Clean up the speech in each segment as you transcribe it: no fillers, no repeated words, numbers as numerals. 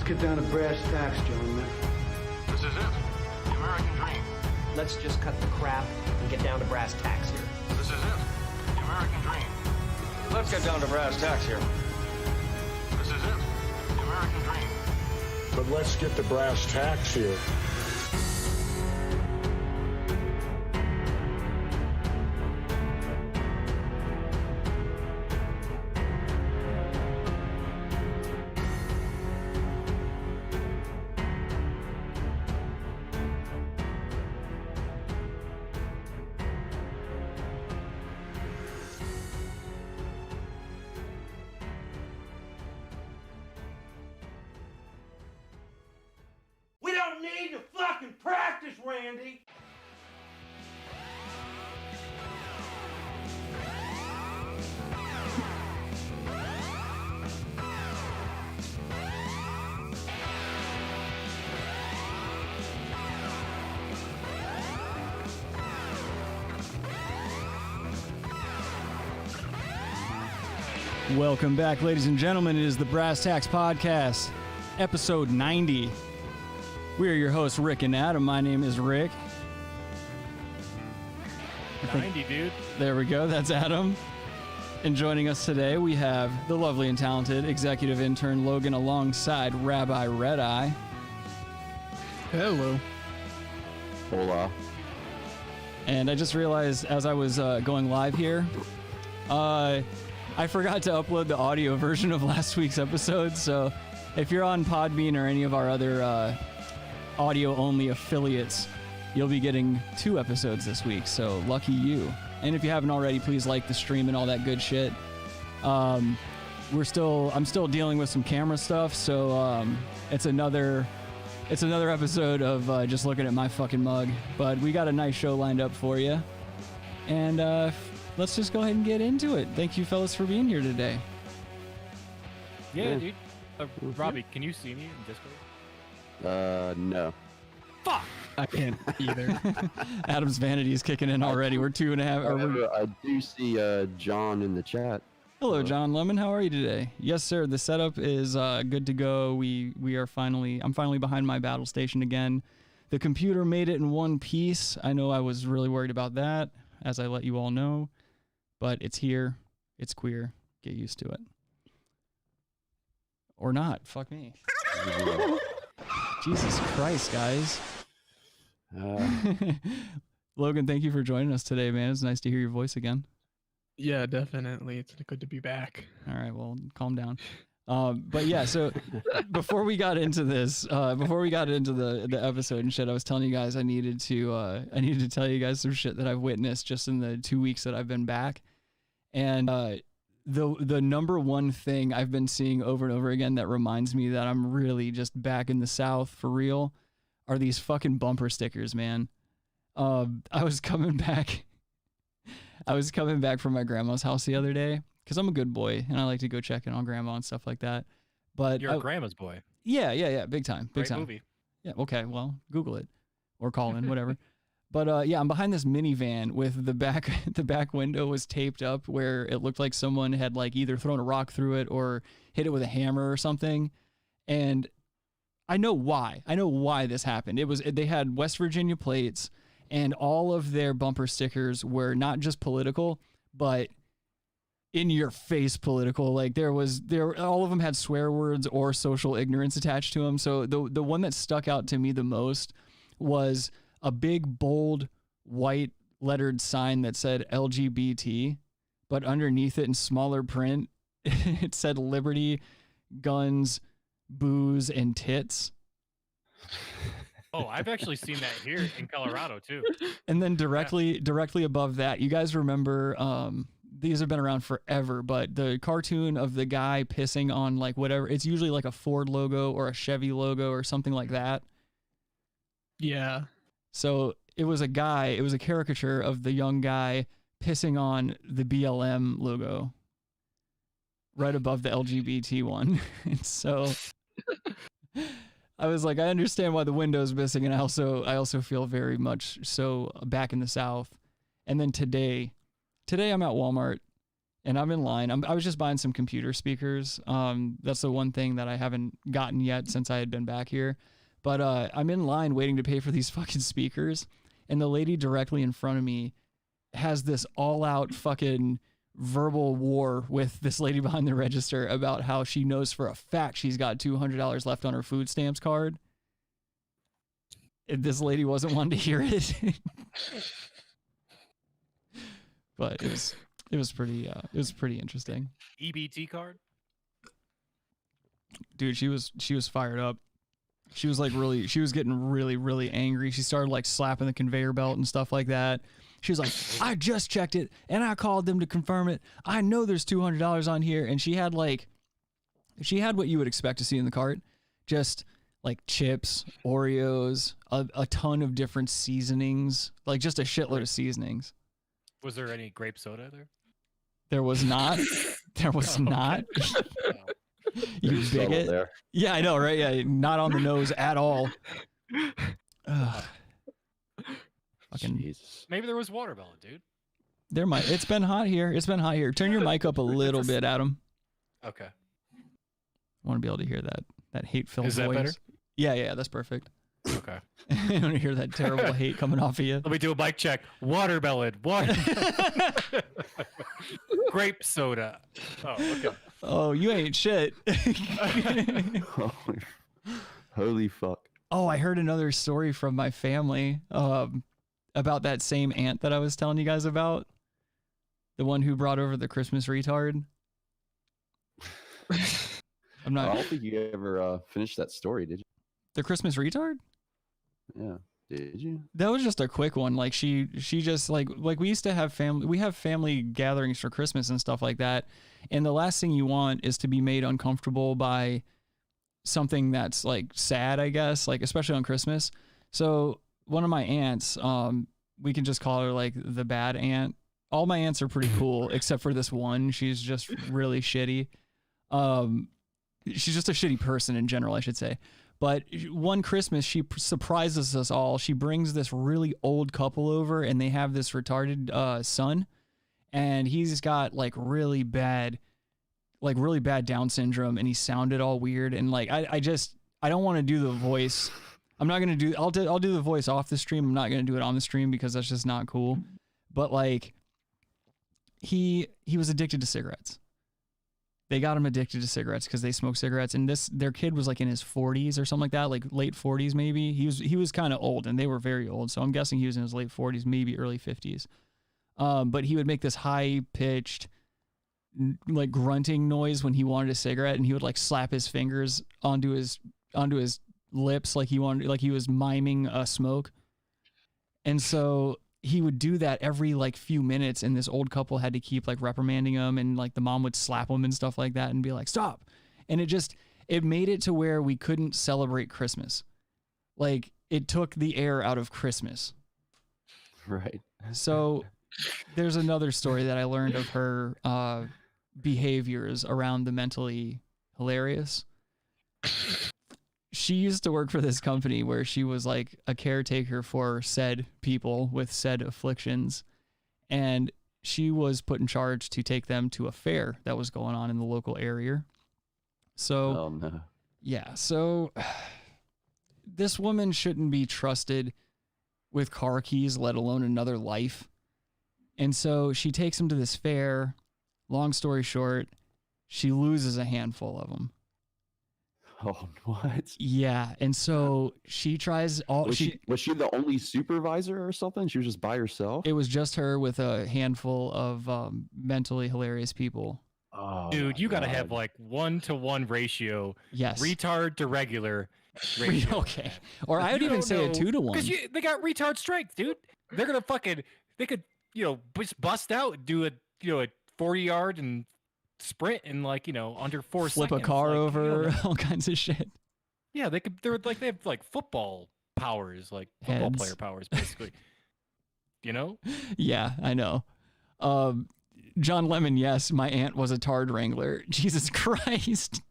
get down to brass tacks, gentlemen. This is it. The American dream. Let's just cut the crap and get down to brass tacks here. This is it. The American dream. Let's get down to brass tacks here. This is it. The American dream. But let's get to brass tacks here. Need to fucking practice, Randy! Welcome back, ladies and gentlemen. It is the Brass Tacks Podcast, episode 90. We are your hosts, Rick and Adam. My name is Rick. 90, dude. There we go. That's Adam. And joining us today, we have the lovely and talented executive intern Logan alongside Rabbi Red Eye. Hello. Hola. And I just realized as I was going live here, I forgot to upload the audio version of last week's episode. So if you're on Podbean or any of our other audio-only affiliates, you'll be getting 2 episodes this week, so lucky you. And if you haven't already, please like the stream and all that good shit. I'm still dealing with some camera stuff, so it's another episode of just looking at my fucking mug. But we got a nice show lined up for you, and let's just go ahead and get into it. Thank you, fellas, for being here today. Yeah, dude. Robbie, can you see me in Discord? No. Fuck! I can't either. Adam's vanity is kicking in already. We're 2.5. I do see John in the chat. Hello, John Lemon. How are you today? Yes, sir. The setup is good to go. I'm finally behind my battle station again. The computer made it in one piece. I know I was really worried about that, as I let you all know. But it's here. It's queer. Get used to it. Or not. Fuck me. Jesus Christ, guys. Logan, thank you for joining us today, man. It's nice to hear your voice again. Yeah, definitely. It's good to be back. All right, well, calm down. But yeah, so before we got into this, the episode and shit, I was telling you guys I needed to tell you guys some shit that I've witnessed just in the 2 weeks that I've been back. And the number one thing I've been seeing over and over again that reminds me that I'm really just back in the South for real are these fucking bumper stickers, man. I was coming back from my grandma's house the other day because I'm a good boy and I like to go check in on grandma and stuff like that. But you're a grandma's boy. Yeah, big time. Great movie. Yeah, okay, well, Google it or call in, whatever. But yeah, I'm behind this minivan with the back window was taped up where it looked like someone had like either thrown a rock through it or hit it with a hammer or something. And I know why. I know why this happened. They had West Virginia plates and all of their bumper stickers were not just political, but in your face political. Like all of them had swear words or social ignorance attached to them. So the one that stuck out to me the most was a big, bold, white lettered sign that said LGBT, but underneath it in smaller print, it said liberty, guns, booze, and tits. Oh, I've actually seen that here in Colorado too. And then directly above that, you guys remember, these have been around forever, but the cartoon of the guy pissing on like whatever, it's usually like a Ford logo or a Chevy logo or something like that. Yeah. So it was a caricature of the young guy pissing on the BLM logo right above the LGBT one. And so I was like, I understand why the window's missing, and I also feel very much so back in the South. And then today I'm at Walmart and I'm in line. I was just buying some computer speakers. That's the one thing that I haven't gotten yet since I had been back here. But I'm in line waiting to pay for these fucking speakers, and the lady directly in front of me has this all-out fucking verbal war with this lady behind the register about how she knows for a fact she's got $200 left on her food stamps card. And this lady wasn't one to hear it. But it was pretty interesting. EBT card? Dude, she was fired up. She was getting really angry. She started like slapping the conveyor belt and stuff like that. She was like, I just checked it and I called them to confirm it. I know there's $200 on here. And she had what you would expect to see in the cart. Just like chips, Oreos, a ton of different seasonings, like just a shitload of seasonings. Was there any grape soda there? There was not. There was not. You bigot. There. Yeah, I know, right? Yeah, not on the nose at all. Fucking Jesus. Maybe there was watermelon, dude. There might. It's been hot here. It's been hot here. Turn your mic up a little bit, Adam. Okay. I want to be able to hear that hate-filled voice. Is that better? Yeah, that's perfect. Okay. I want to hear that terrible hate coming off of you. Let me do a mic check. Watermelon. Grape soda. Oh, okay. Oh, you ain't shit. Holy fuck. Oh, I heard another story from my family about that same aunt that I was telling you guys about. The one who brought over the Christmas retard. I don't think you ever finished that story, did you? The Christmas retard? Yeah. Did you? That was just a quick one. Like she just like we used to have family gatherings for Christmas and stuff like that. And the last thing you want is to be made uncomfortable by something that's like sad, I guess, like especially on Christmas. So one of my aunts, we can just call her like the bad aunt. All my aunts are pretty cool except for this one. She's just really shitty. She's just a shitty person in general, I should say. But one Christmas, she surprises us all. She brings this really old couple over, and they have this retarded son, and he's got like really bad Down syndrome, and he sounded all weird. And like I don't want to do the voice. I'm not gonna do. I'll do the voice off the stream. I'm not gonna do it on the stream because that's just not cool. But like, he was addicted to cigarettes. They got him addicted to cigarettes because they smoke cigarettes, and their kid was like in his 40s or something like that, like late 40s maybe. He was kind of old, and they were very old, so I'm guessing he was in his late 40s, maybe early 50s. But he would make this high pitched, like grunting noise when he wanted a cigarette, and he would like slap his fingers onto his lips like he was miming a smoke. And so he would do that every like few minutes, and this old couple had to keep like reprimanding him, and like the mom would slap him and stuff like that and be like, stop. And it made it to where we couldn't celebrate Christmas. Like it took the air out of Christmas. Right. So there's another story that I learned of her behaviors around the mentally hilarious. She used to work for this company where she was like a caretaker for said people with said afflictions. And she was put in charge to take them to a fair that was going on in the local area. So, oh, no. Yeah. So this woman shouldn't be trusted with car keys, let alone another life. And so she takes him to this fair. Long story short, she loses a handful of them. Oh, what? Yeah, and so she tries all. Was she the only supervisor or something? She was just by herself. It was just her with a handful of mentally hilarious people. Oh, dude, you gotta have like 1-to-1 ratio. Yes. Retard to regular ratio. Okay. Or I would even say a 2-to-1. Because they got retard strength, dude. They're gonna they could just bust out and do a 40-yard and sprint in like under 4 seconds. Flip a car over, all kinds of shit. Yeah, they have like football powers, like football player powers, basically. Yeah, I know. John Lemon, yes, my aunt was a tard wrangler. Jesus Christ.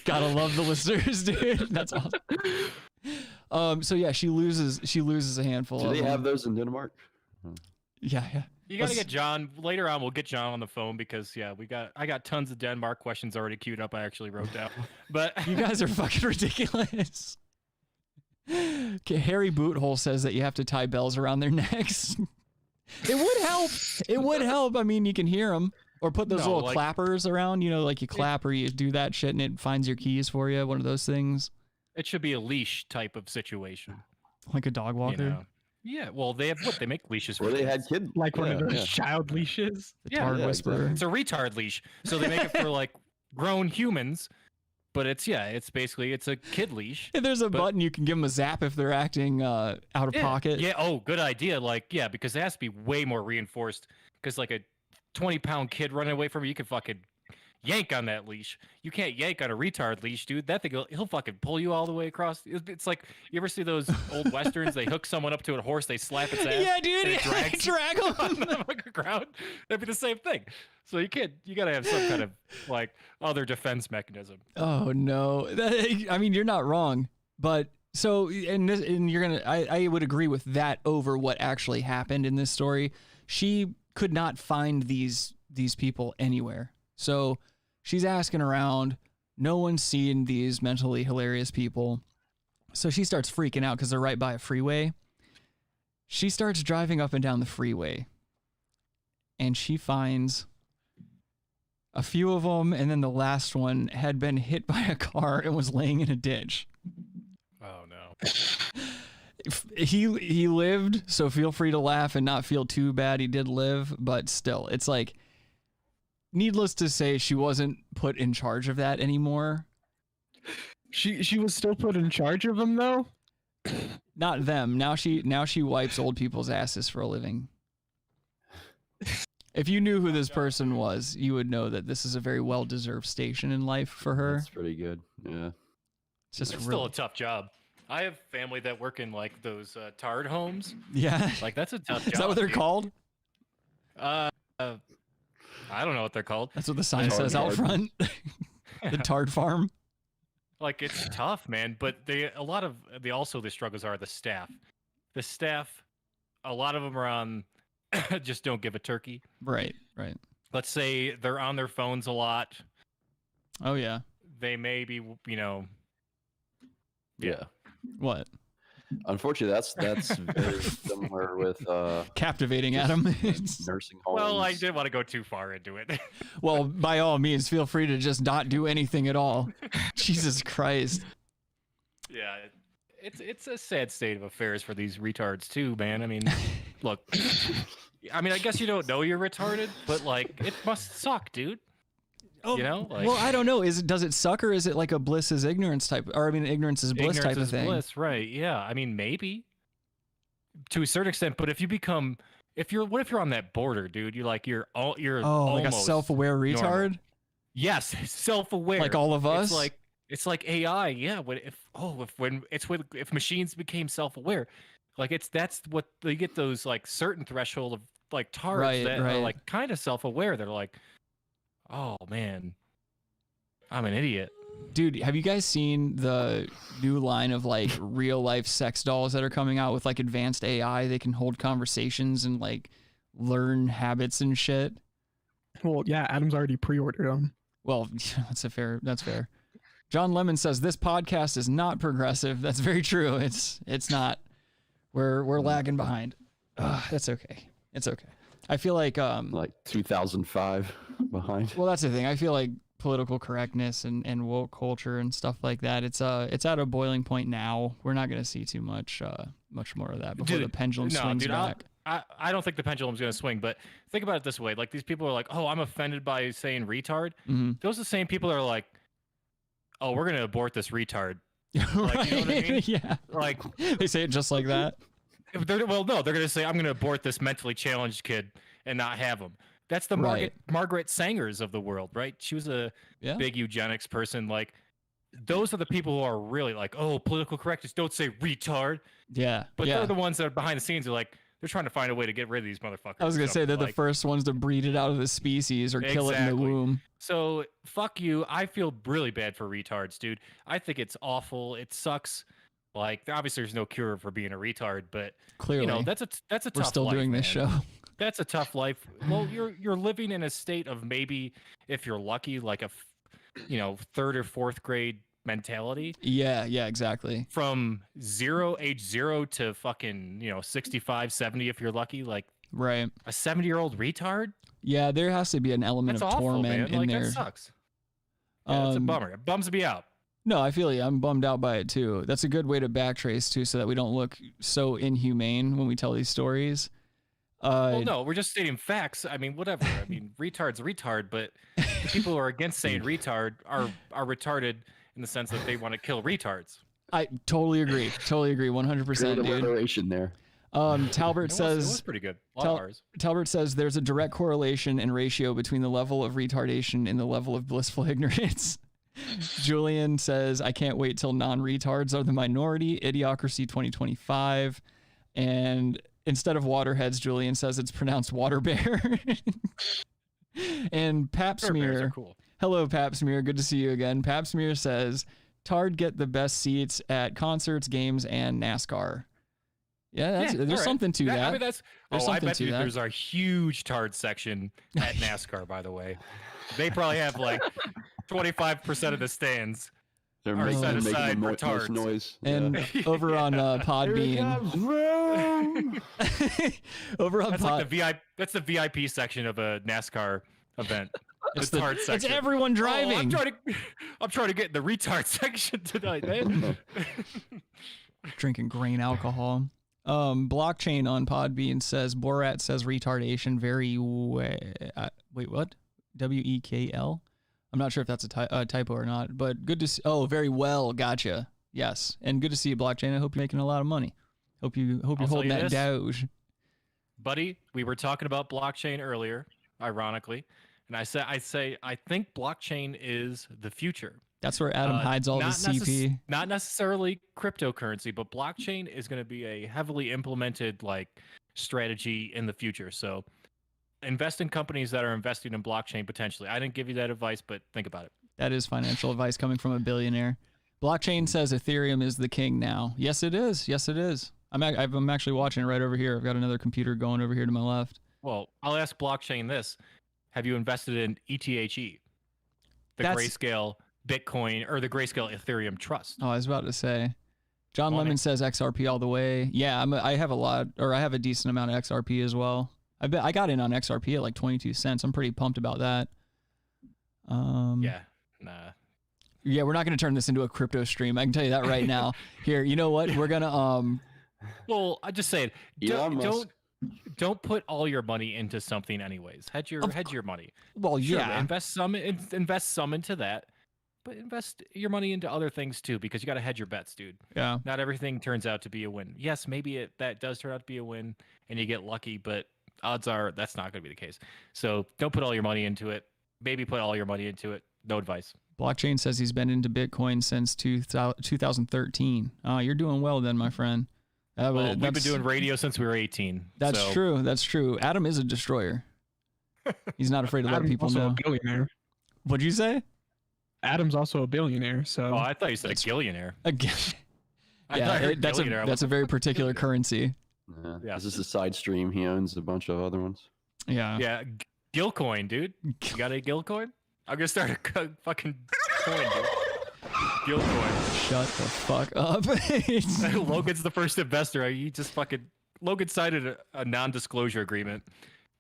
Gotta love the listeners, dude. That's awesome. So yeah, she loses a handful. Do they have those in Denmark? Yeah. You gotta Let's- get John later on. We'll get John on the phone because I got tons of Denmark questions already queued up. I actually wrote down, but You guys are fucking ridiculous. Okay, Harry Boothole says that you have to tie bells around their necks. It would help. It would help. I mean, you can hear them. Or put those little clappers around, you know, like you clap or you do that shit and it finds your keys for you. One of those things. it should be a leash type of situation. Like a dog walker. You know? Yeah, well, they have what they make leashes for. Well, they kids. had kid Like one of those child leashes. The Tard Whisperer. It's a retard leash, so they make it for like grown humans. But it's basically it's a kid leash. If there's a button, you can give them a zap if they're acting out of pocket. Yeah. Oh, good idea. Like because it has to be way more reinforced. Because like a 20-pound kid running away from you can fucking yank on that leash. You can't yank on a retard leash, dude. That thing he'll fucking pull you all the way across. It's like you ever see those old westerns? They hook someone up to a horse, they slap its ass. Yeah, dude. and it drags Drag on them. the ground. That'd be the same thing. So you gotta have some kind of like other defense mechanism. Oh no. I mean, you're not wrong, but so and you're gonna. I would agree with that over what actually happened in this story. She could not find these people anywhere. So she's asking around. No one's seen these mentally hilarious people. So she starts freaking out because they're right by a freeway. She starts driving up and down the freeway. And she finds a few of them, and then the last one had been hit by a car and was laying in a ditch. Oh no. He lived, so feel free to laugh and not feel too bad. He did live, but still, it's like, needless to say, she wasn't put in charge of that anymore. She was still put in charge of him though. Not them. Now she wipes old people's asses for a living. If you knew who this person was, you would know that this is a very well-deserved station in life for her. That's pretty good. Yeah. It's It's still a tough job. I have family that work in like those tard homes. Yeah. Like that's a tough job. Is that what they're dude. called? I don't know what they're called. That's what the sign Tard says out farm. front. The Tard Farm. Like it's tough, man. But the struggles are the staff. The staff, a lot of them are on just don't give a turkey. Right. Let's say they're on their phones a lot. Oh yeah. They may be, Yeah. What? Unfortunately, that's very similar with Captivating, Adam. nursing homes. well, I didn't want to go too far into it. Well, by all means, feel free to just not do anything at all. Jesus Christ. Yeah, it's a sad state of affairs for these retards too, man. I mean, look, I guess you don't know you're retarded, but like it must suck, dude. Oh, You know, like- well, I don't know. Does it suck, or is it like a bliss is ignorance type? Or ignorance is bliss Ignorance type of is thing? bliss, right? Yeah, I mean maybe to a certain extent, but what if you're on that border, dude? You're like you're Oh, like a almost self-aware retard, normal. Yes, self-aware, like all of us. It's like AI, yeah. If machines became self-aware, like that's what they get those like certain threshold of like tards Right, that right. are like kind of self-aware. They're like, oh man, I'm an idiot. Dude, have you guys seen the new line of like real life sex dolls that are coming out with like advanced AI? They can hold conversations and like learn habits and shit. Well, yeah, Adam's already pre-ordered them. Well, that's fair. John Lemon says this podcast is not progressive. That's very true. It's not. We're lagging behind. That's okay. It's okay. I feel like 2005 behind. well, that's the thing. I feel like political correctness and woke culture and stuff like that. It's at a boiling point now. We're not going to see too much more of that before the pendulum swings back. I don't think the pendulum's going to swing, but think about it this way. Like these people are like, oh, I'm offended by saying retard. Mm-hmm. Those are the same people that are like, oh, we're going to abort this retard. Right? You know what I mean? Yeah. Like They say it just like that. they're going to say, I'm going to abort this mentally challenged kid and not have him. That's the Right. Margaret Sangers of the world, right? She was a big eugenics person. Like those are the people who are really like, oh, political correctness. Don't say retard. Yeah. But yeah. they're the ones that are behind the scenes. Are like, they're trying to find a way to get rid of these motherfuckers. I was going to say they're the like, first ones to breed it out of the species or kill it in the Exactly. womb. So fuck you. I feel really bad for retards, dude. I think it's awful. It sucks. Like obviously there's no cure for being a retard, but Clearly. that's a We're tough still life, doing this man. show. That's a tough life. Well, you're living in a state of maybe, if you're lucky, like third or fourth grade mentality. Yeah, exactly. From age zero to fucking 65, 70 if you're lucky. Like Right. a 70-year-old retard. Yeah, there has to be an element That's of awful, torment man. in Like there. that sucks. Yeah, it's a bummer. It bums me out. No, I feel you. I'm bummed out by it too. That's a good way to backtrace too, so that we don't look so inhumane when we tell these stories. Well, no, we're just stating facts. I mean, whatever. I mean, retard's a retard, but the people who are against saying retard are retarded in the sense that they want to kill retards. I totally agree. 100%, Great dude. alliteration there. Talbert It says was pretty good. A lot of ours. Talbert says there's a direct correlation and ratio between the level of retardation and the level of blissful ignorance. Julian says, I can't wait till non-retards are the minority. Idiocracy 2025. And instead of waterheads, Julian says it's pronounced water bear. And Pap Bear bears are Smear. cool. Hello, Pap Smear. Good to see you again. Pap Smear says, Tard get the best seats at concerts, games, and NASCAR. Yeah, there's all right. something to that. I mean, there's something I bet to you that. there's a huge tard section at NASCAR, by the way. They probably have like 25% of the stands They're are set making aside the for tards. noise. And over on Podbean, over on That's Pod, like the VIP. That's the VIP section of a NASCAR event. it's the tard it's section. everyone Oh, driving. I'm trying to get in the retard section tonight, man. Drinking grain alcohol. Blockchain on Podbean says Borat says retardation very wait, what? WEKL? I'm not sure if that's a typo or not, but good to see. Oh, very well. Gotcha. Yes. And good to see you, Blockchain. I hope you're making a lot of money. Hope you're I'll tell holding you that this. Doge. Buddy, we were talking about blockchain earlier, ironically, and I think blockchain is the future. That's where Adam hides all the CP. Not necessarily cryptocurrency, but blockchain is going to be a heavily implemented strategy in the future. So invest in companies that are investing in blockchain potentially. I didn't give you that advice, but think about it. That is financial advice coming from a billionaire. Blockchain says Ethereum is the king now. Yes, it is. Yes, it is. I'm actually watching it right over here. I've got another computer going over here to my left. Well, I'll ask blockchain this. Have you invested in ETHE? The That's- Grayscale Bitcoin or the Grayscale Ethereum Trust? Oh, I was about to say. John Lemon says XRP all the way. Yeah, I have a decent amount of XRP as well. I got in on XRP at like 22 cents. I'm pretty pumped about that. Yeah, nah. Yeah, we're not going to turn this into a crypto stream. I can tell you that right now. Here, you know what? We're gonna Well, I just say it. Elon Musk. Don't put all your money into something anyways. Hedge your money. Well, Sure, yeah. invest some into that, but invest your money into other things too, because you got to hedge your bets, dude. Yeah. Not everything turns out to be a win. Yes, maybe that does turn out to be a win, and you get lucky, but odds are that's not going to be the case. So don't put all your money into it. Maybe put all your money into it. No advice. Blockchain says he's been into Bitcoin since 2013. You're doing well then, my friend. Well, we've been doing radio since we were 18. That's so. true. That's true. Adam is a destroyer. He's not afraid to let Adam's people also know. a billionaire. What'd you say? Adam's also a billionaire. So Oh, I thought you said a gillionaire. Again. I thought you Yeah, were billionaire. that's a very particular currency. Yeah. This is a side stream. He owns a bunch of other ones. Yeah. Yeah, Gilcoin, dude. You got a Gilcoin? I'm gonna start a fucking coin, dude. Gilcoin. Shut the fuck up. Logan's the first investor. He just Logan signed a non-disclosure agreement,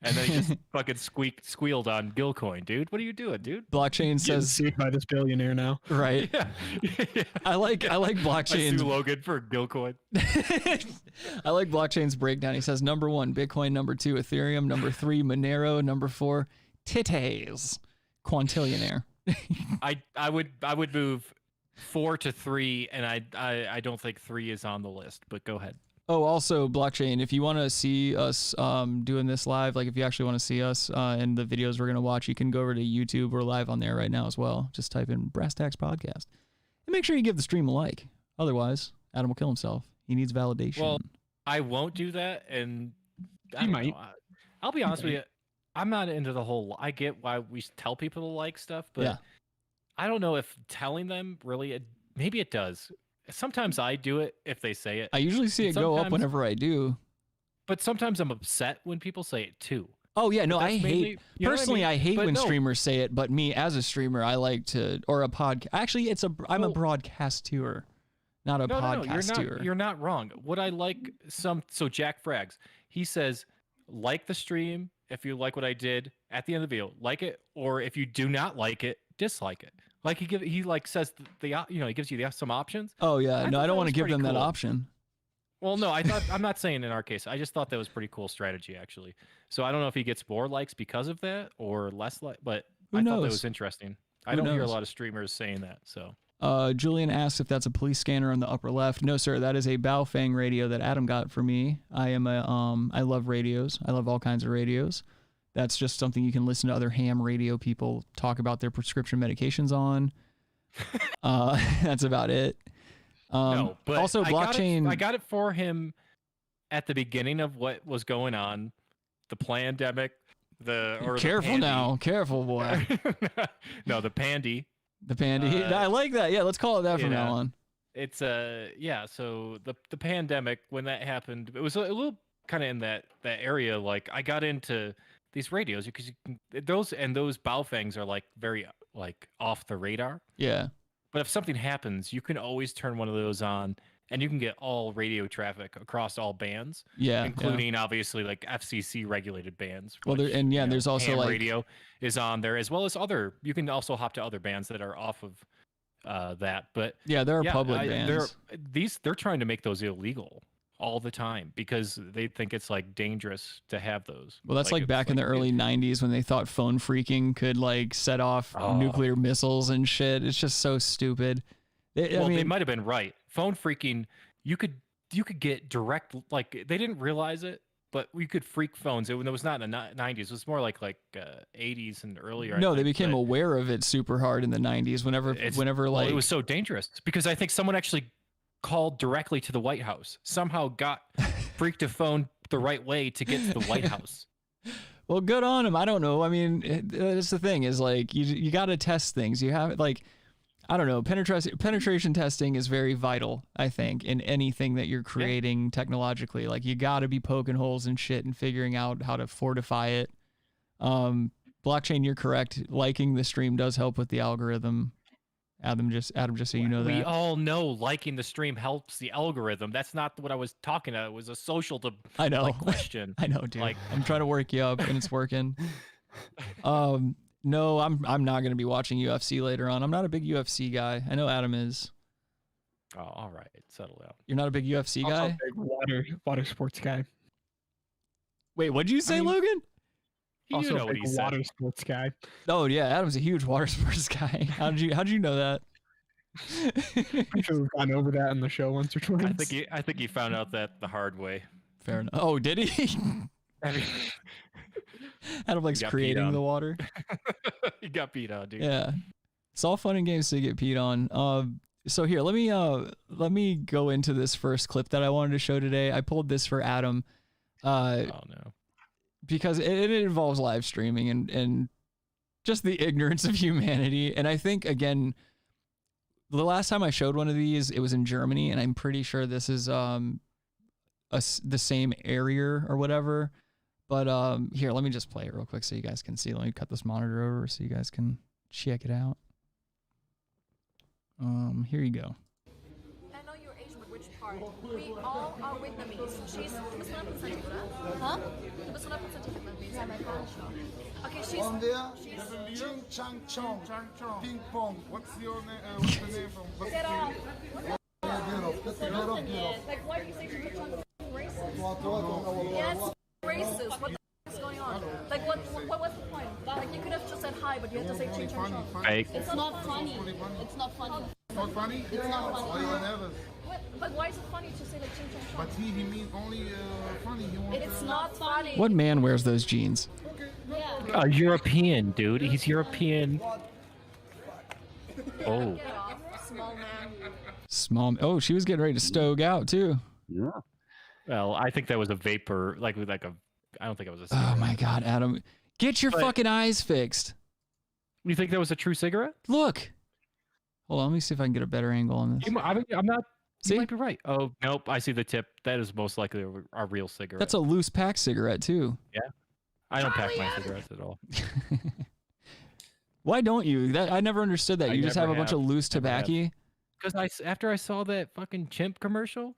and then he just fucking squealed on Gilcoin, dude. What are you doing, dude? Blockchain getting says sued by this billionaire now. right. Yeah. I like I blockchain's sue Logan for Gilcoin. I like blockchain's breakdown. He says number 1 Bitcoin, number 2 Ethereum, number 3 Monero, number 4 titties. Quantillionaire. I would move 4 to 3, and I don't think 3 is on the list. But go ahead. Oh, also blockchain. If you want to see us doing this live, like if you actually want to see us and the videos we're gonna watch, you can go over to YouTube. We're live on there right now as well. Just type in Brass Tacks Podcast and make sure you give the stream a like. Otherwise, Adam will kill himself. He needs validation. Well, I won't do that, and I You don't might. know. I'll be honest with you. I'm not into the whole. I get why we tell people to like stuff, but Yeah. I don't know if telling them really. Maybe it does. Sometimes I do it if they say it. I usually see it go up sometimes- whenever I do. but sometimes I'm upset when people say it too. Oh yeah, no, But I that's mainly- hate you know what I personally. mean? I hate But when no. streamers say it, but me as a streamer, I like to or a podcast. Actually, I'm a broadcaster, not a No, podcaster. you're not wrong. What I like so Jack Frags, he says like the stream if you like what I did at the end of the video, like it, or if you do not like it, dislike it. Like he like says he gives you some options. Oh yeah, no, I don't want to give them that cool. option. Well, no, I'm not saying in our case. I just thought that was pretty cool strategy actually. So I don't know if he gets more likes because of that or less but Who I knows? thought that was interesting. I Who don't hear a knows? lot of streamers saying that. So Julian asks if that's a police scanner on the upper left. No, sir, that is a Baofeng radio that Adam got for me. I love radios. I love all kinds of radios. That's just something you can listen to other ham radio people talk about their prescription medications on. That's about it. no, but also blockchain. I got it for him at the beginning of what was going on, the pandemic, Careful now, careful boy. No, the pandy. The pandy. I like that. Yeah, let's call it that from now on. It's so the pandemic, when that happened, it was a little kind of in that area. Like I got into these radios because those Baofangs are like very like off the radar. Yeah. But if something happens, you can always turn one of those on and you can get all radio traffic across all bands. Yeah. Including obviously like FCC regulated bands. Well, there's also ham like radio is on there as well as other. You can also hop to other bands that are off of that. But yeah, there are public bands. They're trying to make those illegal all the time because they think it's like dangerous to have those. Well, that's like back in the early 90s when they thought phone freaking could like set off nuclear missiles and shit. It's just so stupid. They might have been right. Phone freaking, you could get direct, like they didn't realize it, but we could freak phones. It was not in the 90s. It was more like 80s and earlier. No, they became aware of it super hard in the 90s whenever it was so dangerous because I think someone actually called directly to the White House, somehow got freaked a phone the right way to get to the White House. Well, good on him. I don't know. I mean, that's the thing is like you got to test things. You have like, I don't know. Penetration testing is very vital, I think, in anything that you're creating technologically. Like you got to be poking holes and shit and figuring out how to fortify it. Blockchain, you're correct. Liking the stream does help with the algorithm. Adam, just so you know that. We all know liking the stream helps the algorithm. That's not what I was talking about. It was a social I know. question. I know, dude. Like, I'm trying to work you up and it's working. No, I'm not going to be watching UFC later on. I'm not a big UFC guy. I know Adam is. Oh, all right. Settle down. You're not a big UFC Also guy? a big water sports guy. Wait, what'd you say, Logan? Also know a what big he said. water sports guy. Oh yeah, Adam's a huge water sports guy. How'd you know that? I'm sure we've gone over that in the show once or twice. I think he found out that the hard way. Fair enough. Oh, did he? Adam likes creating the water. He got beat on, dude. Yeah, it's all fun and games to get peed on. So here, let me go into this first clip that I wanted to show today. I pulled this for Adam. Oh no. Because it involves live streaming and just the ignorance of humanity. And I think, again, the last time I showed one of these, it was in Germany, and I'm pretty sure this is the same area or whatever. But here, let me just play it real quick so you guys can see. Let me cut this monitor over so you guys can check it out. Here you go. I know you're Asian, but which part? We all are Vietnamese. She's... Du bist 100% oder? Huh? Du bist 100% Vietnamese. Ja, mein Vater schon. Okay, she's... On there, Ching Chang Chong. Ping Pong. What's your name? What's the name from? Get off. Get off. Like, why do you say Ching Chang is racist? Yes, racist. What the f is going on? Like, what was the point? Like, you could have just said hi, but you had to say Ching Chang Chong. Fake. It's not funny. It's not funny. Not funny? It's not funny. Whatever. But why is it funny to say like Ching Chang Chong? But he means only funny. He wants It's not funny. What man wears those jeans? Yeah. A European, dude. He's European. Oh. Get off, small man. Small. Oh, she was getting ready to stoke out too. Yeah. Well, I think that was a vapor, like a. I don't think it was a. Oh Cigarette. my God, Adam, get your fucking eyes fixed. You think that was a true cigarette? Look. Hold on, let me see if I can get a better angle on this. I'm not. See? You might be right. Oh, nope. I see the tip. That is most likely a real cigarette. That's a loose pack cigarette too. Yeah. I don't pack my cigarettes at all. Why don't you? I never understood that. You just have a bunch of loose tobacco. Because after I saw that fucking chimp commercial.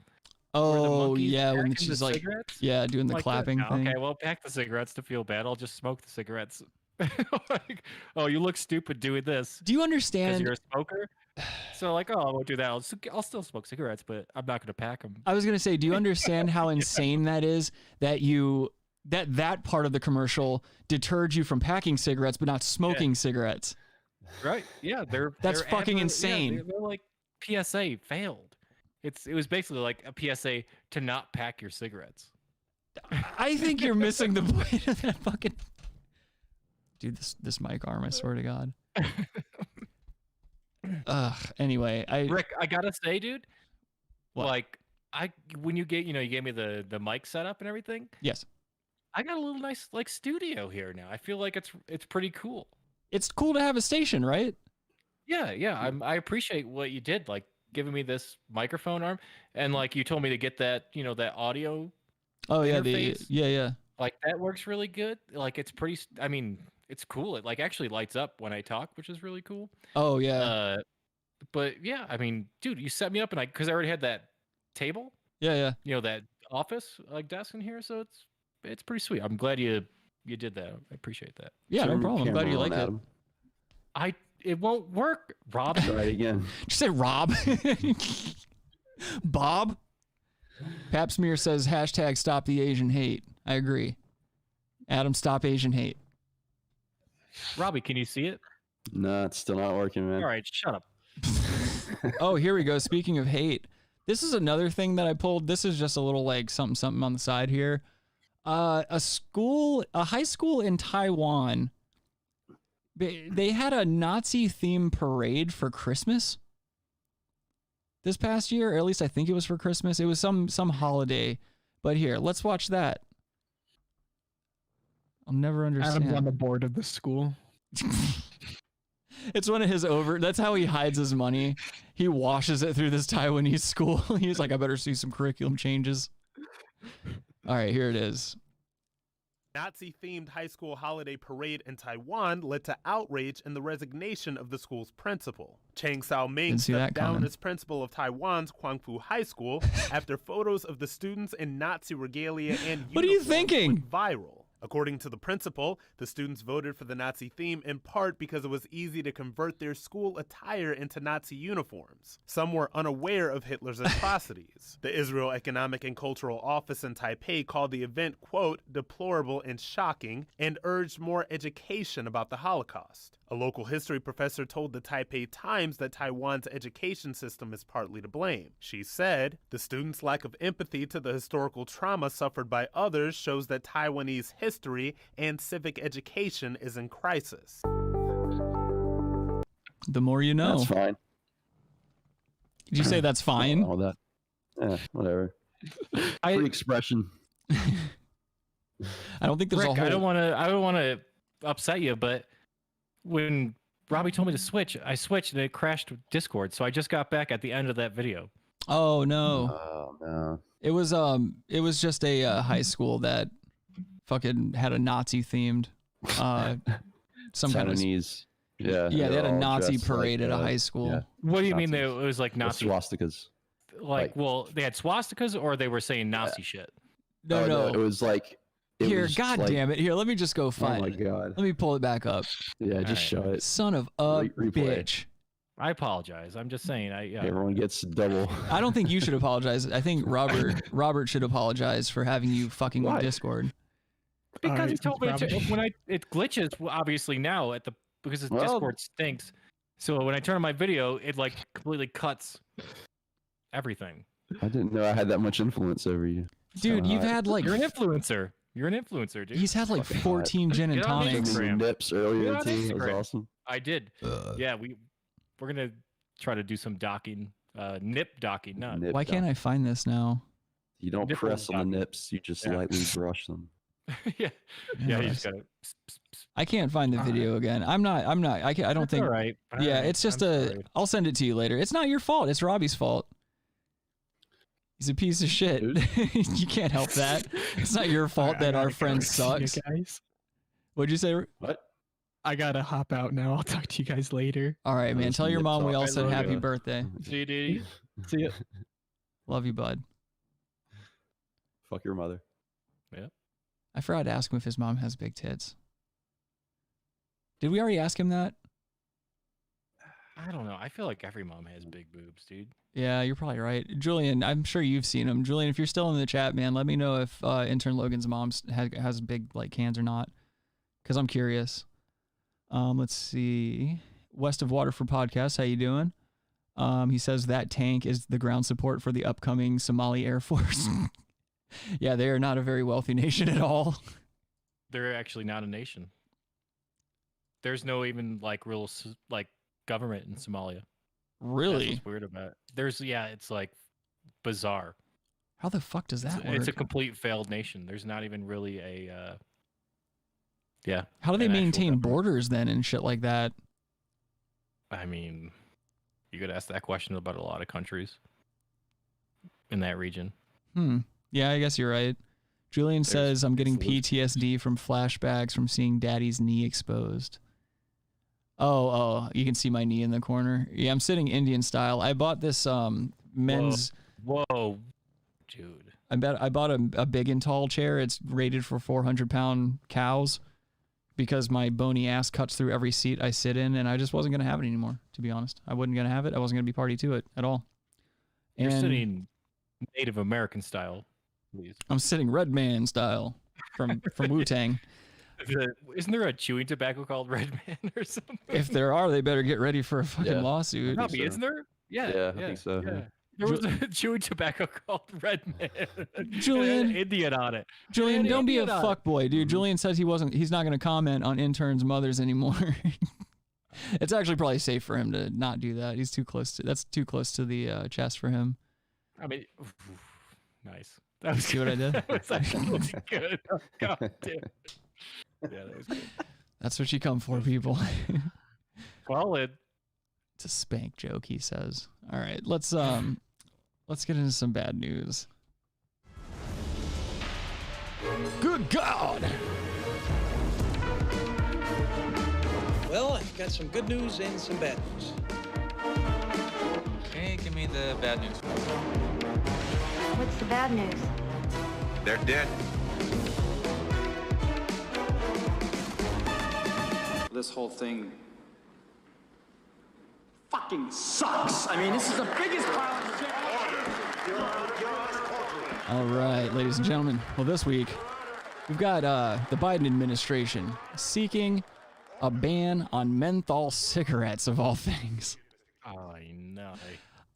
Oh yeah, when she's like, doing the clapping thing. Okay, well, pack the cigarettes to feel bad. I'll just smoke the cigarettes. Like, oh, you look stupid doing this. Do you understand? Because you're a smoker. So like, oh, I won't do that. I'll still smoke cigarettes, but I'm not gonna pack them. I was gonna say, do you understand how insane that is? That part of the commercial deterred you from packing cigarettes, but not smoking cigarettes. Right? Yeah, that's fucking insane. Yeah, they're like PSA failed. It was basically like a PSA to not pack your cigarettes. I think you're missing the point of that fucking. Dude, this mic arm, I swear to God. Anyway, Rick, I gotta say, dude, what? Like when you gave me the mic setup and everything. Yes. I got a little nice like studio here now. I feel like it's pretty cool. It's cool to have a station, right? Yeah. I appreciate what you did, like giving me this microphone arm, and like you told me to get that that audio. Oh yeah, interface. yeah. Like that works really good. Like it's pretty. I mean, it's cool. It like actually lights up when I talk, which is really cool. Oh yeah. But yeah, I mean, dude, you set me up, and because I already had that table. Yeah. That office like desk in here, so it's pretty sweet. I'm glad you did that. I appreciate that. Yeah, no problem. I'm glad you like it. It won't work, Rob. Try it again. Did you say Rob? Bob? Papsmear says hashtag stop the Asian hate. I agree. Adam, stop Asian hate. Robbie, can you see it? No, it's still not working, man. All right, shut up. Oh, here we go. Speaking of hate, this is another thing that I pulled. This is just a little like something on the side here. A high school in Taiwan. They had a Nazi themed parade for Christmas this past year, or at least I think it was for Christmas. It was some holiday. But here, let's watch that. I'll never understand. Adam's on the board of the school. It's one of his that's how he hides his money. He washes it through this Taiwanese school. He's like, I better see some curriculum changes. All right, here it is. Nazi-themed high school holiday parade in Taiwan led to outrage and the resignation of the school's principal. Chang Sao-ming stepped down as principal of Taiwan's Kwangfu High School after photos of the students in Nazi regalia and what are you thinking? Went viral. According to the principal, the students voted for the Nazi theme in part because it was easy to convert their school attire into Nazi uniforms. Some were unaware of Hitler's atrocities. The Israel Economic and Cultural Office in Taipei called the event, quote, deplorable and shocking, and urged more education about the Holocaust. A local history professor told the Taipei Times that Taiwan's education system is partly to blame. She said, the students' lack of empathy to the historical trauma suffered by others shows that Taiwanese history and civic education is in crisis. The more you know. That's fine. Did you say that's fine? All that. Yeah, whatever. Free expression. I don't think there's Rick, a whole... I don't want to upset you, but when Robbie told me to switch, I switched and it crashed Discord. So I just got back at the end of that video. Oh no. Oh no. It was just a high school that fucking had a Nazi themed some kind of Taiwanese. they had a Nazi parade at a high school. Yeah. What do you mean it was like Nazi swastikas? Like, well, they had swastikas or they were saying Nazi shit? No. It was like God damn it. Here, let me just go find it. Oh my god. Let me pull it back up. Yeah, just show it. Son of a bitch. I apologize. I'm just saying. Everyone gets double. I don't think you should apologize. I think Robert should apologize for having you fucking with Discord. Because he told me when it glitches obviously now because Discord stinks. So when I turn on my video, it like completely cuts everything. I didn't know I had that much influence over you. Dude, you've had like You're an influencer. You're an influencer, dude. He's had like 14 gin and tonics. Nips earlier too. That was awesome. I did. Yeah, we're gonna try to do some docking, nip docking. Not. Why can't I find this now? You don't press on the nips. You just lightly brush them. Yeah. You just gotta. I can't find the video again. I don't think. All right. Yeah, it's just I'll send it to you later. It's not your fault. It's Robbie's fault. He's a piece of shit. You can't help that. It's not your fault that our friend sucks. Guys. What'd you say? What? I gotta hop out now. I'll talk to you guys later. All right, man. Tell your mom we all said happy birthday. See you, Didi. See ya. Love you, bud. Fuck your mother. Yeah. I forgot to ask him if his mom has big tits. Did we already ask him that? I don't know. I feel like every mom has big boobs, dude. Yeah, you're probably right. Julian, I'm sure you've seen him. Julian, if you're still in the chat, man, let me know if intern Logan's mom has big like cans or not, because I'm curious. Let's see. West of Waterford Podcast, how you doing? He says that tank is the ground support for the upcoming Somali Air Force. Yeah, they are not a very wealthy nation at all. They're actually not a nation. There's no even like real like government in Somalia. Really? That's what's weird about it. It's like bizarre. How the fuck does that work? It's a complete failed nation. There's not even really a How do they maintain borders then and shit like that? I mean, you could ask that question about a lot of countries in that region. Yeah, I guess you're right. Julian says, I'm getting PTSD from flashbacks from seeing daddy's knee exposed. Oh, you can see my knee in the corner. Yeah, I'm sitting Indian style. I bought this men's... Whoa, dude. I bought a big and tall chair. It's rated for 400-pound cows because my bony ass cuts through every seat I sit in, and I just wasn't going to have it anymore, to be honest. I wasn't going to have it. I wasn't going to be party to it at all. You're sitting Native American style. Please. I'm sitting Red Man style from Wu-Tang. Isn't there a chewing tobacco called Red Man or something? If there are, they better get ready for a fucking lawsuit. Probably, isn't there? Yeah, I think so. Yeah. There was a chewing tobacco called Red Man. Julian, Indian on it. Julian, don't be a fuckboy, dude. Julian says he's not going to comment on interns' mothers anymore. It's actually probably safe for him to not do that. That's too close to the chest for him. I mean, nice. That was See what I did? That was actually good. God damn. Yeah, that was good. That's what you come for, people. Solid. It's a spank joke, he says. All right, let's get into some bad news. Good God! Well, I've got some good news and some bad news. Okay, give me the bad news. What's the bad news? They're dead. This whole thing fucking sucks. I mean, this is the biggest pile of shit. All right, ladies and gentlemen. Well, this week, we've got the Biden administration seeking a ban on menthol cigarettes, of all things. I know.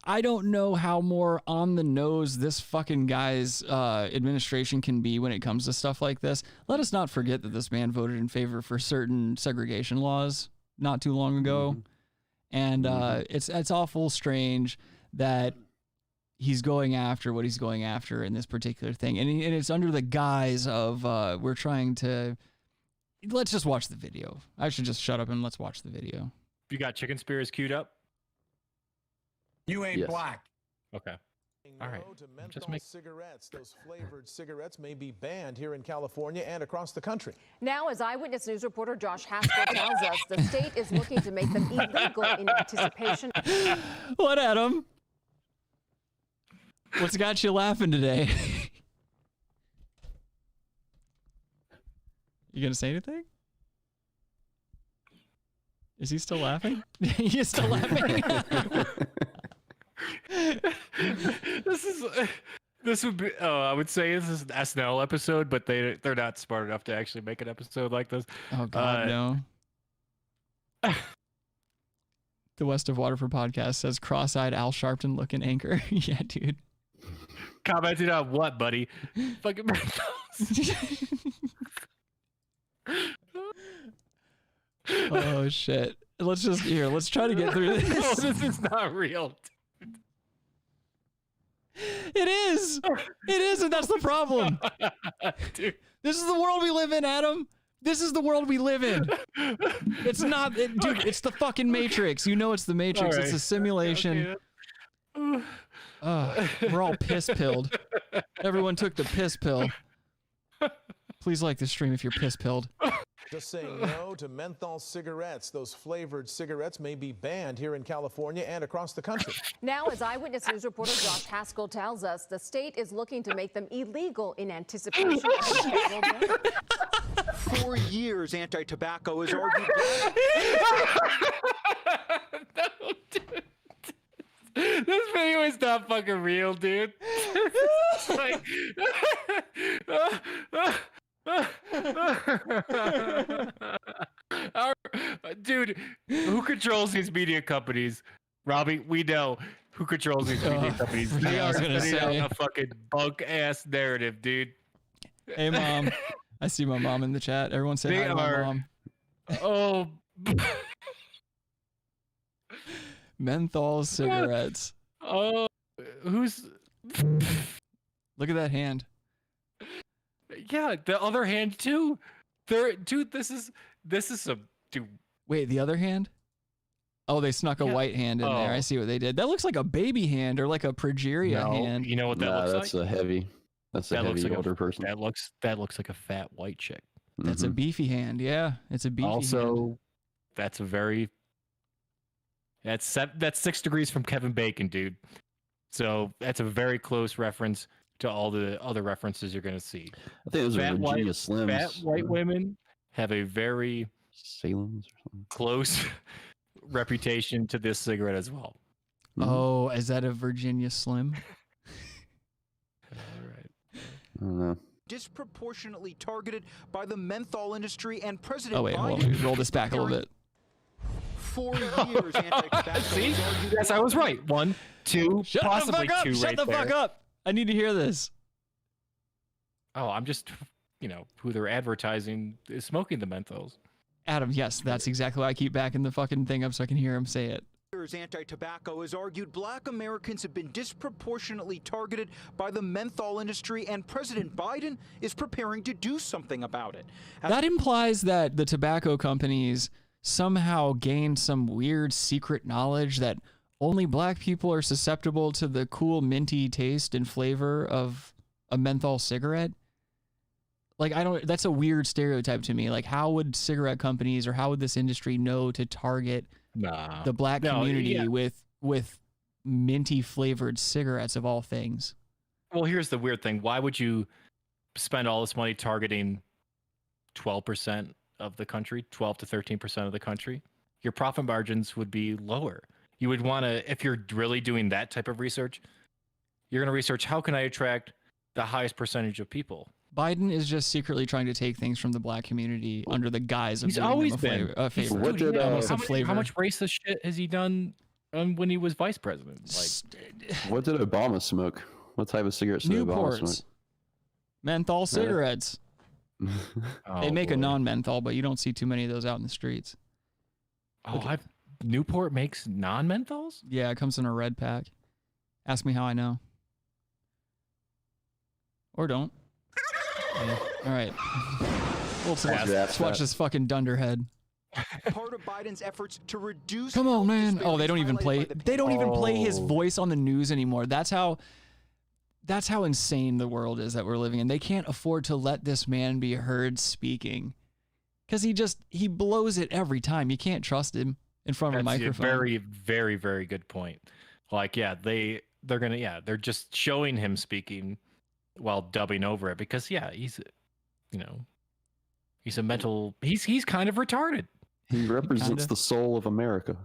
I don't know how more on the nose this fucking guy's administration can be when it comes to stuff like this. Let us not forget that this man voted in favor for certain segregation laws not too long ago. And it's awful strange that he's going after what he's going after in this particular thing. And it's under the guise of we're trying to... Let's just watch the video. I should just shut up and let's watch the video. You got Chicken Spears queued up? You ain't black. Okay. All right. Just make cigarettes. Those flavored cigarettes may be banned here in California and across the country. Now, as Eyewitness News reporter Josh Haskell tells us, the state is looking to make them illegal in anticipation. What, Adam? What's got you laughing today? You gonna say anything? Is he still laughing? He's still laughing. This would be. Oh, I would say this is an SNL episode, but they're not smart enough to actually make an episode like this. Oh God, no. The West of Waterford podcast says cross-eyed Al Sharpton looking anchor. Yeah, dude. Commented on what, buddy? Fucking. Oh shit. Let's try to get through this. No, this is not real. It is, and that's the problem. Dude. This is the world we live in, Adam. This is the world we live in. It's not, dude, it's the fucking Matrix. You know it's the Matrix. Right. It's a simulation. Okay. We're all piss pilled. Everyone took the piss pill. Please like this stream if you're piss pilled. Just saying no to menthol cigarettes. Those flavored cigarettes may be banned here in California and across the country. Now, as Eyewitness News reporter Josh Haskell tells us, the state is looking to make them illegal in anticipation of a federal ban. For years, anti-tobacco has argued. This video is not fucking real, dude. It's like, dude, who controls these media companies? Robbie, we know who controls these media companies. They are sending out a fucking bunk ass narrative, dude. Hey, Mom. I see my mom in the chat. Everyone say hi to my mom. Oh. Menthol cigarettes. Oh, who's... Look at that hand. Yeah, the other hand too. Dude, this is some dude. Wait, the other hand? Oh, they snuck a white hand in there. I see what they did. That looks like a baby hand or like a progeria hand. You know what that looks that's like? That's a heavy older person. That looks like a fat white chick. That's a beefy hand. Yeah, it's a beefy hand. That's a very... That's 6 degrees from Kevin Bacon, dude. So that's a very close reference to all the other references you're going to see. I think those are Virginia Slims. Fat white women have a very Salem's or something. Close reputation to this cigarette as well. Oh, is that a Virginia Slim? All right. I don't know. Disproportionately targeted by the menthol industry and President Oh, wait, hold on. Biden. Let me roll this back a little bit. For years, anti-tobacco See? Yes, I was right. 1, 2, Shut possibly the fuck up! 2 Shut right the there. fuck up! I need to hear this. Oh, I'm just, who they're advertising is smoking the menthols. Adam, yes, that's exactly why I keep backing the fucking thing up so I can hear him say it. Anti-tobacco has argued black Americans have been disproportionately targeted by the menthol industry, and President Biden is preparing to do something about it. That implies that the tobacco companies somehow gained some weird secret knowledge that only black people are susceptible to the cool minty taste and flavor of a menthol cigarette. Like, that's a weird stereotype to me. Like, how would cigarette companies or how would this industry know to target the black community with minty flavored cigarettes of all things? Well, here's the weird thing. Why would you spend all this money targeting 12% of the country, 12 to 13% of the country? Your profit margins would be lower. You would want to, if you're really doing that type of research, you're going to research how can I attract the highest percentage of people. Biden is just secretly trying to take things from the black community under the guise of He's doing always them a favor. What did, how much racist shit has he done when he was vice president? Like, what did Obama smoke? What type of cigarettes did Obama smoke? Newports. Menthol cigarettes. They make a non-menthol, but you don't see too many of those out in the streets. Oh, Newport makes non-menthols? Yeah, it comes in a red pack. Ask me how I know. Or don't. Yeah. All right. Let's watch this fucking dunderhead. Part of Biden's efforts to reduce. Come on, man. Oh, they don't even play. They don't even play his voice on the news anymore. That's how insane the world is that we're living in. They can't afford to let this man be heard speaking, because he blows it every time. You can't trust him in front of a microphone. Very, very, very good point. Like, yeah, they're just showing him speaking while dubbing over it because, yeah, he's a mental. He's kind of retarded. He represents the soul of America.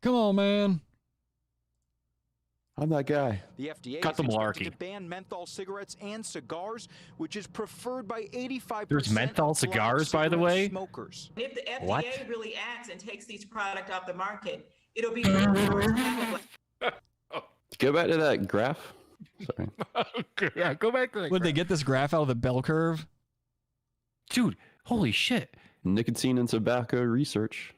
Come on, man. I'm that guy. The FDA Cut the is expected malarkey. to ban menthol cigarettes and cigars, which is preferred by 85%. There's menthol of black cigars, by the cigarette way. Smokers. If the FDA What? really acts and takes these products off the market, it'll be Go back to that graph. Sorry. Yeah, go back to that. Would they get this graph out of the bell curve? Dude, holy shit. Nicotine and tobacco research.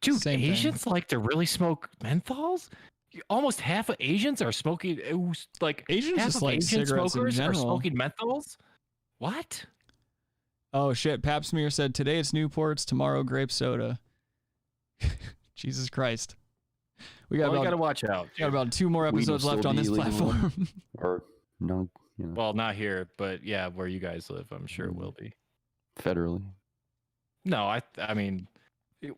Dude, Same thing. Asians like to really smoke menthols? Almost half of Asians are smoking. Like Asians half just of like Asian cigarettes in smokers are general. smoking menthols? What? Oh shit! Pap Smear said today it's Newports, tomorrow grape soda. Jesus Christ. We got you about, got to watch out. got about 2 more episodes left on this platform. Or no, Well, not here, but yeah, where you guys live, I'm sure it will be. federally. No, I mean,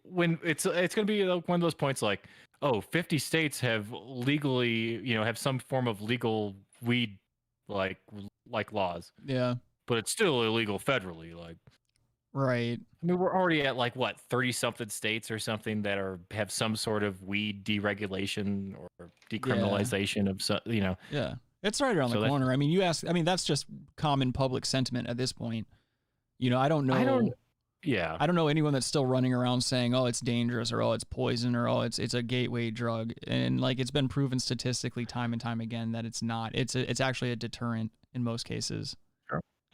when it's going to be one of those points like, 50 states have legally, have some form of legal weed like laws. Yeah. But it's still illegal federally. Like, right. I mean, we're already at like what 30 something states or something that have some sort of weed deregulation or decriminalization of some, Yeah. It's right around the corner. I mean, that's just common public sentiment at this point. I don't know. I don't know anyone that's still running around saying, "Oh, it's dangerous," or "Oh, it's poison," or "Oh, it's a gateway drug." And like it's been proven statistically time and time again that it's not. It's actually a deterrent in most cases.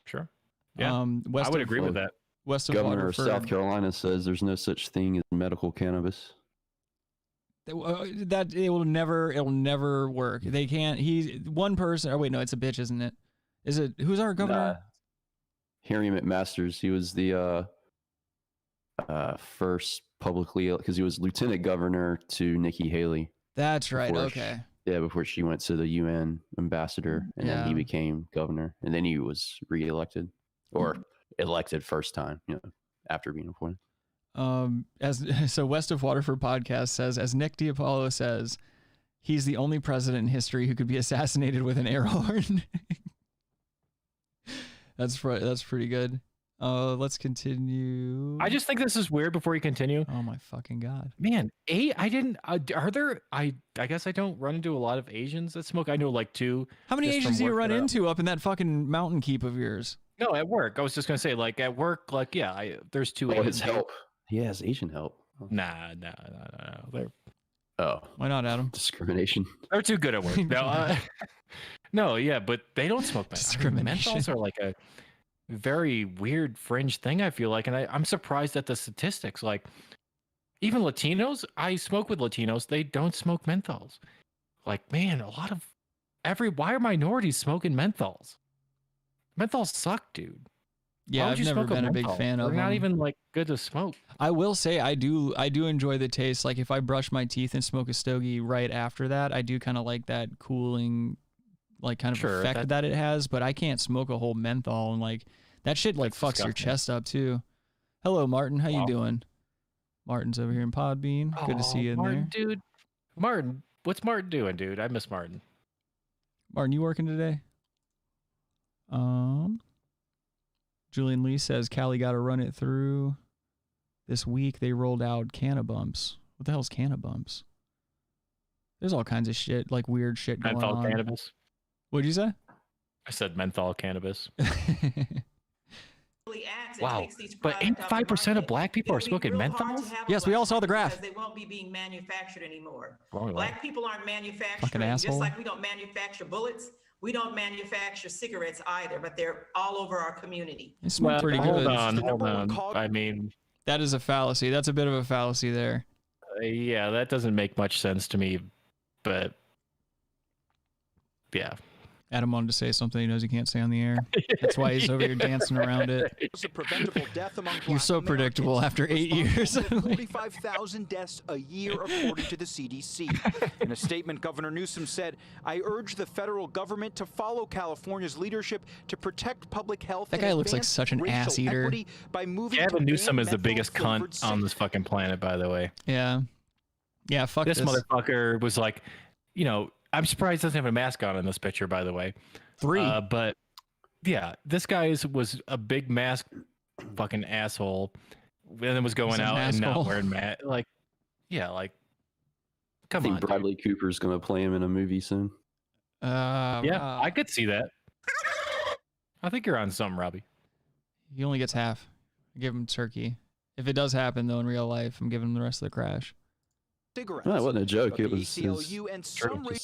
Sure. Yeah. I would agree with that. West of Governor Waterford, of South Carolina says there's no such thing as medical cannabis. that it'll never work. They can't. He's one person. Oh wait, no, it's a bitch, isn't it? Is it? Who's our governor? Harry McMasters. He was the first publicly, because he was lieutenant governor to Nikki Haley. That's right. Okay. Before she went to the UN ambassador, and then he became governor, and then he was reelected or elected first time, after being appointed. So West of Waterford podcast says, as Nick DiApollo says, he's the only president in history who could be assassinated with an air horn. That's pretty good. Let's continue. I just think this is weird before you continue. Oh my fucking God. Man, I guess I don't run into a lot of Asians that smoke. I know like 2. How many Asians do you run into up in that fucking mountain keep of yours? No, at work. I was just going to say, like, at work, like, there's 2 Asians. His help. He has Asian help. Nah. Why not, Adam? Discrimination. They're too good at work. No, no, yeah, but they don't smoke. Discrimination. Menthols are like a very weird fringe thing, I feel like. And I'm surprised at the statistics. Like, even Latinos, I smoke with Latinos, they don't smoke menthols. Like, man, why are minorities smoking menthols? Menthols suck, dude. Yeah, I've never been a big fan of them. They're not even like good to smoke. I will say I do enjoy the taste. Like if I brush my teeth and smoke a stogie right after that, I do kind of like that cooling, like kind of effect that it has. But I can't smoke a whole menthol, and like that shit like fucks your chest up too. Hello, Martin. How you doing? Martin's over here in Podbean. Good to see you in Martin, there. Dude. Martin, what's Martin doing, dude? I miss Martin. Martin, you working today? Julian Lee says Callie got to run it through. This week they rolled out Cannabumps. What the hell's Cannabumps? There's all kinds of shit, like weird shit going on. Menthol cannabis. What'd you say? I said menthol cannabis. Wow, but 85% of black people are smoking menthols? Yes, we all saw the graph. They won't be being manufactured anymore. Wrong Black people aren't manufacturing, fucking asshole. just like we don't manufacture bullets. We don't manufacture cigarettes either, but they're all over our community. They smoke pretty good. Hold on. I mean, that is a fallacy. That's a bit of a fallacy there. Yeah, that doesn't make much sense to me, but yeah. Adam wanted to say something he knows he can't say on the air. That's why he's over here dancing around it. You're so predictable after 8 years. 45,000 deaths a year, according to the CDC. In a statement, Governor Newsom said, "I urge the federal government to follow California's leadership to protect public health." That guy looks like such an ass eater. Gavin Newsom is the biggest cunt on this fucking planet, by the way. Yeah. Yeah, fuck this motherfucker was like, I'm surprised he doesn't have a mask on in this picture, by the way. 3. But yeah, this guy was a big mask fucking asshole. And then was going out and not wearing mask. Like, yeah, like, come on. I think Bradley Cooper's going to play him in a movie soon. Yeah, I could see that. I think you're on something, Robbie. He only gets half. I give him turkey. If it does happen, though, in real life, I'm giving him the rest of the crash. No, it wasn't a joke. It was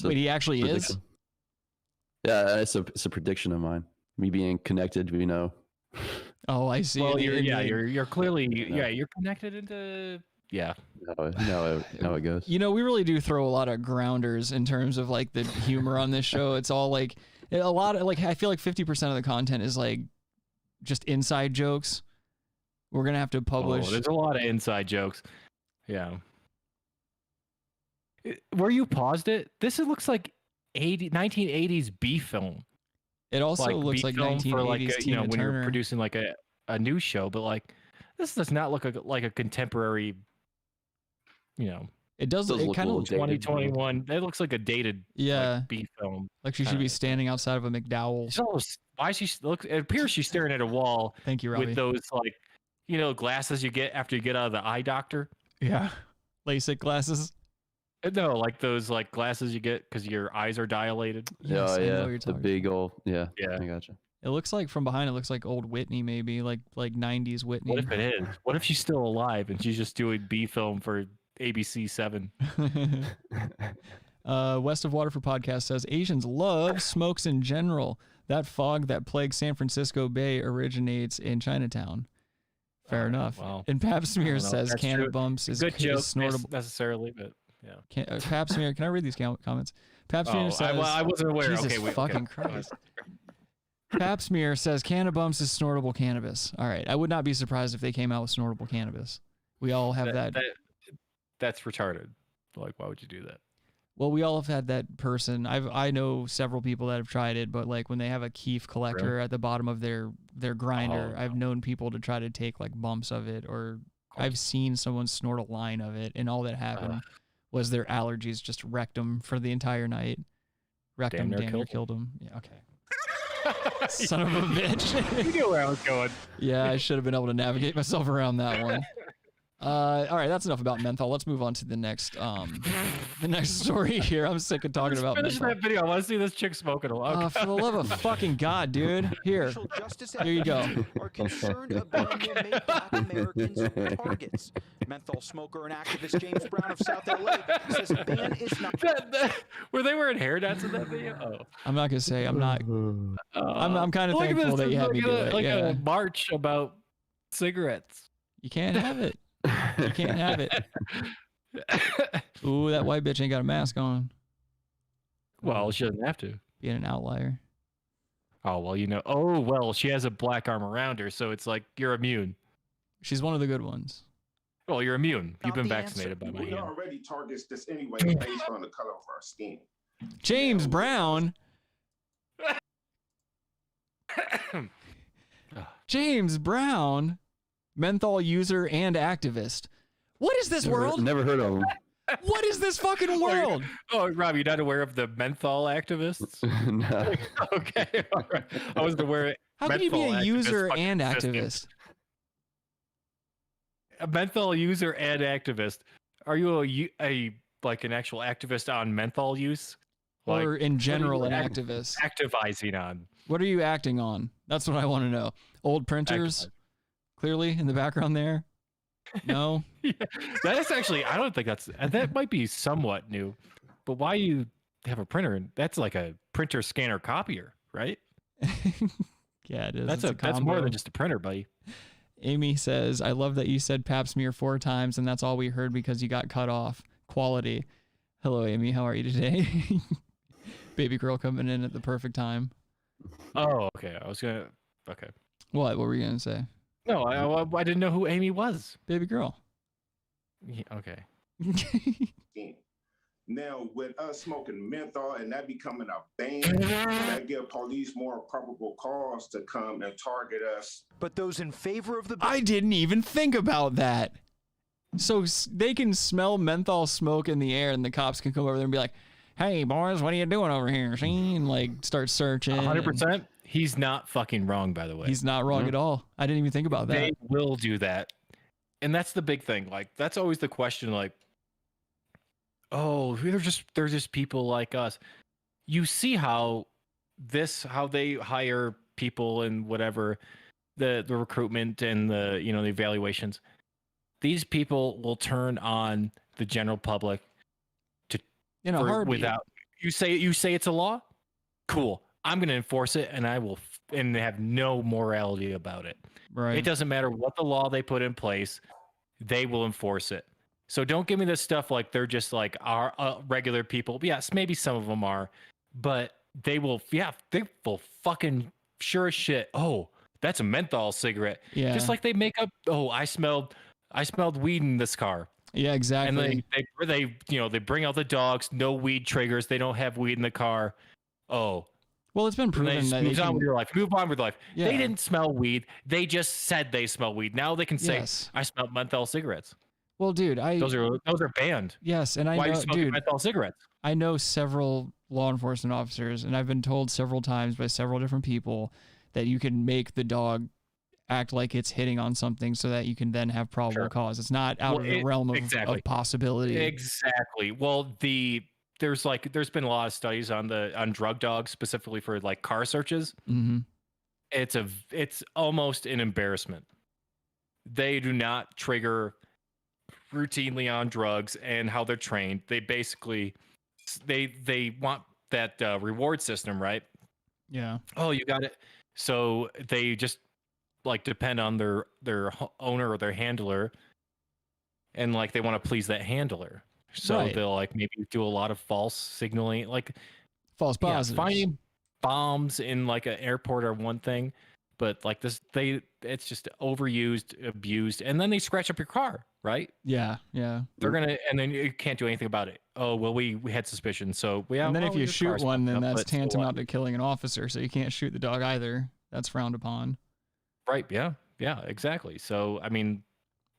Wait, he actually is? Yeah, it's a prediction of mine. Me being connected, Oh, I see. Well, you're clearly you're connected into how it goes. We really do throw a lot of grounders in terms of like the humor on this show. It's all like a lot of like I feel like 50% of the content is like just inside jokes. We're gonna have to publish. There's a lot of inside jokes. Yeah. Where you paused it, this looks like 1980s B film. It also looks B like film 1980s for like a, Tina when Turner. you're producing like a news show, but like this does not look like a contemporary. It does. It It kind of looks looks 2021. It looks like a dated B film. Like she should be standing outside of a McDowell's. Why is she look? It appears she's staring at a wall. Thank you, Robbie. With those glasses you get after you get out of the eye doctor. Yeah, LASIK glasses. No, like those glasses you get because your eyes are dilated. Yes, I know what you're The talking big old, yeah, Yeah. I gotcha. It looks like from behind. It looks like old Whitney, maybe like 90s Whitney. What if it is? What if she's still alive and she's just doing B film for ABC 7? West of Waterford podcast says Asians love smokes in general. That fog that plagues San Francisco Bay originates in Chinatown. Fair enough. Wow. And Pap I Smear don't know. says That's can true. of bumps is Good joke, snortable. necessarily, but yeah. Pap Smear, can I read these comments? Pap Smear says I wasn't aware. Jesus Okay, wait. fucking Christ. Pap Smear says can of bumps is snortable cannabis. All right, I would not be surprised if they came out with snortable cannabis. We all have that. That's retarded. Like, why would you do that? Well, we all have had that person. I know several people that have tried it, but like when they have a keef collector at the bottom of their grinder, I've known people to try to take like bumps of it, or I've seen someone snort a line of it, and all that happened was their allergies just wrecked them for the entire night. Damn near killed them. Yeah, okay. Son of a bitch. You knew where I was going. Yeah, I should have been able to navigate myself around that one. All right, that's enough about menthol. Let's move on to the next story here. I'm sick of talking about Finish menthol. that video. I want to see this chick smoking a lot. For the love of fucking God, dude. Here you go. Are concerned about will make Black Americans targets. Menthol smoker and activist James Brown of South LA says a ban is not. Were they wearing hair nets in that video? Oh. I'm not gonna say. I'm not. I'm kind of thankful that you had me do it. Like Yeah. a march about cigarettes. You can't have it. You can't have it. Ooh, that white bitch ain't got a mask on. Well, she doesn't have to. Being an outlier. Oh, well, Oh, well, she has a black arm around her, so it's like you're immune. She's one of the good ones. Well, you're immune. You've been vaccinated by my We hand. already targets this anyway based on the color of our skin. James Brown. James Brown, menthol user and activist. What is this world? Never heard of him. What is this fucking world? Oh, Rob, you're not aware of the menthol activists? No. Okay, all right. I wasn't aware. How can you be menthol a user activist and fucking activist? existed. A menthol user and activist. Are you like an actual activist on menthol use? Or in general, what an are you activist? Activizing on. What are you acting on? That's what I want to know. Old printers, clearly in the background there. No, That is actually. I don't think that might be somewhat new, but why you have a printer? That's like a printer, scanner, copier, right? Yeah, it is. That's It's that's more combo. than just a printer, buddy. Amy says, I love that you said pap smear 4 times and that's all we heard because you got cut off. Quality. Hello, Amy. How are you today? Baby girl coming in at the perfect time. Oh, okay. I was gonna. Okay. What were you going to say? No, I didn't know who Amy was. Baby girl. Yeah, okay. Now, with us smoking menthol and that becoming a ban, that give police more probable cause to come and target us. But those in favor of the I didn't even think about that. So they can smell menthol smoke in the air and the cops can come over there and be like, hey, boys, what are you doing over here? See? And like start searching. 100%. He's not fucking wrong, by the way. He's not wrong at all. I didn't even think about that. They will do that. And that's the big thing. Like, that's always the question, like, oh, they're just people like us. You see how they hire people and whatever, the recruitment and the evaluations. These people will turn on the general public without you say it's a law. Cool. I'm going to enforce it, and I will, and have no morality about it. Right. It doesn't matter what the law they put in place; they will enforce it. So don't give me this stuff like they're just like our regular people. Yes, maybe some of them are, but they will. Yeah, they will fucking sure as shit. Oh, that's a menthol cigarette. Yeah. Just like they make up. Oh, I smelled weed in this car. Yeah, exactly. And they they bring out the dogs, no weed triggers, they don't have weed in the car. Oh. Well, it's been proven that move on with your life. Move on with life. Yeah. They didn't smell weed. They just said they smell weed. Now they can say, Yes. I smell menthol cigarettes. Well, dude, those are banned. Yes, and I Why know, are you smoking dude, menthol cigarettes? I know several law enforcement officers, and I've been told several times by several different people that you can make the dog act like it's hitting on something so that you can then have probable cause. It's not out of the realm of possibility. Exactly. Well, there's been a lot of studies on drug dogs specifically for like car searches. Mm-hmm. It's almost an embarrassment. They do not trigger routinely on drugs and how they're trained. They basically they want that reward system, right? Yeah. Oh, you got it. So they just like depend on their owner or their handler, and like they want to please that handler. So Right. they'll like maybe do a lot of false signaling, like false positives. Finding bombs in like an airport are one thing, but like it's just overused, abused, and then they scratch up your car, right? Yeah, yeah. And then you can't do anything about it. Oh well, we had suspicion, so we have. And then if you shoot one, then that's tantamount to to killing an officer, so you can't shoot the dog either. That's frowned upon. Right? Yeah, exactly. So I mean,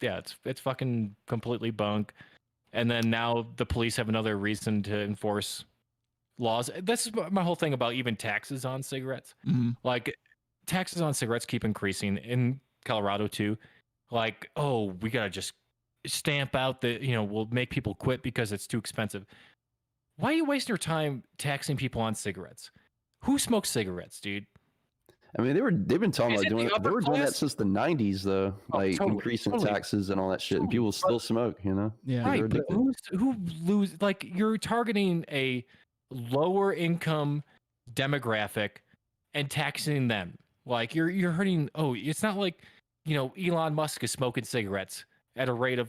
yeah, it's fucking completely bunk. And then now the police have another reason to enforce laws. This is my whole thing about even taxes on cigarettes. Mm-hmm. Like taxes on cigarettes keep increasing in Colorado too. Like, oh, we gotta just stamp out we'll make people quit because it's too expensive. Why are you wasting your time taxing people on cigarettes? Who smokes cigarettes, dude? I mean, they've been talking about doing they were doing that class? since the 90s, though, like increasing taxes and all that shit, and people still smoke, Yeah, right. But who lose? Like you're targeting a lower income demographic and taxing them. Like you're hurting. Oh, it's not like Elon Musk is smoking cigarettes at a rate of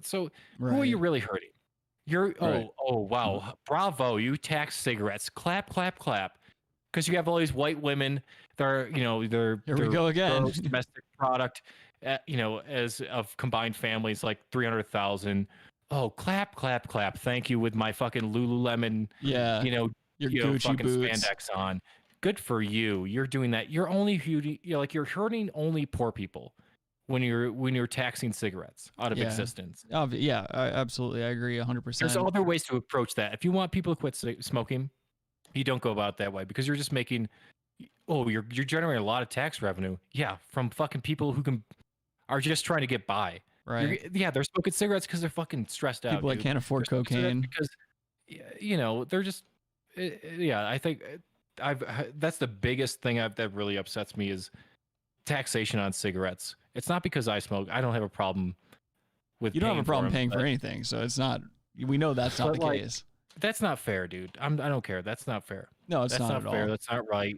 So who are you really hurting? You're oh wow, bravo! You tax cigarettes. Clap, clap, clap. Because you have all these white women that are, they're Here we go again. gross domestic product, as of combined families like 300,000. Oh, clap, clap, clap! Thank you with my fucking Lululemon, your Gucci fucking boots. spandex on. Good for you. You're doing that. You're only you're hurting only poor people when you're taxing cigarettes out of existence. Yeah, absolutely. I agree 100%. There's other ways to approach that. If you want people to quit smoking, you don't go about it that way because you're just making, you're generating a lot of tax revenue. Yeah, from fucking people who are just trying to get by. Right. They're smoking cigarettes because they're fucking stressed out. People that can't afford cocaine. Because, they're just, I think that's the biggest thing that really upsets me is taxation on cigarettes. It's not because I smoke. I don't have a problem with. You don't have a problem paying for anything, so it's not. We know that's not the case. That's not fair, dude. I don't care. That's not fair. No, it's that's not at fair. all. That's not right.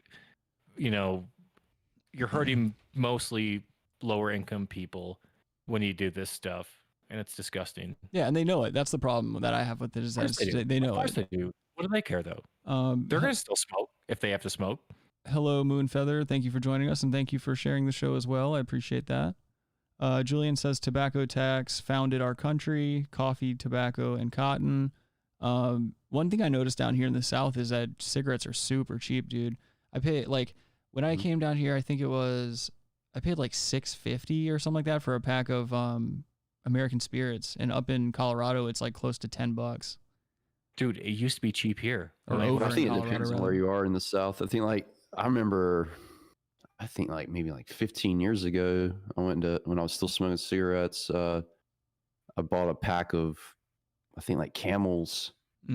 You're hurting mostly lower income people when you do this stuff, and it's disgusting. Yeah, and they know it. That's the problem that I have with it. Is that they know it. Of course they do. What do they care though? They're gonna still smoke if they have to smoke. Hello, Moonfeather. Thank you for joining us, and thank you for sharing the show as well. I appreciate that. Julian says tobacco tax founded our country, coffee, tobacco, and cotton. One thing I noticed down here in the South is that cigarettes are super cheap, dude. I pay when I came down here, I think I paid like $6.50 or something like that for a pack of American Spirits, and up in Colorado, it's like close to $10. Dude, it used to be cheap here. Or I over think in it depends on where you are in the South. I think maybe 15 years ago, when I was still smoking cigarettes, I bought a pack of, I think Camels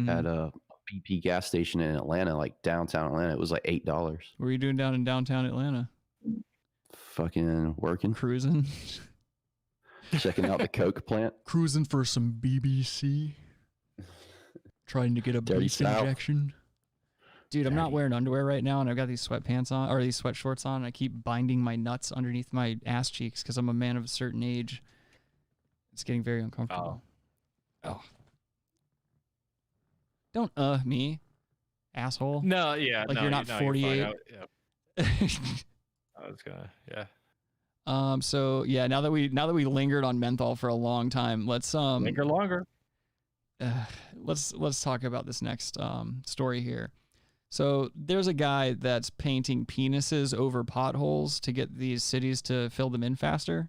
at a BP gas station in Atlanta, like downtown Atlanta. It was like $8. What were you doing down in downtown Atlanta? Fucking working. Cruising. Checking out the Coke plant. Cruising for some BBC. Trying to get a beef injection. Dude, I'm not wearing underwear right now, and I've got these sweatpants on, or these sweat shorts on, and I keep binding my nuts underneath my ass cheeks because I'm a man of a certain age. It's getting very uncomfortable. Oh. Don't me, asshole. No, yeah. Like you're not 48. I was gonna, yeah. So yeah, now that we lingered on menthol for a long time, let's linger longer. Let's talk about this next story here. So there's a guy that's painting penises over potholes to get these cities to fill them in faster.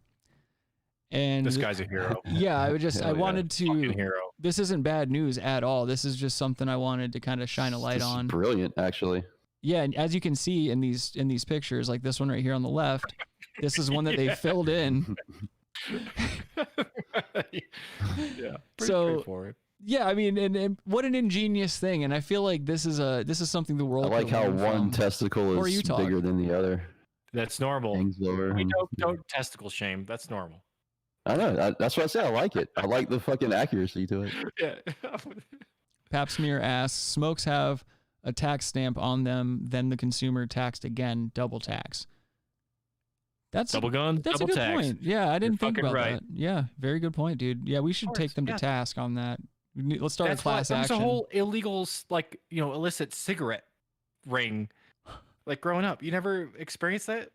And This guy's a hero. Yeah, I wanted Fucking to. hero. This isn't bad news at all. This is just something I wanted to kind of shine a light This is on. brilliant, actually. Yeah, and as you can see in these pictures, like this one right here on the left, this is one that they filled in. Yeah. So yeah, I mean, and what an ingenious thing, and I feel like this is something the world. I like could how learn one from. testicle Or is you talk. bigger than the other. That's normal. Hangs lower. We don't testicle shame. That's normal. I know. That's what I say. I like it. I like the fucking accuracy to it. Yeah. Pap Smear asks, smokes have a tax stamp on them, then the consumer taxed again, double tax. That's double gun, That's double a good tax. point. Yeah, I didn't think fucking about right. that. Yeah, very good point, dude. Yeah, we should take them to yeah. task on that. Let's start That's a class why action. There's a whole illegal, like, illicit cigarette ring. Like growing up, you never experienced that?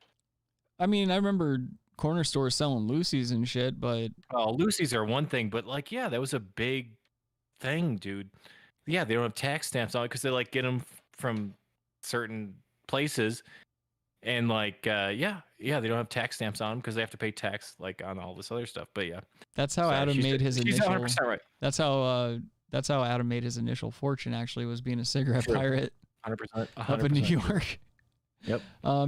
I mean, I remember corner stores selling Lucy's and shit, but Oh, Lucy's are one thing, but like, yeah, that was a big thing, dude. Yeah, they don't have tax stamps on it because they like get them from certain places, and like, yeah, they don't have tax stamps on them because they have to pay tax like on all this other stuff. But yeah, that's how So Adam she's- made his she's initial. 100% right. That's how Adam made his initial fortune. Actually, was being a cigarette True. pirate 100%, up in New 100% true. York. Yep.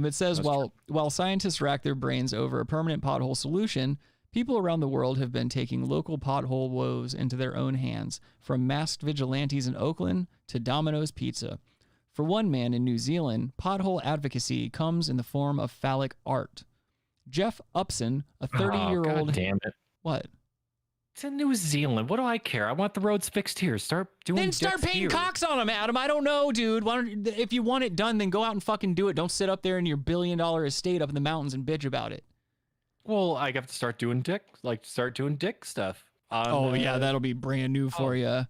It says That's while scientists rack their brains over a permanent pothole solution, people around the world have been taking local pothole woes into their own hands, from masked vigilantes in Oakland to Domino's Pizza. For one man in New Zealand, pothole advocacy comes in the form of phallic art. Jeff Upson, a 30-year-old... God damn it. What? It's in New Zealand. What do I care? I want the roads fixed here. Start doing Then start dicks painting here. cocks on them, Adam. I don't know, dude. Why don't, if you want it done, then go out and fucking do it. Don't sit up there in your billion-dollar estate up in the mountains and bitch about it. Well, I have to start doing dick stuff. Oh, yeah, that'll be brand new for you.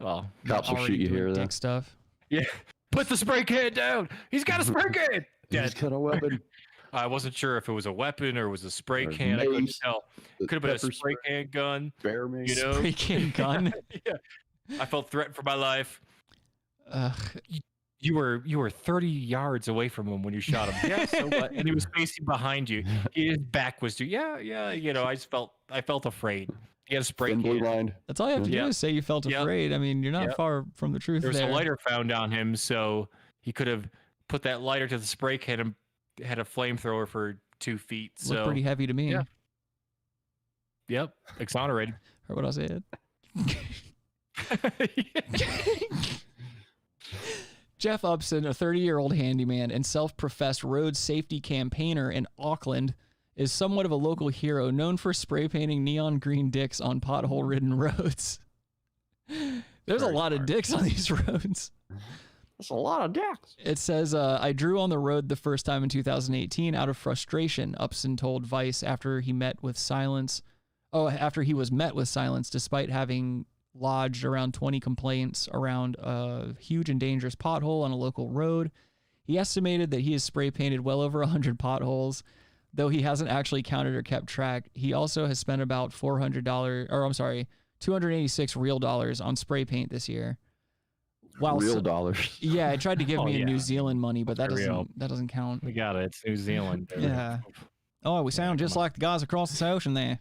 Well, Cops will shoot you here, though. Dick stuff. Yeah. Put the spray can down. He's got a spray can. He's got a weapon. I wasn't sure if it was a weapon or it was a spray can. I couldn't mace, tell. Could have been a pepper spray can gun. Bear mace. You know? Spray can gun. Yeah. I felt threatened for my life. Ugh. You were 30 yards away from him when you shot him. Yeah, so what? And he was facing behind you. His back was to you. Yeah. I felt afraid. He had a spray Thin blue can. line. That's all you have to do Yep. is say you felt Yep. afraid. I mean, you're not Yep. far from the truth There was there. a lighter found on him, so he could have put that lighter to the spray can and had a flamethrower for 2 feet. So Looked pretty heavy to me. Yeah. Yep. Exonerated. Heard what I said? Jeff Upson, a 30-year-old handyman and self-professed road safety campaigner in Auckland, is somewhat of a local hero, known for spray painting neon green dicks on pothole-ridden roads. There's a lot of dicks on these roads. That's a lot of dicks. It says, I drew on the road the first time in 2018 out of frustration, Upson told Vice after he was met with silence despite having lodged around 20 complaints around a huge and dangerous pothole on a local road. He estimated that he has spray painted well over 100 potholes, though he hasn't actually counted or kept track. He also has spent about $286 real dollars on spray paint this year. Real dollars. Yeah, it tried to give Oh, me a yeah. New Zealand money, but that For real. doesn't count. We got it. It's New Zealand. Yeah. Oh, we sound just like the guys across the ocean there.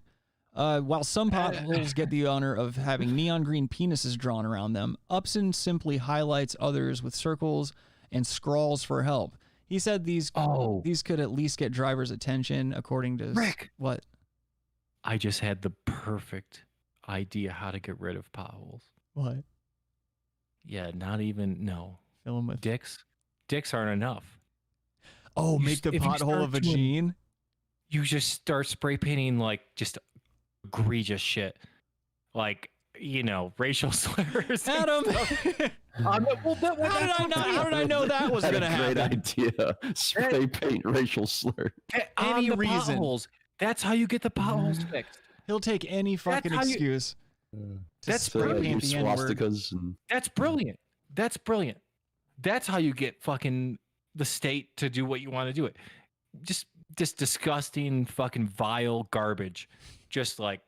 While some potholes get the honor of having neon green penises drawn around them, Upson simply highlights others with circles and scrawls for help. He said these could at least get drivers' attention, according to Rick. What? I just had the perfect idea how to get rid of potholes. What? Yeah, not even Fill them with dicks. Dicks aren't enough. Oh, You make the if you pothole start a vagine. You just start spray painting like just egregious shit, like racial slurs. Adam, how did I know that was Had gonna a happen? great idea. Spray paint racial slur. Any the reason. potholes. That's how you get the potholes fixed. He'll take any fucking how you- excuse. That's spray brilliant. paint the N-word. Swastikas and That's brilliant. That's brilliant. That's how you get fucking the state to do what you want to do it. Just this disgusting fucking vile garbage, just like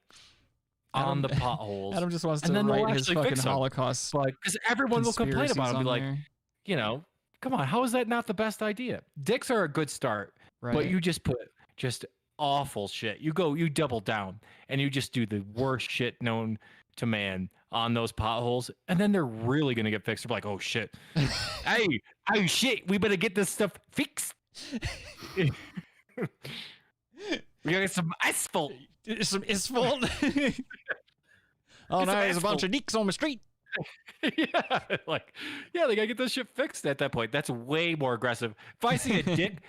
on the potholes. Adam just wants and to then they'll write his actually fucking fix them. Holocaust. Like, because everyone will complain about it and be like, there. you know, come on, how is that not the best idea? Dicks are a good start, but you just put just awful shit. You double down and you just do the worst shit known to man on those potholes, and then they're really gonna get fixed. They're like, oh shit, oh shit, we better get this stuff fixed. We gotta get some asphalt. Some asphalt. Oh no, there's a bunch of dicks on the street. Yeah, like, yeah, they gotta get this shit fixed at that point. That's way more aggressive. If I see a dick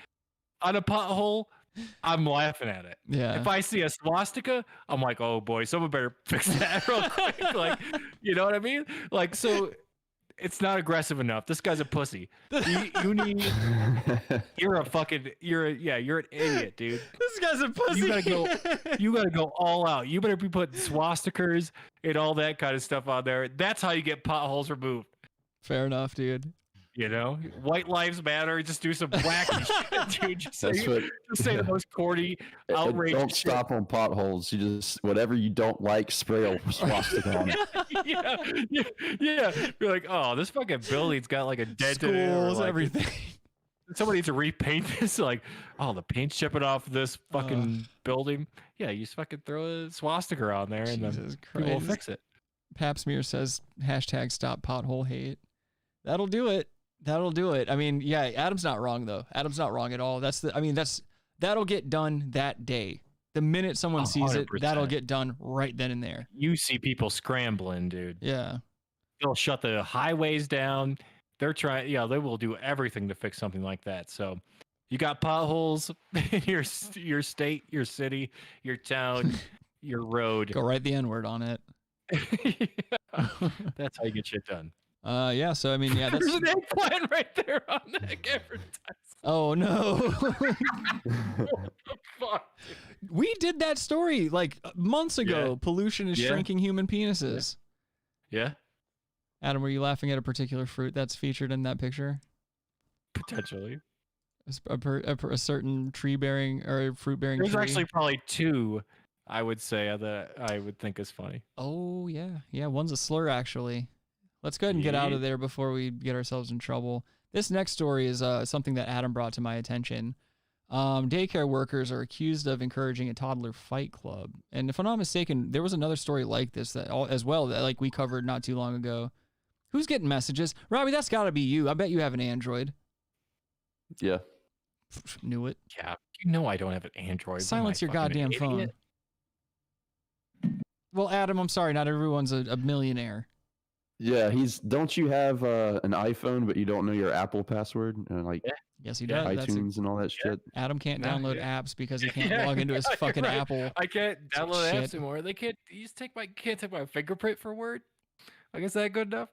on a pothole, I'm laughing at it. Yeah. If I see a swastika, I'm like, oh boy, someone better fix that real quick. Like, you know what I mean? Like, so it's not aggressive enough. This guy's a pussy. You need. You're an idiot, dude. This guy's a pussy. You gotta go all out. You better be putting swastikas and all that kind of stuff on there. That's how you get potholes removed. Fair enough, dude. You know, white lives matter. Just do some wacky shit, dude. Just say the most corny, outrageous. Don't stop on potholes. You just whatever you don't like, spray a swastika on it. Yeah. You're like, oh, this fucking building's got like a dent in it. Schools, Like, everything. Somebody needs to repaint this. Like, oh, the paint's chipping off this fucking building. Yeah, you just fucking throw a swastika on there, and then people will fix it. Papsmear says #stop pothole hate. That'll do it. That'll do it. I mean, yeah, Adam's not wrong though. Adam's not wrong at all. That'll get done that day. The minute someone sees it, that'll get done right then and there. You see people scrambling, dude. Yeah. They'll shut the highways down. They're trying. Yeah, they will do everything to fix something like that. So, you got potholes in your state, your city, your town, your road. Go write the N-word on it. That's how you get shit done. Yeah. So I mean, yeah, that's. There's an eggplant right there on that advertisement. Oh no. Fuck. We did that story like months ago. Yeah. Pollution is shrinking human penises. Yeah. Adam, were you laughing at a particular fruit that's featured in that picture? Potentially. A certain tree-bearing or fruit-bearing tree? There's actually probably two, I would say, that I would think is funny. Oh, yeah. Yeah, one's a slur, actually. Let's go ahead and get out of there before we get ourselves in trouble. This next story is something that Adam brought to my attention. Daycare workers are accused of encouraging a toddler fight club. And if I'm not mistaken, there was another story like this as well that like we covered not too long ago. Who's getting messages? Robbie, that's got to be you. I bet you have an Android. Yeah. Knew it. Yeah. You know I don't have an Android. Silence your goddamn phone. Well, Adam, I'm sorry. Not everyone's a millionaire. Yeah, don't you have an iPhone, but you don't know your Apple password? Yes, he does. iTunes and all that shit. Adam can't download apps because he can't log into his fucking right. Apple. I can't download apps anymore. They can't. You just can't take my fingerprint for Word. I guess that good enough?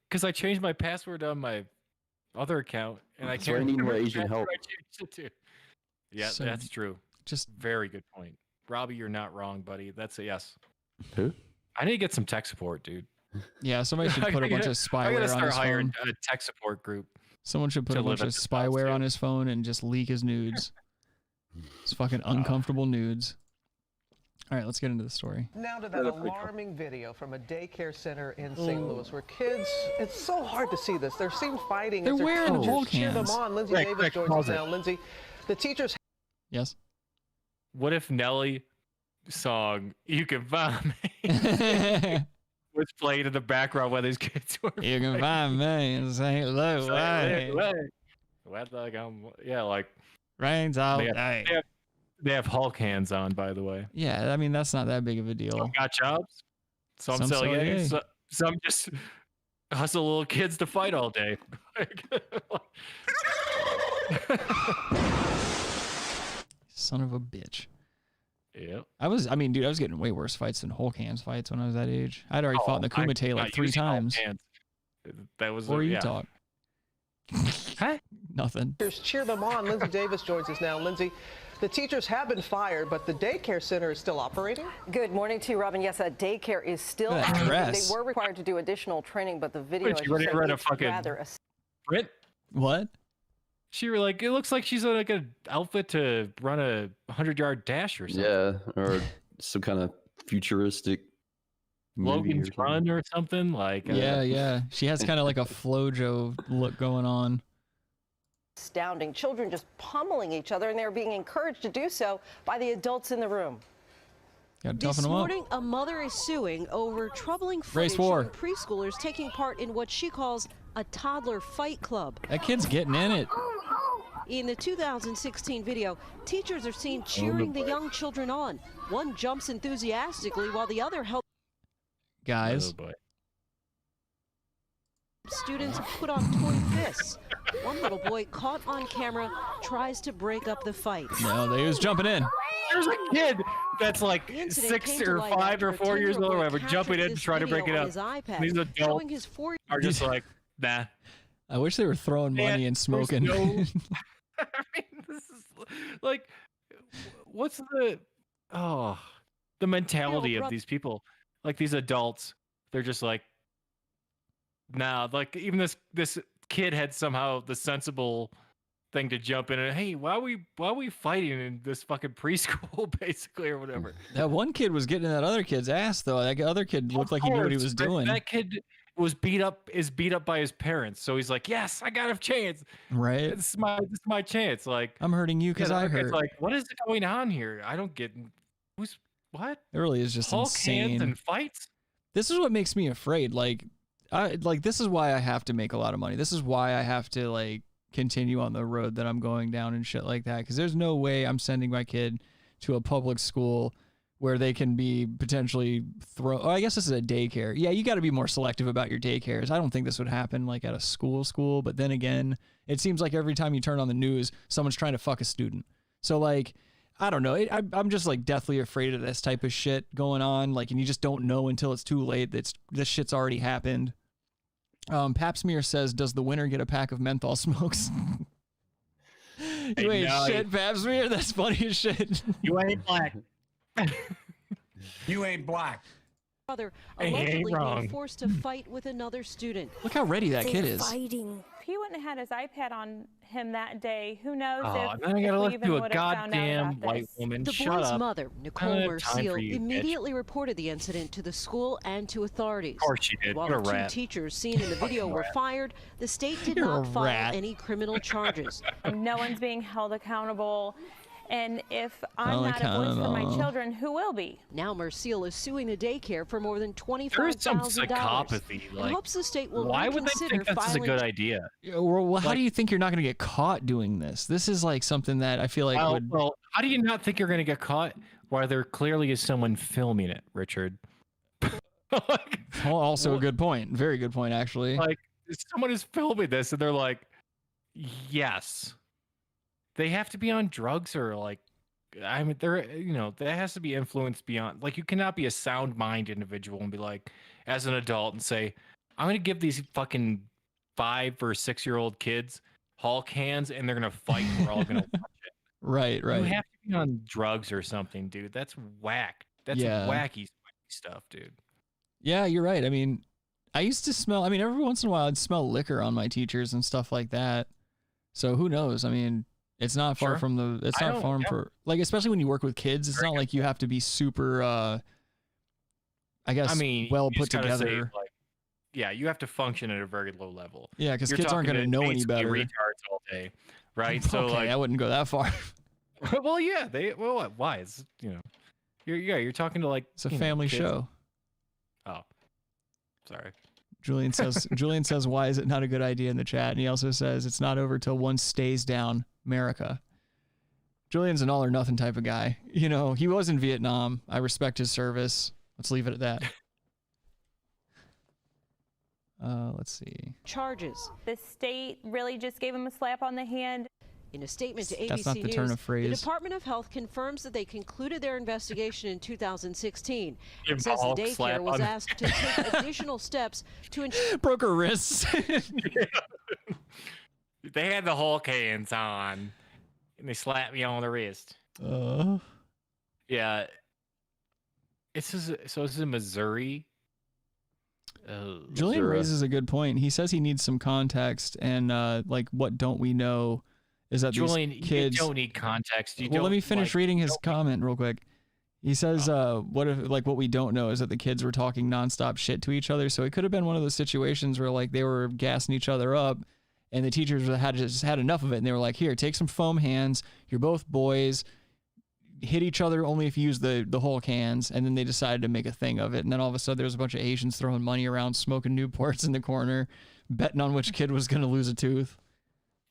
Because I changed my password on my other account, and I can't remember where Asian help. I changed it to. Yeah, So, that's true. Just very good point, Robbie. You're not wrong, buddy. That's a yes. Who? I need to get some tech support, dude. Yeah, somebody should put a bunch of spyware on his phone. A tech support group. Someone should put a bunch of spyware on his phone and just leak his nudes. It's fucking uncomfortable nudes. All right, let's get into the story. Now to that alarming video from a daycare center in St. Louis where kids, it's so hard to see this. They're seen fighting. They're wearing whole cheer them cans. on. Lindsay Davis joins us now. Lindsay, the teachers. Yes. What if Nelly song "You Can Find Me" was played in the background while these kids were? You can find me in St. Louis. Like rains all day. They have Hulk hands on, by the way. Yeah, I mean that's not that big of a deal. Some got jobs. Some sell sell yay. Some just hustle little kids to fight all day. Son of a bitch. Yeah. I was getting way worse fights than Hulk hands fights when I was that age. I'd already fought in the Kumite like 3 times. That was. Or you talk. Huh? Nothing. Cheer them on. Lindsay Davis joins us now. Lindsay, the teachers have been fired, but the daycare center is still operating? Good morning to you, Robin. Yes, that daycare is still active. They were required to do additional training, but the video is rather. What? She were like, it looks like she's like an outfit to run a 100-yard dash or something. Yeah, or some kind of futuristic movie Logan's or something. Run or something like. Yeah. She has kind of like a FloJo look going on. Astounding. Children just pummeling each other, and they're being encouraged to do so by the adults in the room. Gotta This toughen them up. morning, a mother is suing over troubling Race footage war. showing preschoolers taking part in what she calls a toddler fight club. That kid's getting in it. In the 2016 video, teachers are seen cheering the young children on. One jumps enthusiastically while the other helps Guys. students put on toy fists. One little boy caught on camera tries to break up the fight. No, they was jumping in. There's a kid that's like incident 6 came to or light 5 after or a 4 years old or 10-year-old whatever, jumping in captured to this try to break it video on up. his iPad, These showing adults his 4 are just like, nah. I wish they were throwing money and smoking. No, I mean, this is like, what's the mentality of these people? Like these adults, they're just like, nah. Like even this kid had somehow the sensible thing to jump in and, hey, why are we fighting in this fucking preschool basically or whatever? That one kid was getting that other kid's ass though. That other kid looked like he knew what he was doing. That kid was beat up by his parents, so he's like, yes, I got a chance. Right. This is my chance. Like I'm hurting you because I hurt. It's like, what is going on here? I don't get who's what. It really is just Hulk insane. hands and fights. This is what makes me afraid. This is why I have to make a lot of money. This is why I have to like continue on the road that I'm going down and shit like that. Because there's no way I'm sending my kid to a public school where they can be potentially thrown. Oh, I guess this is a daycare. Yeah, you got to be more selective about your daycares. I don't think this would happen like at a school. But then again, it seems like every time you turn on the news, someone's trying to fuck a student. So like, I don't know. I'm just like deathly afraid of this type of shit going on. Like, and you just don't know until it's too late. This shit's already happened. Pap Smear says, does the winner get a pack of menthol smokes? You ain't shit, Pap Smear. That's funny as shit. You ain't black. You ain't black. brother Hey, allegedly wrong. being forced to fight with another student. Look how ready that kid is. Fighting. If he wouldn't have had his iPad on him that day, who knows Oh, if, now I if gotta we listen even to a would have found out goddamn about white this. woman. The Shut boy's up. mother, I don't Nicole have time Merciel, for you, bitch. immediately reported the incident to the school and to authorities. Of course she did. While What a the two rat. teachers seen in the video were fired, the state did You're not a file rat. any criminal charges. No one's being held accountable. And if I'm Held not a voice for my accountable. children, who will be? Now Merciel is suing the daycare for more than There's some $25,000. psychopathy. and Like, hopes the state will why would they reconsider think that's a filing good idea? Yeah, well, how do you think you're not going to get caught doing this? This is like something that I feel like would. Well, how do you not think you're going to get caught while there clearly is someone filming it, Richard? Also a good point. Very good point, actually. Like, someone is filming this and they're like, yes. They have to be on drugs or like, I mean, there has to be influence beyond, like, you cannot be a sound mind individual and be like, as an adult and say, I'm going to give these fucking 5 or 6 year old kids Hulk hands and they're going to fight and we're all going to watch it. Right. You have to be on drugs or something, dude. That's whack. That's Yeah. wacky stuff, dude. Yeah, you're right. I mean, I used to smell. I mean, every once in a while, I'd smell liquor on my teachers and stuff like that. So who knows? I mean, it's not far Sure. from the. It's I not don't- far yeah. for like, especially when you work with kids. It's not like you have to be super. I guess. I mean, well you put just gotta say, together. like, yeah, you have to function at a very low level. Yeah, 'cause You're kids aren't talking gonna know any basically better. Retards all day, right? So Okay, like, I wouldn't go that far. well, yeah, why? It's you're talking to like It's a you know, family kids. show. Oh, sorry. Julian says, why is it not a good idea in the chat? And he also says it's not over till one stays down, America. Julian's an all or nothing type of guy. You know, he was in Vietnam. I respect his service. Let's leave it at that. Let's see. charges. The state really just gave him a slap on the hand. In a statement to That's ABC not the News, turn of the phrase. Department of Health confirms that they concluded their investigation in 2016. Give It says the Hulk daycare slap was on- asked to take additional steps to ensure Broke her wrists. They had the Hulk hands on, and they slapped me on the wrist. Yeah. This is in Missouri. Julian raises a good point. He says he needs some context and like what don't we know is that Julian, these kids. you don't need context. Well, let me finish reading his comment real quick. He says, what if, like, what we don't know is that the kids were talking nonstop shit to each other. So it could have been one of those situations where, like, they were gassing each other up and the teachers just had enough of it. And they were like, here, take some foam hands. You're both boys. Hit each other only if you use the Hulk hands. And then they decided to make a thing of it. And then all of a sudden there was a bunch of Asians throwing money around, smoking Newports in the corner, betting on which kid was going to lose a tooth.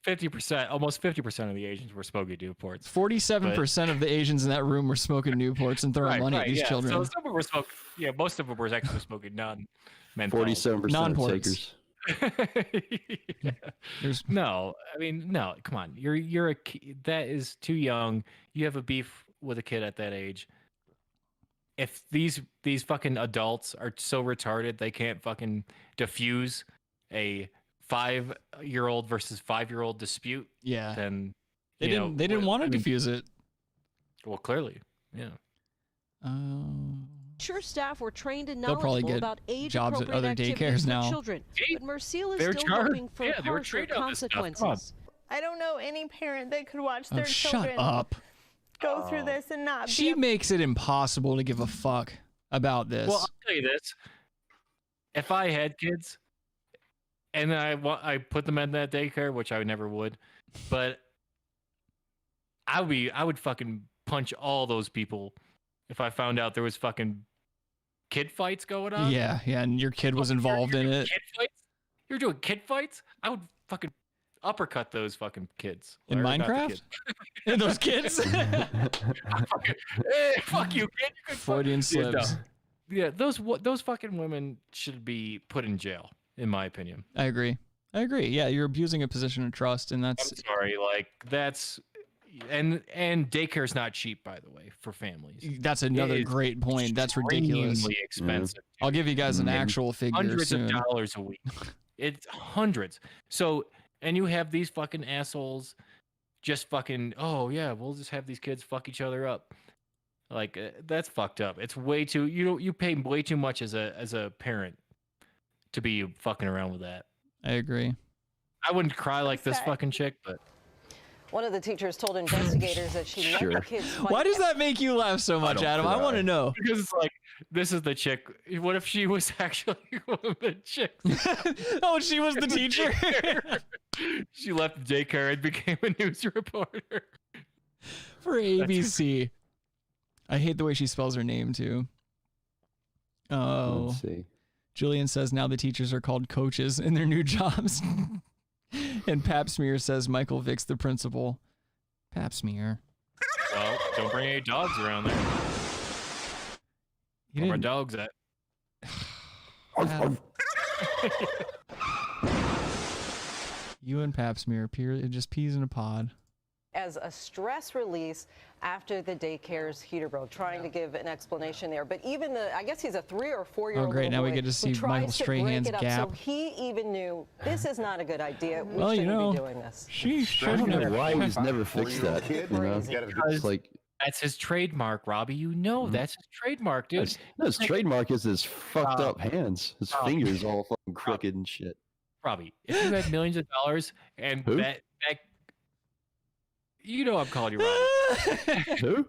50%, almost 50% of the Asians were smoking Newports. 47% of the Asians in that room were smoking Newports and throwing money at these children. So some of them were smoking. Yeah, most of them were actually smoking non-menthol. 47% Non-ports. takers. No, I mean, no. Come on, you're a that is too young. You have a beef with a kid at that age. If these fucking adults are so retarded they can't fucking diffuse a 5-year-old versus 5-year-old dispute, yeah, then they didn't want to defuse it. Well, clearly, yeah. Sure, staff were trained and They'll probably knowledgeable get about jobs at age-appropriate other activities daycares for now. children. But Mercile is They're still charged. hoping for Yeah, they were harsher trained on this stuff. Come on. consequences. I don't know any parent that could watch Oh, their shut children up. go through this and not She be makes it impossible to give a fuck about this. Well, I'll tell you this: if I had kids, and then I put them in that daycare, which I never would, but I would fucking punch all those people if I found out there was fucking kid fights going on. yeah, and your kid was involved in it. Kid fights? You're doing kid fights? I would fucking uppercut those fucking kids. In Or not the Minecraft? kids. And those kids? Hey, fuck you, kid. You could Freudian Yeah, no. slips. Yeah, those fucking women should be put in jail, in my opinion. I agree. Yeah, you're abusing a position of trust, and that's I'm sorry, like that's and daycare's not cheap, by the way, for families. another It is great point. That's ridiculous. extremely expensive. I'll give you guys an actual figure Hundreds soon. of dollars a week. It's hundreds. So, and you have these fucking assholes just fucking, oh yeah, we'll just have these kids fuck each other up. Like that's fucked up. It's way too you pay way too much as a parent to be fucking around with that. I agree. I wouldn't cry like this fucking chick, but One of the teachers told investigators that she let the kids fight. Why does that make you laugh so much, Adam? I want to know. Because it's like, this is the chick. What if she was actually one of the chicks? Oh, she was the teacher? She left daycare and became a news reporter. For ABC. I hate the way she spells her name, too. Oh. Let's see. Julian says now the teachers are called coaches in their new jobs. And Pap Smear says Michael Vick's the principal. Pap Smear. Well, don't bring any dogs around there. Where my dogs at? You and Pap Smear, just peas in a pod. As a stress release after the daycare's heater broke, trying to give an explanation there. But even I guess he's a 3 or 4-year-old. Oh, great. Now we boy get to see who Michael tries to Strahan's break it up. gap. So he even knew this is not a good idea. We Well, you shouldn't know, be doing this. I don't know why he's never fixed that. You know? It's like That's his trademark, Robbie. You know that's his trademark, dude. no, his trademark is his fucked up hands. His fingers all fucking crooked and shit. Robbie, if you had millions of dollars and Who? that you know I'm calling you Robbie. Who?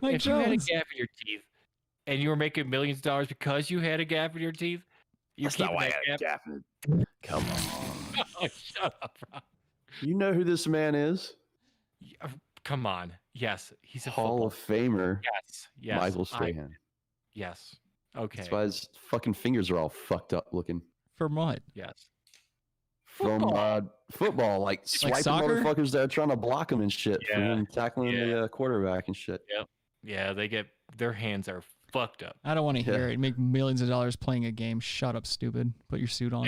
Mike if you had a Jones. gap in your teeth and you were making millions of dollars because you had a gap in your teeth, you're That's not keeping why I that had a gap. Come on. Oh, shut up, Rob. You know who this man is? Come on. Yes, he's a Hall of Famer. Yes. Michael Strahan. Yes. Okay. That's why his fucking fingers are all fucked up looking. From what? Yes. From football, like swiping soccer? motherfuckers that are trying to block him and shit. Yeah. From tackling the quarterback and shit. Yep. Yeah, their hands are fucked up. I don't want to hear it. Make millions of dollars playing a game. Shut up, stupid. Put your suit on.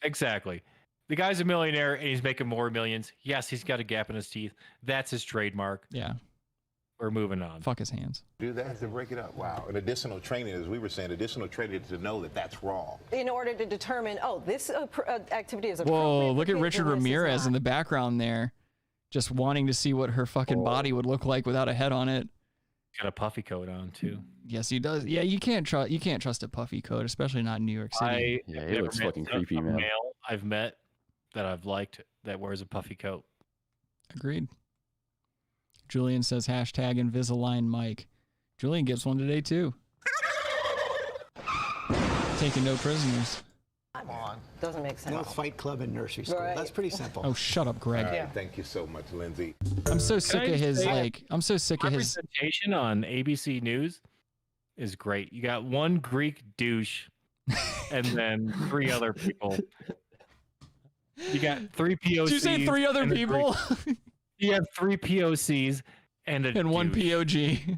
Exactly. The guy's a millionaire and he's making more millions. Yes, he's got a gap in his teeth. That's his trademark. Yeah. We're moving on. Fuck his hands. Do that to break it up. Wow. And additional training, as we were saying, additional training to know that that's wrong. In order to determine, this activity is appropriate. Whoa, look for at kids Richard and this is Ramirez not. in the background there. Just wanting to see what her fucking body would look like without a head on it. Got a puffy coat on too. Yes, he does. Yeah, you can't trust a puffy coat, especially not in New York City. Yeah, he looks fucking creepy, man. Male I've met that I've liked that wears a puffy coat. Agreed. Julian says hashtag Invisalign Mike. Julian gets one today too. Taking no prisoners. Come on. Doesn't make sense. No fight club in nursery school. Right. That's pretty simple. Oh, shut up, Greg. All right, thank you so much, Lindsay. I'm so sick I of his say- I'm so sick of his. Representation on ABC News is great. You got one Greek douche and then 3 other people. You got 3 POCs. Did you say 3 other and a people? Greek- You have 3 POCs and a And 1 douche. POG.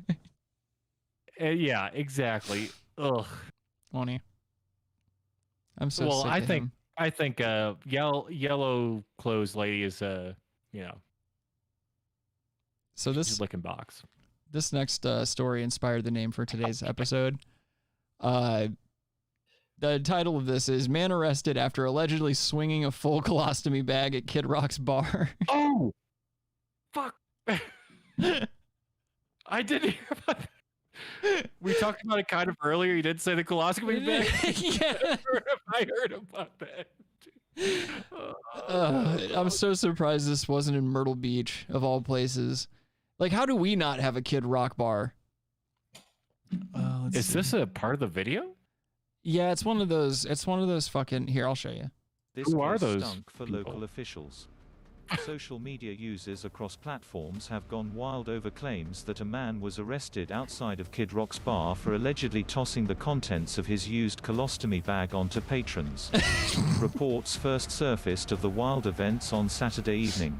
Yeah, exactly. Ugh. Funny. I'm so Well, sick I of think him. I think yellow clothes lady is you know, So this she's licking box. This next story inspired the name for today's episode. The title of this is "Man Arrested After Allegedly Swinging a Full Colostomy Bag at Kid Rock's Bar." Oh, fuck! I didn't hear about that. We talked about it kind of earlier. You did say the colostomy bag. Yeah. I heard about that. I'm so surprised this wasn't in Myrtle Beach, of all places. Like, how do we not have a Kid Rock bar? Is this a part of the video? Yeah, it's one of those. It's one of those fucking. Here, I'll show you. This Who are case those stunk for people? local officials. Social media users across platforms have gone wild over claims that a man was arrested outside of Kid Rock's bar for allegedly tossing the contents of his used colostomy bag onto patrons. Reports first surfaced of the wild events on Saturday evening.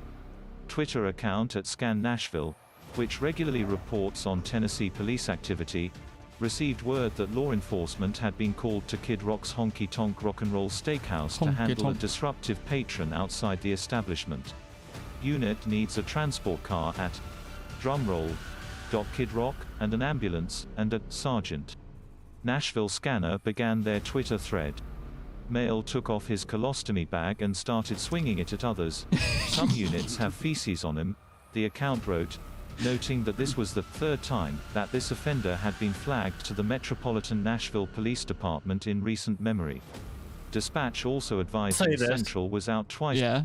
Twitter account at Scan Nashville, which regularly reports on Tennessee police activity, received word that law enforcement had been called to Kid Rock's Honky Tonk Rock and Roll Steakhouse to Honky handle a tonk. disruptive patron outside the establishment. Unit needs a transport car at drumroll. Kid Rock, and an ambulance, and a sergeant. Nashville Scanner began their Twitter thread. Male took off his colostomy bag and started swinging it at others. Some units have feces on him, the account wrote, noting that this was the 3rd time that this offender had been flagged to the Metropolitan Nashville Police Department in recent memory. Dispatch also advised Say that this. Central was out twice. Yeah.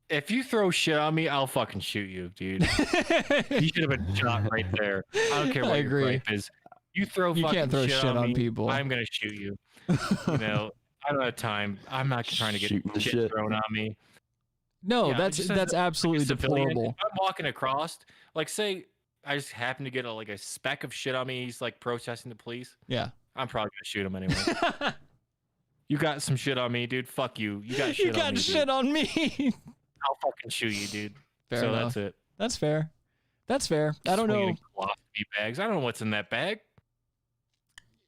If you throw shit on me, I'll fucking shoot you, dude. You should have been shot right there. I don't care I what your agree. gripe is. You throw You fucking can't throw shit on me, people. I'm gonna shoot you. You know, I don't have time. I'm not trying to get Shooting the shit shit. thrown on me. No, Yeah, that's just as absolutely a civilian, deplorable. If I'm walking across, like say I just happen to get a speck of shit on me. He's like protesting the police. Yeah. I'm probably gonna shoot him anyway. You got some shit on me, dude. Fuck you. You got shit You on got me. shit dude. on me. I'll fucking shoot you, dude. Fair so enough. that's it. That's fair. That's fair. I don't know. Swinging colostomy bags. I don't know what's in that bag.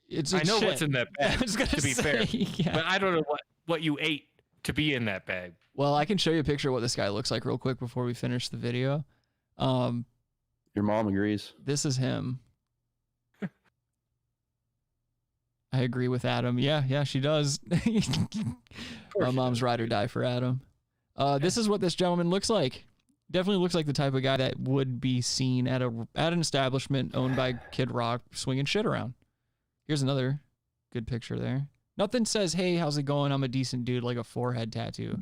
It's I know shit. what's in that bag. I was gonna to be fair, say, yeah. but I don't know what you ate to be in that bag. Well, I can show you a picture of what this guy looks like real quick before we finish the video. Your mom agrees. This is him. I agree with Adam. Yeah, she does. My mom's ride or die for Adam. This is what this gentleman looks like. Definitely looks like the type of guy that would be seen at an establishment owned by Kid Rock swinging shit around. Here's another good picture there. Nothing says, "Hey, how's it going? I'm a decent dude," like a forehead tattoo.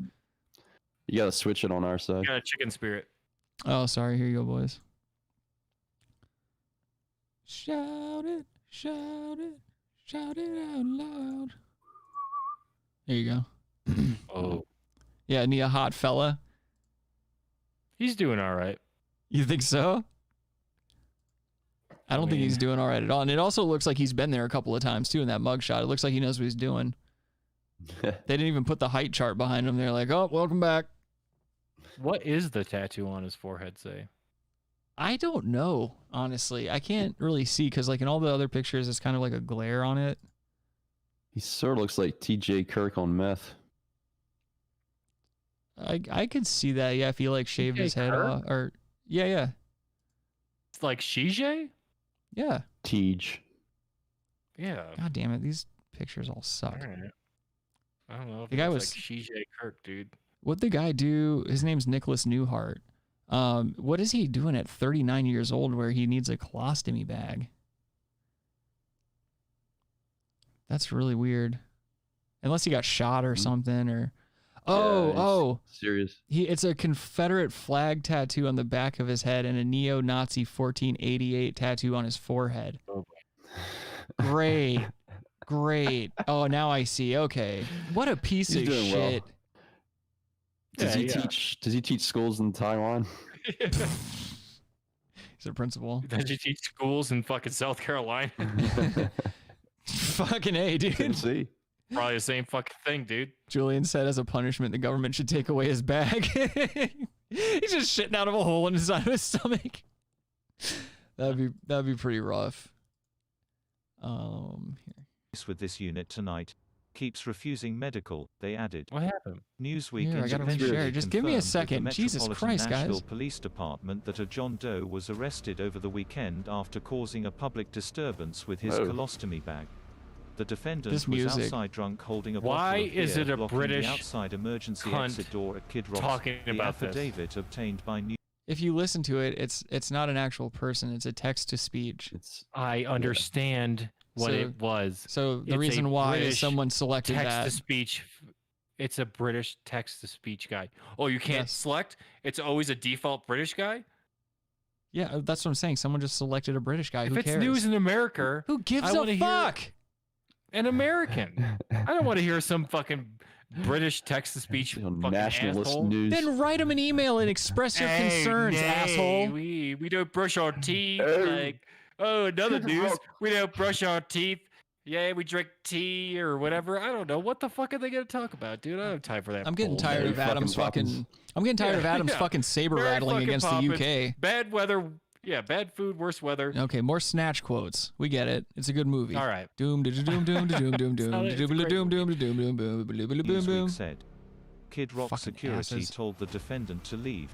You gotta switch it on our side. Got a chicken spirit. Oh, sorry. Here you go, boys. Shout it, shout it, shout it out loud. There you go. Oh, Yeah, need a hot fella. he's doing all right. You think so? I don't think he's doing all right at all. And it also looks like he's been there a couple of times too in that mugshot. It looks like he knows what he's doing. They didn't even put the height chart behind him. They're like, "Oh, welcome back." What is the tattoo on his forehead say? I don't know, honestly. I can't really see because, like, in all the other pictures, it's kind of like a glare on it. He sort of looks like T.J. Kirk on meth. I could see that. Yeah, if he like shaved his head Kirk? off, or yeah. It's like Shijay? Yeah. Tej. Yeah. God damn it, these pictures all suck. All right. I don't know. If The guy it's was- like Shijay Kirk, dude. What'd the guy do? His name's Nicholas Newhart. What is he doing at 39 years old where he needs a colostomy bag? That's really weird. Unless he got shot or something, or Serious. It's a Confederate flag tattoo on the back of his head and a neo-Nazi 1488 tattoo on his forehead. Great. Oh, now I see. Okay. What a piece He's of doing shit. Does he teach schools in Taiwan? He's a principal. Does he teach schools in fucking South Carolina? Fucking A, dude. Tennessee. Probably the same fucking thing, dude. Julian said as a punishment, the government should take away his bag. He's just shitting out of a hole in the side of his stomach. That'd be pretty rough. Here. With this unit tonight. Keeps refusing medical, they added. What happened? Newsweek Here, I gotta reshare. Just give me a confirmed with second. the Jesus Metropolitan Christ, guys. Nashville Police Department that a John Doe was arrested over the weekend after causing a public disturbance with his Oh. colostomy bag. The defendant This was music. outside drunk holding a Why bottle of is beer it a blocking British the outside emergency cunt exit door at Kid Rock's. talking The about this? affidavit obtained by New If you listen to it, it's not an actual person. It's a text to speech. I understand what it was. So the It's a reason why is British someone selected text that. to speech. It's a British text to speech guy. Oh, you can't Yes. select? It's always a default British guy? Yeah, that's what I'm saying. Someone just selected a British guy. If Who it's cares? news in America, Who gives I wanna a hear fuck? an American. I don't want to hear some fucking British text to speech fucking Nationalist asshole. news. Then write him an email and express your Hey, concerns, nay, asshole. We don't brush our teeth. Oh. Like, oh, another news. We don't brush our teeth. Yeah, we drink tea or whatever. I don't know. What the fuck are they gonna talk about, dude? I don't have time for that. I'm getting bullshit. tired of Adam's fucking. I'm getting tired of Adam's Yeah. fucking saber Mary rattling fucking against Poppins. the UK. Bad weather. Yeah, bad food, worse weather. Okay, more Snatch quotes. We get it. It's a good movie. All right. Doom, doom, doom, doom, doom, doom, doom, not- it's a doom, great doom, doom, doom, doom, boom, boom, boom, boom, boom. Newsweek said. Kid Rock Fucking security asses. told the defendant to leave,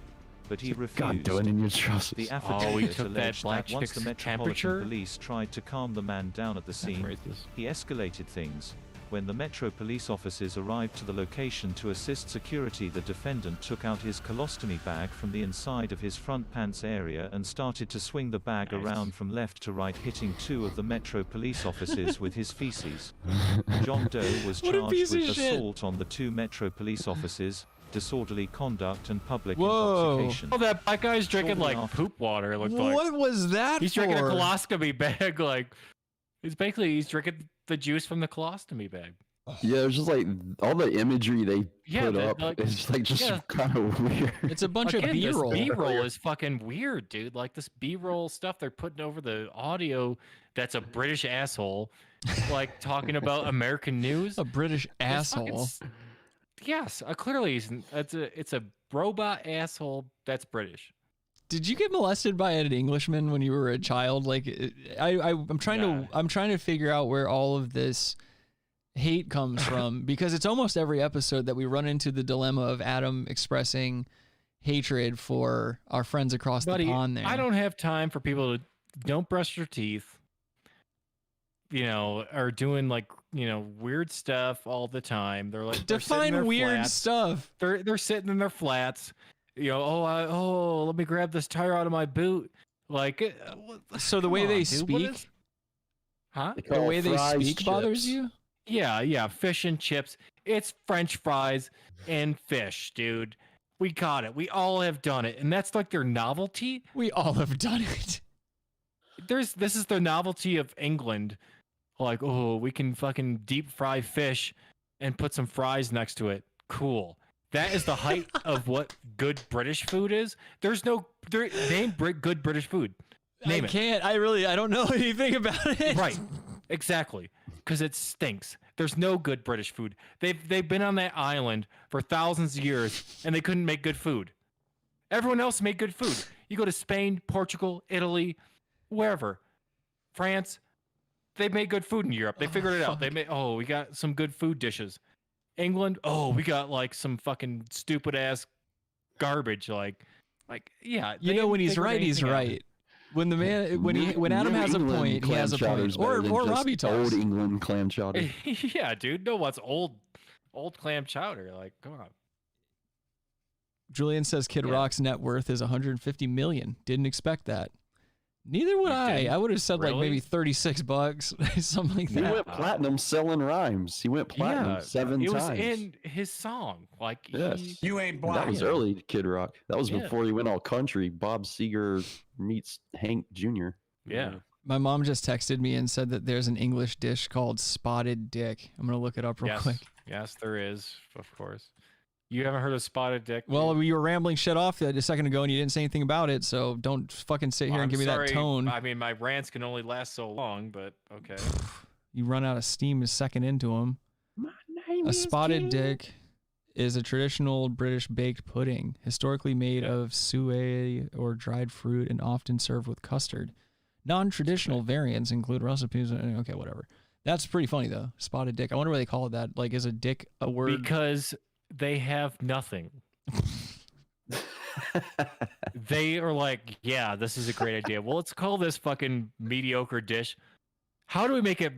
but he God, refused. doing in your trousers. The Oh, affidavit he took that alleged black that once the chick's Metropolitan temperature? Police tried to calm the man down at the scene, racist. he escalated things. When the Metro police officers arrived to the location to assist security, the defendant took out his colostomy bag from the inside of his front pants area and started to swing the bag around from left to right, hitting two of the Metro police officers with his feces. John Doe was What a charged piece of with shit. assault on the two Metro police officers, disorderly conduct and public Whoa. intoxication. Oh, that black guy's drinking Shortly like after- poop water. It looked like What was that he's for? drinking a colostomy bag. Like, it's basically he's drinking the juice from the colostomy bag. Yeah, it's just like all the imagery they Yeah, put but, up. like, It's like just yeah. kind of weird. It's a bunch of Again, this B-roll. B-roll is fucking weird, dude. Like this B-roll stuff they're putting over the audio. That's a British asshole, like talking about American news. A British It's fucking asshole. Yes, clearly it's a robot asshole that's British. Did you get molested by an Englishman when you were a child? Like, I'm trying to figure out where all of this hate comes from, because it's almost every episode that we run into the dilemma of Adam expressing hatred for our friends across Buddy, the pond there. I don't have time for people to don't brush their teeth, you know, or doing like, you know, weird stuff all the time. They're like they're sitting in Define their weird flats. stuff. They're sitting in their flats. You know, let me grab this tire out of my boot. Like, So the way they speak, huh? the way they speak bothers you? Yeah, fish and chips. It's French fries and fish, dude. We got it. We all have done it, and that's like their novelty. We all have done it. This is the novelty of England. Like, oh, we can fucking deep fry fish and put some fries next to it. Cool. That is the height of what good British food is. Name good British food. Name it. I don't know anything about it. Right. Exactly. Because it stinks. There's no good British food. They've been on that island for thousands of years and they couldn't make good food. Everyone else made good food. You go to Spain, Portugal, Italy, wherever, France, they made good food in Europe. They figured it out. They made we got some good food dishes. England, we got like some fucking stupid ass garbage. Like yeah. You know, when he's right, he's right. When the man, when Adam has a point, he has a point. Or Robbie talks. Old England clam chowder. Yeah, dude. No, what's old clam chowder? Like, come on. Julian says Kid Rock's net worth is 150 million. Didn't expect that. Neither would I. I would have said like Really? maybe $36, something like He that. went platinum selling rhymes. He went platinum 7 it was times. in his song. Like, Yes. You ain't That was early Kid Rock. That was Yeah. before he went all country. Bob Seger meets Hank Jr. Yeah. My mom just texted me and said that there's an English dish called spotted dick. I'm gonna look it up real Yes. quick. Yes, there is, of course. You haven't heard of spotted dick? Well, you were rambling shit off a second ago and you didn't say anything about it, so don't fucking sit here and give me that tone. I mean, my rants can only last so long, but okay. You run out of steam a second into them. A spotted dick is a traditional British baked pudding, historically made of suet or dried fruit and often served with custard. Non-traditional variants include recipes. Okay, whatever. That's pretty funny though. Spotted dick. I wonder why they call it that. Like, is a dick a word? Because they have nothing. They are like, yeah, this is a great idea. Well, let's call this fucking mediocre dish. How do we make it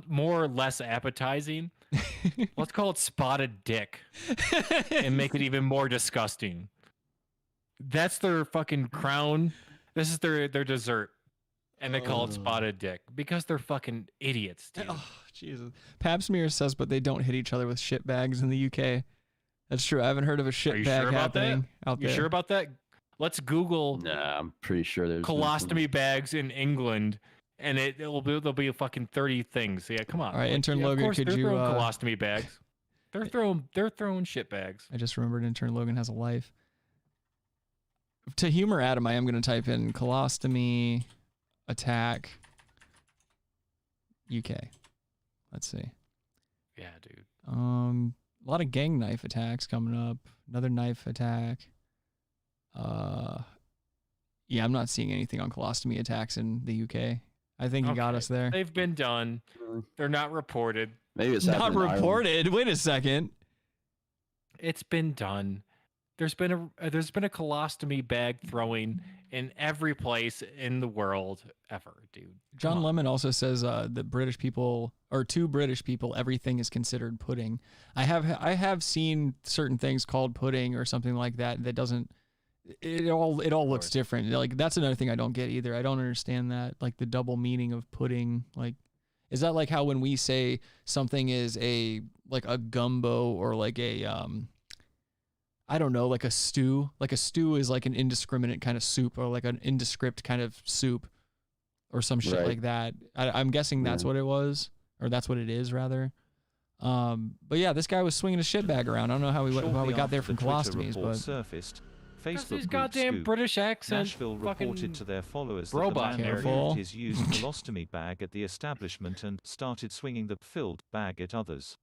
more or less appetizing? Let's call it spotted dick and make it even more disgusting. That's their fucking crown. This is their dessert. And they call it spotted dick because they're fucking idiots, dude. Oh, Jesus. Pap smear says, but they don't hit each other with shit bags in the UK. That's true. I haven't heard of a shit Are you bag sure about happening that? out there. You sure about that? Let's Google Nah, I'm pretty sure there's colostomy bags in England, and there'll be a fucking 30 things. Yeah, come on. All right, intern Logan, of course could they're you, throwing colostomy bags? They're throwing shit bags. I just remembered intern Logan has a life. To humor Adam, I am going to type in colostomy attack UK. Let's see. Yeah, dude. A lot of gang knife attacks coming up. Another knife attack. Yeah, I'm not seeing anything on colostomy attacks in the UK. I think he got us there. They've been done. They're not reported. Maybe it's Not reported. Wait a second. It's been done. There's been a colostomy bag throwing in every place in the world ever, dude. John Lemon also says that British people, or to British people, everything is considered pudding. I have seen certain things called pudding or something like that that doesn't. It all looks different. Like, that's another thing I don't get either. I don't understand that, like the double meaning of pudding. Like, is that like how when we say something is a gumbo or like a I don't know, like a stew. Like a stew is like an indiscriminate kind of soup, or like an indescript kind of soup, or some shit like that. I'm guessing that's what it was, or that's what it is rather. But yeah, this guy was swinging a shit bag around. I don't know how we got there from colostomies, but surfaced. Facebook his group goddamn Scoop. British accent. Nashville fucking reported to their followers that robot the man narrator. removed his used colostomy bag at the establishment and started swinging the filled bag at others.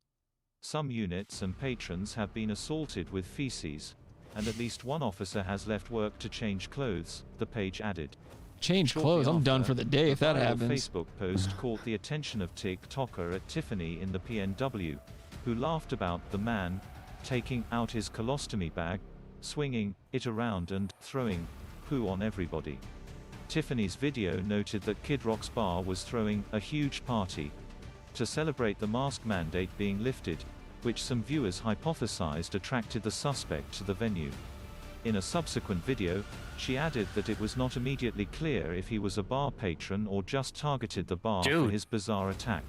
Some units and patrons have been assaulted with feces, and at least one officer has left work to change clothes, the page added. change Shortly clothes. I'm done after, for the day if that a viral happens. Facebook post caught the attention of TikToker at Tiffany in the PNW, who laughed about the man taking out his colostomy bag, swinging it around and throwing poo on everybody. Tiffany's video noted that Kid Rock's bar was throwing a huge party to celebrate the mask mandate being lifted, which some viewers hypothesized attracted the suspect to the venue. In a subsequent video, she added that it was not immediately clear if he was a bar patron or just targeted the bar for his bizarre attack.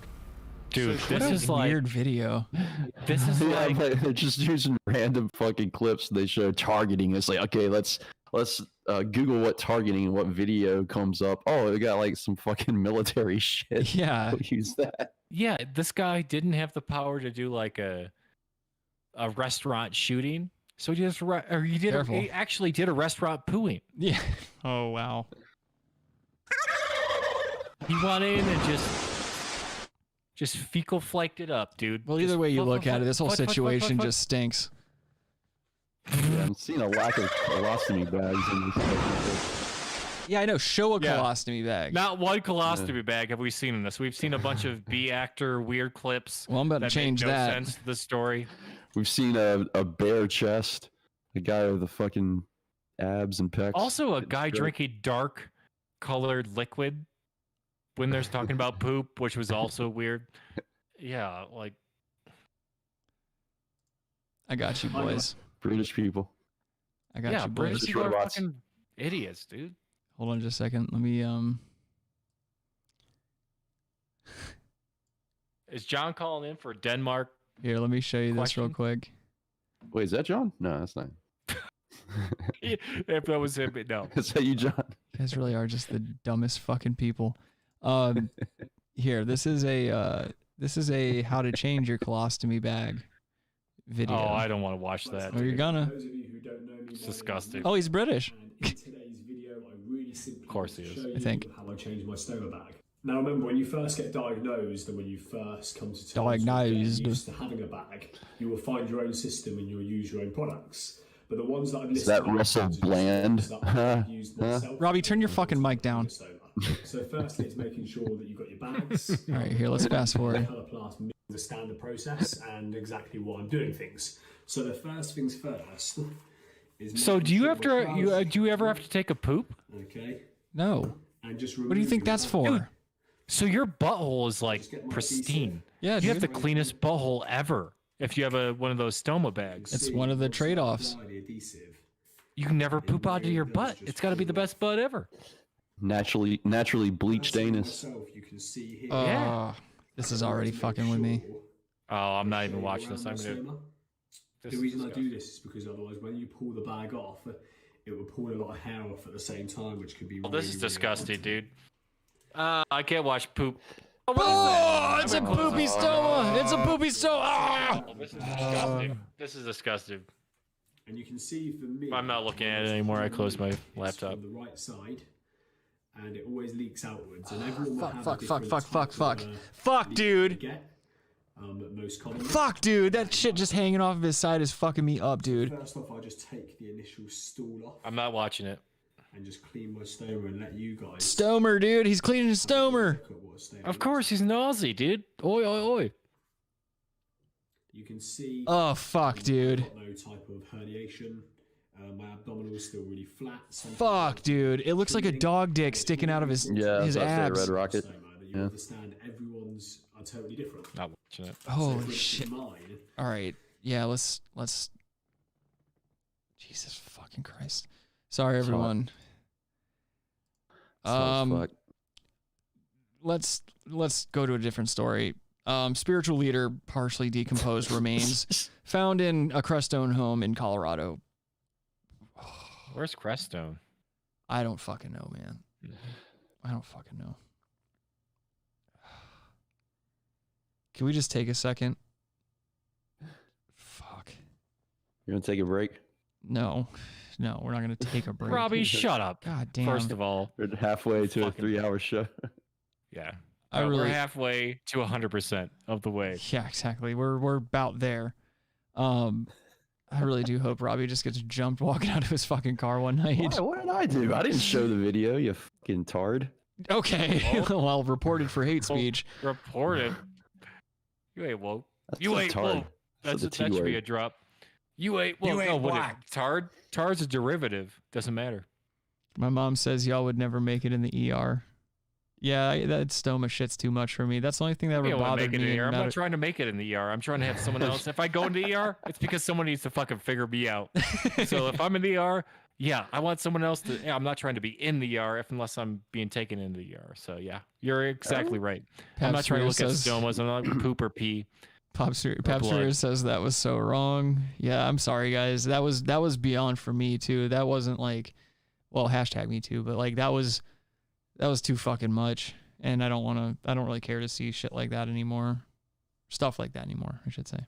Dude, What a weird video. This is like they're just using random fucking clips. They show targeting. It's like, okay, let's Google what targeting and what video comes up. Oh, we got like some fucking military shit. Yeah, we'll use that. Yeah, this guy didn't have the power to do like a restaurant shooting, so he just he actually did a restaurant pooing. Yeah. Oh wow. He went in and just fecal flaked it up, dude. Well, either way you look at it, this whole situation just stinks. Yeah, I'm seeing a lack of colostomy bags in this. Yeah, I know. Show a colostomy bag. Not one colostomy bag have we seen in this. We've seen a bunch of B actor weird clips. Well, I'm about to change make no that. sense to the story. We've seen a bare chest, a guy with the fucking abs and pecs. Also, a guy drinking dark colored liquid when there's talking about poop, which was also weird. Yeah, like I got you, boys. British people. I got yeah, you, British boys. people are fucking idiots, dude. Hold on just a second. Let me Is John calling in for Denmark? Here, let me show you this real quick. Wait, is that John? No, that's not. If that was him, no. Is that you, John? You guys really are just the dumbest fucking people. Here, this is a how to change your colostomy bag video. Oh, I don't want to watch that. Well, you're gonna. It's disgusting. Oh, he's British. Of course he is. I think. How I change my stoma bag. Now remember, when you first get diagnosed and when you first come to terms Diagnosed. with used to having a bag, you will find your own system and you'll use your own products. But the ones that I've Is listed that Russell Bland? Robbie, turn your fucking mic down. So firstly, it's making sure that you've got your bags. All right, here, let's fast forward. Coloplast means the standard process and exactly why I'm doing things. So the first things first is. So do you do you ever have to take a poop? Okay. No. And just What do you think that's for? Dude, so your butthole is like pristine. Yeah, you have the dude. cleanest butthole ever. If you have one of those stoma bags, It's one of the trade-offs. You can never poop out of your butt. It's got to be the best butt ever. Naturally bleached anus. This is already fucking with me. Oh, I'm not even watching this. I'm gonna. The reason I do this is because otherwise, when you pull the bag off, it will pull a lot of hair off at the same time, which could be. Well, this is disgusting, dude. I can't watch poop. Oh, it's a poopy stoma. It's a poopy stoma. Ah! This is disgusting. This is disgusting. And you can see for me. I'm not looking at it anymore. I closed my laptop. On the right side, and it always leaks outwards. And everyone will have Fuck, a fuck, different fuck, fuck, type of, fuck, dude. Get, most commonly. Fuck, dude. That shit just hanging off of his side is fucking me up, dude. First off, I just take the initial stool off. I'm not watching it. And just clean my stoma and let you guys. Stomer, dude. He's cleaning his stomer. Of course, he's nausy, dude. Oi, oi, oi. You can see. Oh, fuck, dude. I've got no type of herniation. My abdominal is still really flat. Fuck, dude. It looks like a dog dick sticking out of his abs. Red Rocket. You understand everyone's are totally different. Not watching it. Holy shit. All right. Yeah, let's. Jesus fucking Christ. Sorry, everyone. Let's go to a different story. Spiritual leader partially decomposed remains found in a Crestone home in Colorado. Where's Crestone? I don't fucking know, man. I don't fucking know. Can we just take a second? Fuck. You're gonna take a break? No, we're not gonna take a break. Robbie, shut up. God damn. First of all, we're halfway to a 3-hour show. Yeah. We're we're halfway to 100% of the way. Yeah, exactly. We're about there. I really do hope Robbie just gets jumped walking out of his fucking car one night. What did I do? I didn't show the video, you fucking tard. Okay. Well, reported for hate speech. Reported. You ain't woke. That's You a ain't tard. woke. That's That a should be T-word. a drop. You ain't woke. You ain't Oh, what black. Tard? Tard's a derivative. Doesn't matter. My mom says y'all would never make it in the ER. Yeah, that stoma shit's too much for me. That's the only thing that ever You don't want to bothered make it in me. the ER. I'm about not it. trying to make it in the ER. I'm trying to have someone else. If I go into the ER, it's because someone needs to fucking figure me out. So if I'm in the ER, yeah, I want someone else to. Yeah, I'm not trying to be in the ER unless I'm being taken into the ER. So yeah, you're exactly right. I'm not trying to look at stomas. I'm not poop or pee. Papster says that was so wrong. Yeah, I'm sorry, guys. That was beyond for me too. That wasn't like, well, hashtag me too, but like that was too fucking much. And I don't really care to see shit like that anymore. Stuff like that anymore, I should say.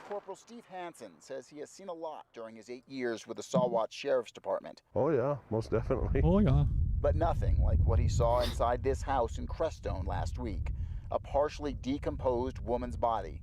Corporal Steve Hansen says he has seen a lot during his 8 years with the Saw-Watch Sheriff's Department. Oh yeah, most definitely. Oh yeah. But nothing like what he saw inside this house in Crestone last week. A partially decomposed woman's body.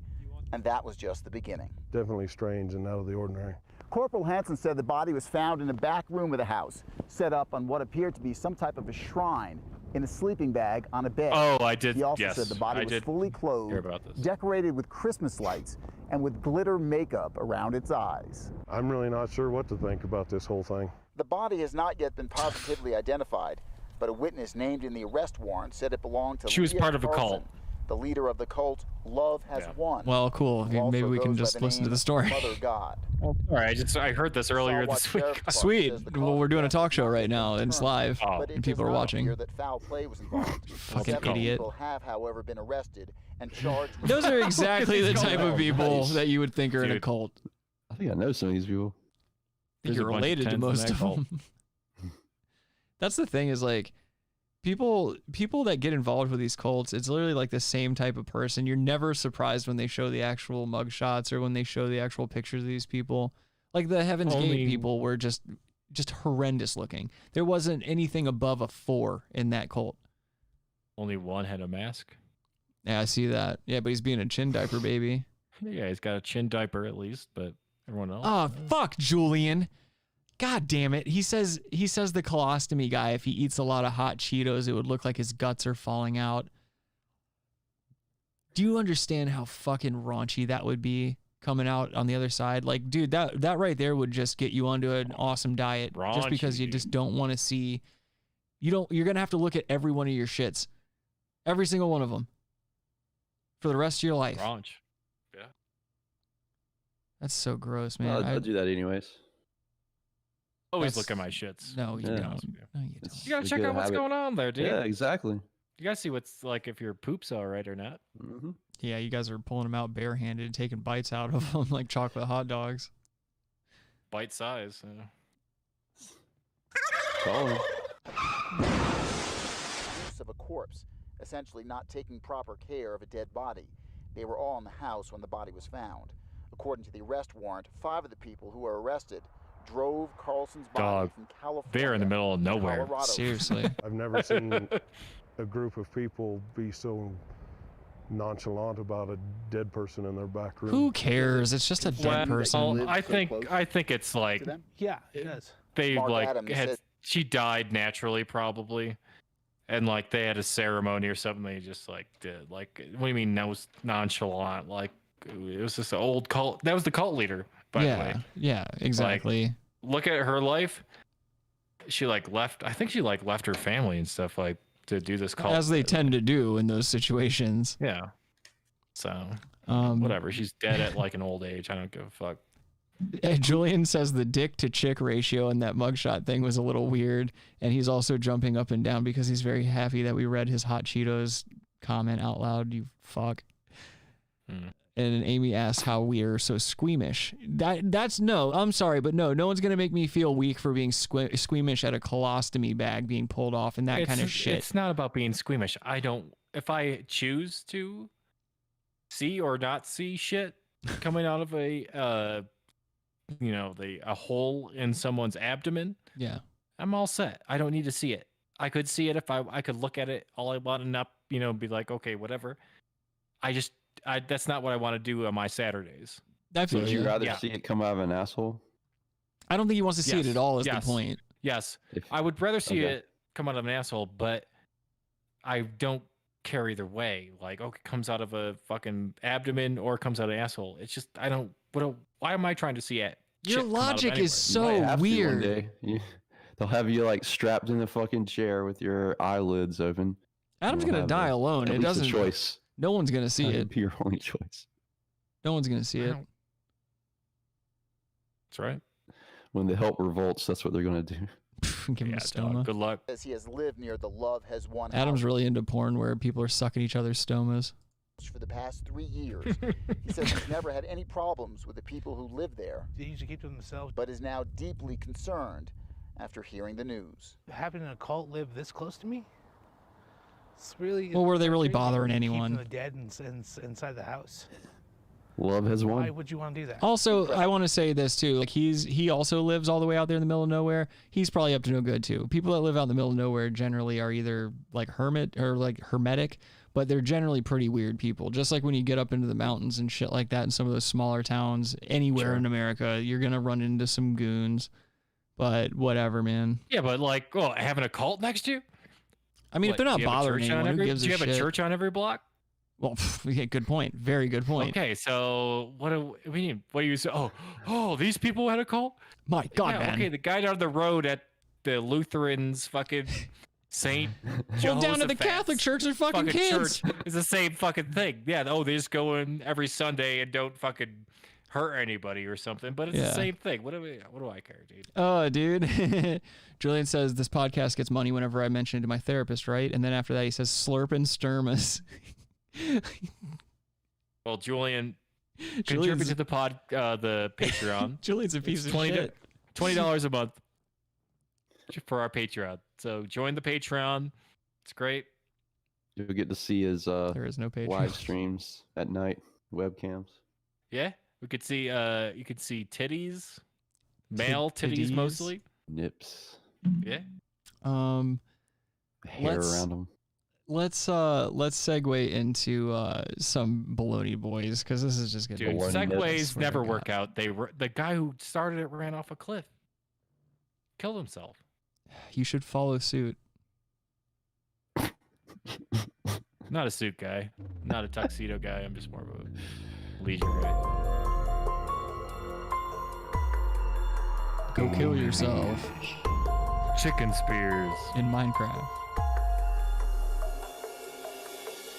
And that was just the beginning. Definitely strange and out of the ordinary. Corporal Hansen said the body was found in the back room of the house, set up on what appeared to be some type of a shrine, in a sleeping bag on a bed. Oh, I did. He also Yes, said the body I was did fully clothed, hear about this. decorated with Christmas lights, and with glitter makeup around its eyes. I'm really not sure what to think about this whole thing. The body has not yet been positively identified, but a witness named in the arrest warrant said it belonged to She was Leah part of a Carlson, cult. The leader of the cult, Love Has Won. Well, cool. who Maybe also we can goes by just the listen to name the story. Mother God. All right, I heard this earlier this week. Sweet. Well, we're doing a talk show right now, and it's live, But it and people does are not watching. appear that foul play was involved. Fucking 7 idiot. people have, however, been arrested and charged with Those are exactly the type of people that you would think are in a cult. I think I know some of these people. I think you're related to most of them. That's the thing, is like people that get involved with these cults, it's literally like the same type of person. You're never surprised when they show the actual mugshots or when they show the actual pictures of these people. Like the Heaven's Gate people were just horrendous looking. There wasn't anything above a 4 in that cult. Only one had a mask. Yeah, I see that. Yeah, but he's being a chin diaper baby. Yeah, he's got a chin diaper at least, but everyone else. Oh, fuck, Julian. God damn it. He says the colostomy guy, if he eats a lot of hot Cheetos, it would look like his guts are falling out. Do you understand how fucking raunchy that would be coming out on the other side? Like, dude, that right there would just get you onto an awesome diet. Just because you just don't want to see. You're going to have to look at every one of your shits. Every single one of them. For the rest of your life. Raunch. Yeah. That's so gross, man. I'll do that anyways. Always look at my shits. No, you Yeah. don't. No, you don't. You gotta check out what's going on there, dude. Yeah, exactly. You gotta see what's like if your poop's all right or not. Mm-hmm. Yeah, you guys are pulling them out barehanded, taking bites out of them like chocolate hot dogs. Bite size. use of a corpse, essentially not taking proper care of a dead body. They were all in the house when the body was found. According to the arrest warrant, 5 of the people who were arrested drove Carlson's body from California. They're in the middle of nowhere. Colorado. Seriously. I've never seen a group of people be so nonchalant about a dead person in their back room. Who cares? It's just a dead person. Well, I think it's like Yeah, it does. they Mark like Adams had said- she died naturally probably, and like they had a ceremony or something. They just like did like what do you mean nonchalant? Like it was just an old cult. That was the cult leader, by the way. Yeah, exactly. Like, look at her life. She like left. I think she like left her family and stuff like to do this cult. As they tend to do in those situations. Yeah. So whatever. She's dead at like an old age. I don't give a fuck. Julian says the dick to chick ratio in that mugshot thing was a little weird, and he's also jumping up and down because he's very happy that we read his hot Cheetos comment out loud. You fuck. And Amy asks how we are so squeamish. That's no. I'm sorry, but no one's gonna make me feel weak for being squeamish at a colostomy bag being pulled off and that kind of shit. It's not about being squeamish. I don't. If I choose to see or not see shit coming out of a a hole in someone's abdomen, yeah, I'm all set. I don't need to see it. I could see it if I could look at it all I want and not be like, okay, whatever. That's not what I want to do on my Saturdays. Would you rather see it come out of an asshole? I don't think he wants to see it at all. Is the point? Yes, I would rather see it come out of an asshole, but I don't care either way. Like, okay, it comes out of a fucking abdomen or it comes out of an asshole. It's just I don't. Why am I trying to see it? Your logic is so You might have to weird. one day. They'll have you like strapped in the fucking chair with your eyelids open. Adam's gonna die alone. It doesn't. Choice. No one's gonna see it. Be your only choice. No one's gonna see it. That's right. When the help revolts, that's what they're gonna do. Give him a stoma. Good luck. As he has lived near the Love Has Won Adam's house really into porn where people are sucking each other's stomas. for the past 3 years. He says he's never had any problems with the people who live there, They usually keep to themselves. but is now deeply concerned after hearing the news. Having a cult live this close to me, it's really. Well, were they really crazy. bothering Keeping anyone? the dead inside the house. Love has won. Why would you want to do that? Also, I want to say this too. Like he also lives all the way out there in the middle of nowhere. He's probably up to no good too. People that live out in the middle of nowhere generally are either like hermetic, but they're generally pretty weird people. Just like when you get up into the mountains and shit like that in some of those smaller towns anywhere in America, you're gonna run into some goons. But whatever, man. Yeah, but like, having a cult next to you. I mean, if they're not bothering anyone, who gives a shit? Do you have a church on every block? Well, yeah, good point. Very good point. Okay, so what do we mean? What do you say? Oh, these people had a cult? My God, yeah, man. Okay, the guy down the road at the Lutherans fucking Saint. Well, down to the Catholic Church, they're fucking kids. Church is the same fucking thing. Yeah. Oh, they just go in every Sunday and don't fucking hurt anybody or something. But it's the same thing. What do I care, dude? Oh, dude. Julian says this podcast gets money whenever I mention it to my therapist, right? And then after that, he says slurp and sturmus. Well, Julian, contribute to the Patreon. Julian's a piece of shit. $20 a month for our Patreon. So join the Patreon. It's great. You'll get to see his there is no Patreon. live streams at night, webcams. Yeah, we could see. You could see titties, male titties mostly. Nips. Yeah. Hair around them. Let's segue into some Bologna Boys because this is just getting. Dude, segues never work out. The guy who started it ran off a cliff, killed himself. You should follow suit. Not a suit guy, not a tuxedo guy. I'm just more of a leisure guy. Go kill yourself. Chicken spears in Minecraft.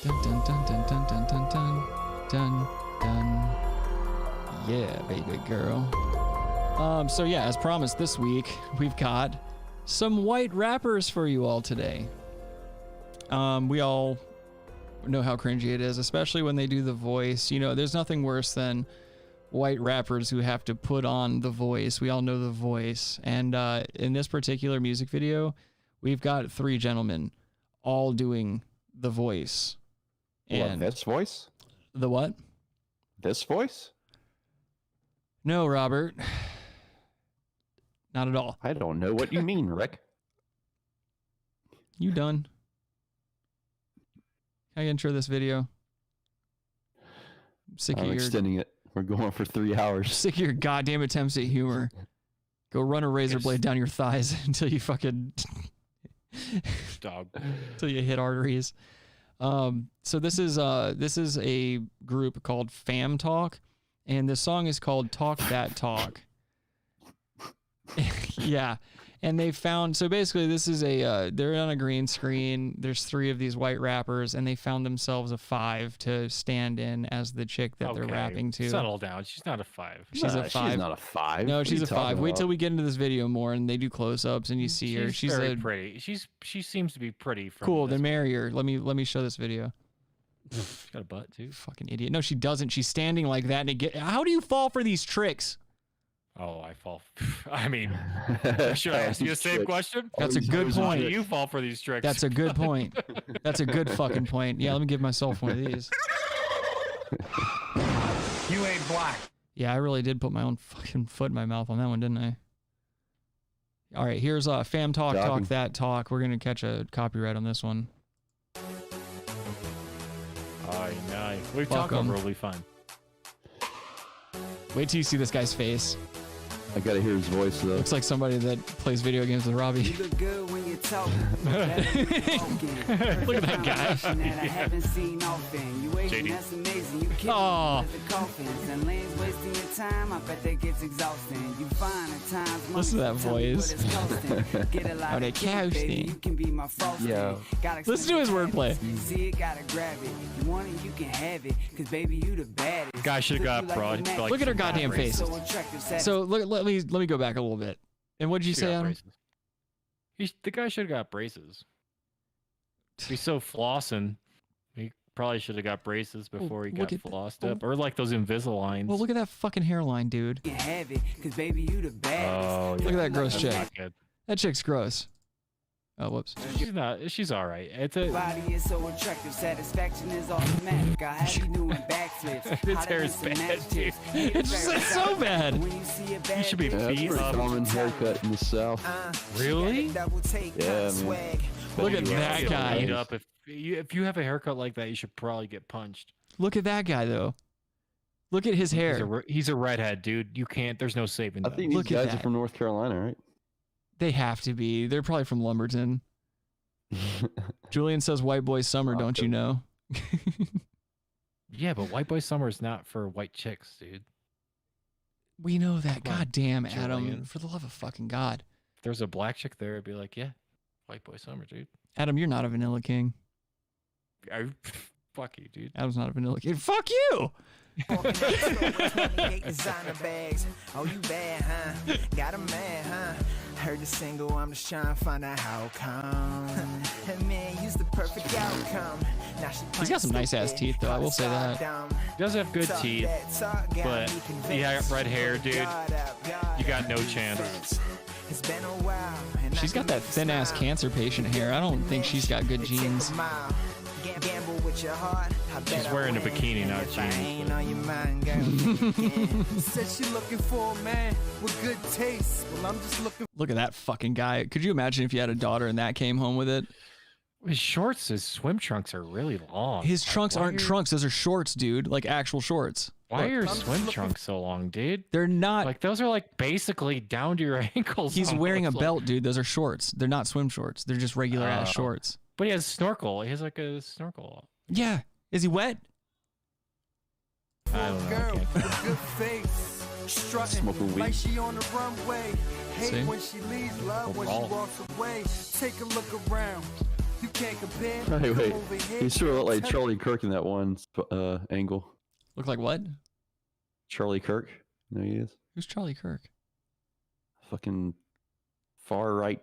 Dun dun dun dun dun dun dun dun dun dun. Yeah, baby girl. So yeah, as promised, this week we've got some white rappers for you all today. We all know how cringy it is, especially when they do the voice. You know, there's nothing worse than white rappers who have to put on the voice. We all know the voice. And in this particular music video, we've got 3 gentlemen all doing the voice. And this voice? The what? This voice? No, Robert. Not at all. I don't know what you mean, Rick. You done? Can I intro this video? I'm extending it. We're going for 3 hours. Sick of your goddamn attempts at humor. Go run a razor blade down your thighs until you fucking dog. Until you hit arteries. So this is a group called Fam Talk, and this song is called Talk That Talk. Yeah. And they found, so basically this is they're on a green screen. There's 3 of these white rappers, and they found themselves a 5 to stand in as the chick that they're rapping to. Settle down. She's not a 5. She's a 5. She's not a 5. No, she's a 5. Wait till we get into this video more, and they do close-ups, and you see her. She's very pretty. She seems to be pretty. Cool. Then marry her. Let me show this video. She's got a butt too. Fucking idiot. No, she doesn't. She's standing like that, and how do you fall for these tricks? Oh, I fall. I mean, should I ask you the same question? That's a good point. How do you fall for these tricks? That's a good point. That's a good fucking point. Yeah, let me give myself one of these. You ain't black. Yeah, I really did put my own fucking foot in my mouth on that one, didn't I? All right, here's Fam Talk, Talk That Talk. We're going to catch a copyright on this one. Nice. We talk over, we'll be fine. Wait till you see this guy's face. I gotta hear his voice though. Looks like somebody that plays video games with Robbie. You look good when you talk. Look at that guy. I haven't seen often. You waiting, that's amazing. You kidding with the coffins and lanes wasting your time. I bet that gets exhausting. You find at times. Listen to that voice. Are they coasting? You can be my frosting. Yeah. Listen to his wordplay. See it, gotta grab it. You want it, you can have it. Cause baby, you the baddest. Guy should have got broad. Look at her goddamn face. So let me go back a little bit. And what did you say, Adam? The guy should have got braces. He's so flossing. He probably should have got braces before he got flossed up, or like those Invisaligns. Well, look at that fucking hairline, dude. You have it, cause baby, you the baddest. Oh, look at that gross That's chick. not good. That chick's gross. Oh, whoops. She's not. She's all right. It's a. Body is so attractive. Satisfaction is automatic. I have you doing backflips. His hair is bad, dude. It's just so bad. You should be That's beat pretty up. common haircut in the South. Really? Yeah, man. Look at You that get guy. beat up. If you have a haircut like that, you should probably get punched. Look at that guy, though. Look at his hair. He's a redhead, dude. You can't. There's no saving I that. think these guys are from North Carolina, right? They have to be. They're probably from Lumberton. Julian says white boy summer, don't you know? Yeah, but white boy summer is not for white chicks, dude. We know that. Come on, God damn, Adam. Julian. For the love of fucking God. If there's a black chick there, I'd be like, yeah. White boy summer, dude. Adam, you're not a vanilla king. Fuck you, dude. Adam's not a vanilla king. Fuck you! Designer bags. Oh, you bad, huh? Got a man, huh? Heard the single, I'm just trying to find out how come. Man, use the perfect outcome. Now she He's got some nice ass teeth, though. I will say that. He does have good teeth, but he got red hair, dude. You got no chance. It's been a while. She's got that thin ass cancer patient hair. I don't think she's got good genes. Gamble with your heart. She's wearing a bikini, not jeans. On your mind, girl. Said she looking for a man with good taste. Well, I'm just looking. Look at that fucking guy. Could you imagine if you had a daughter and that came home with it? His shorts, his swim trunks are really long. His trunks aren't trunks. Those are shorts, dude. Like actual shorts. Why are your swim trunks so long, dude? They're not. Like, those are like basically down to your ankles. He's wearing a almost. belt, dude. Those are shorts. They're not swim shorts. They're just regular ass shorts. But he has snorkel. He has like a snorkel. Yeah. Is he wet? I don't know. Girl with good face, strutting like she on the runway. Hate See? when she leaves, love when she walks away. Take a look around. You can't compare. Wait. Come over here, He sort of looked like tell Charlie Kirk in that one angle. Look like what? Charlie Kirk. You know who he is? Who's Charlie Kirk? Fucking far right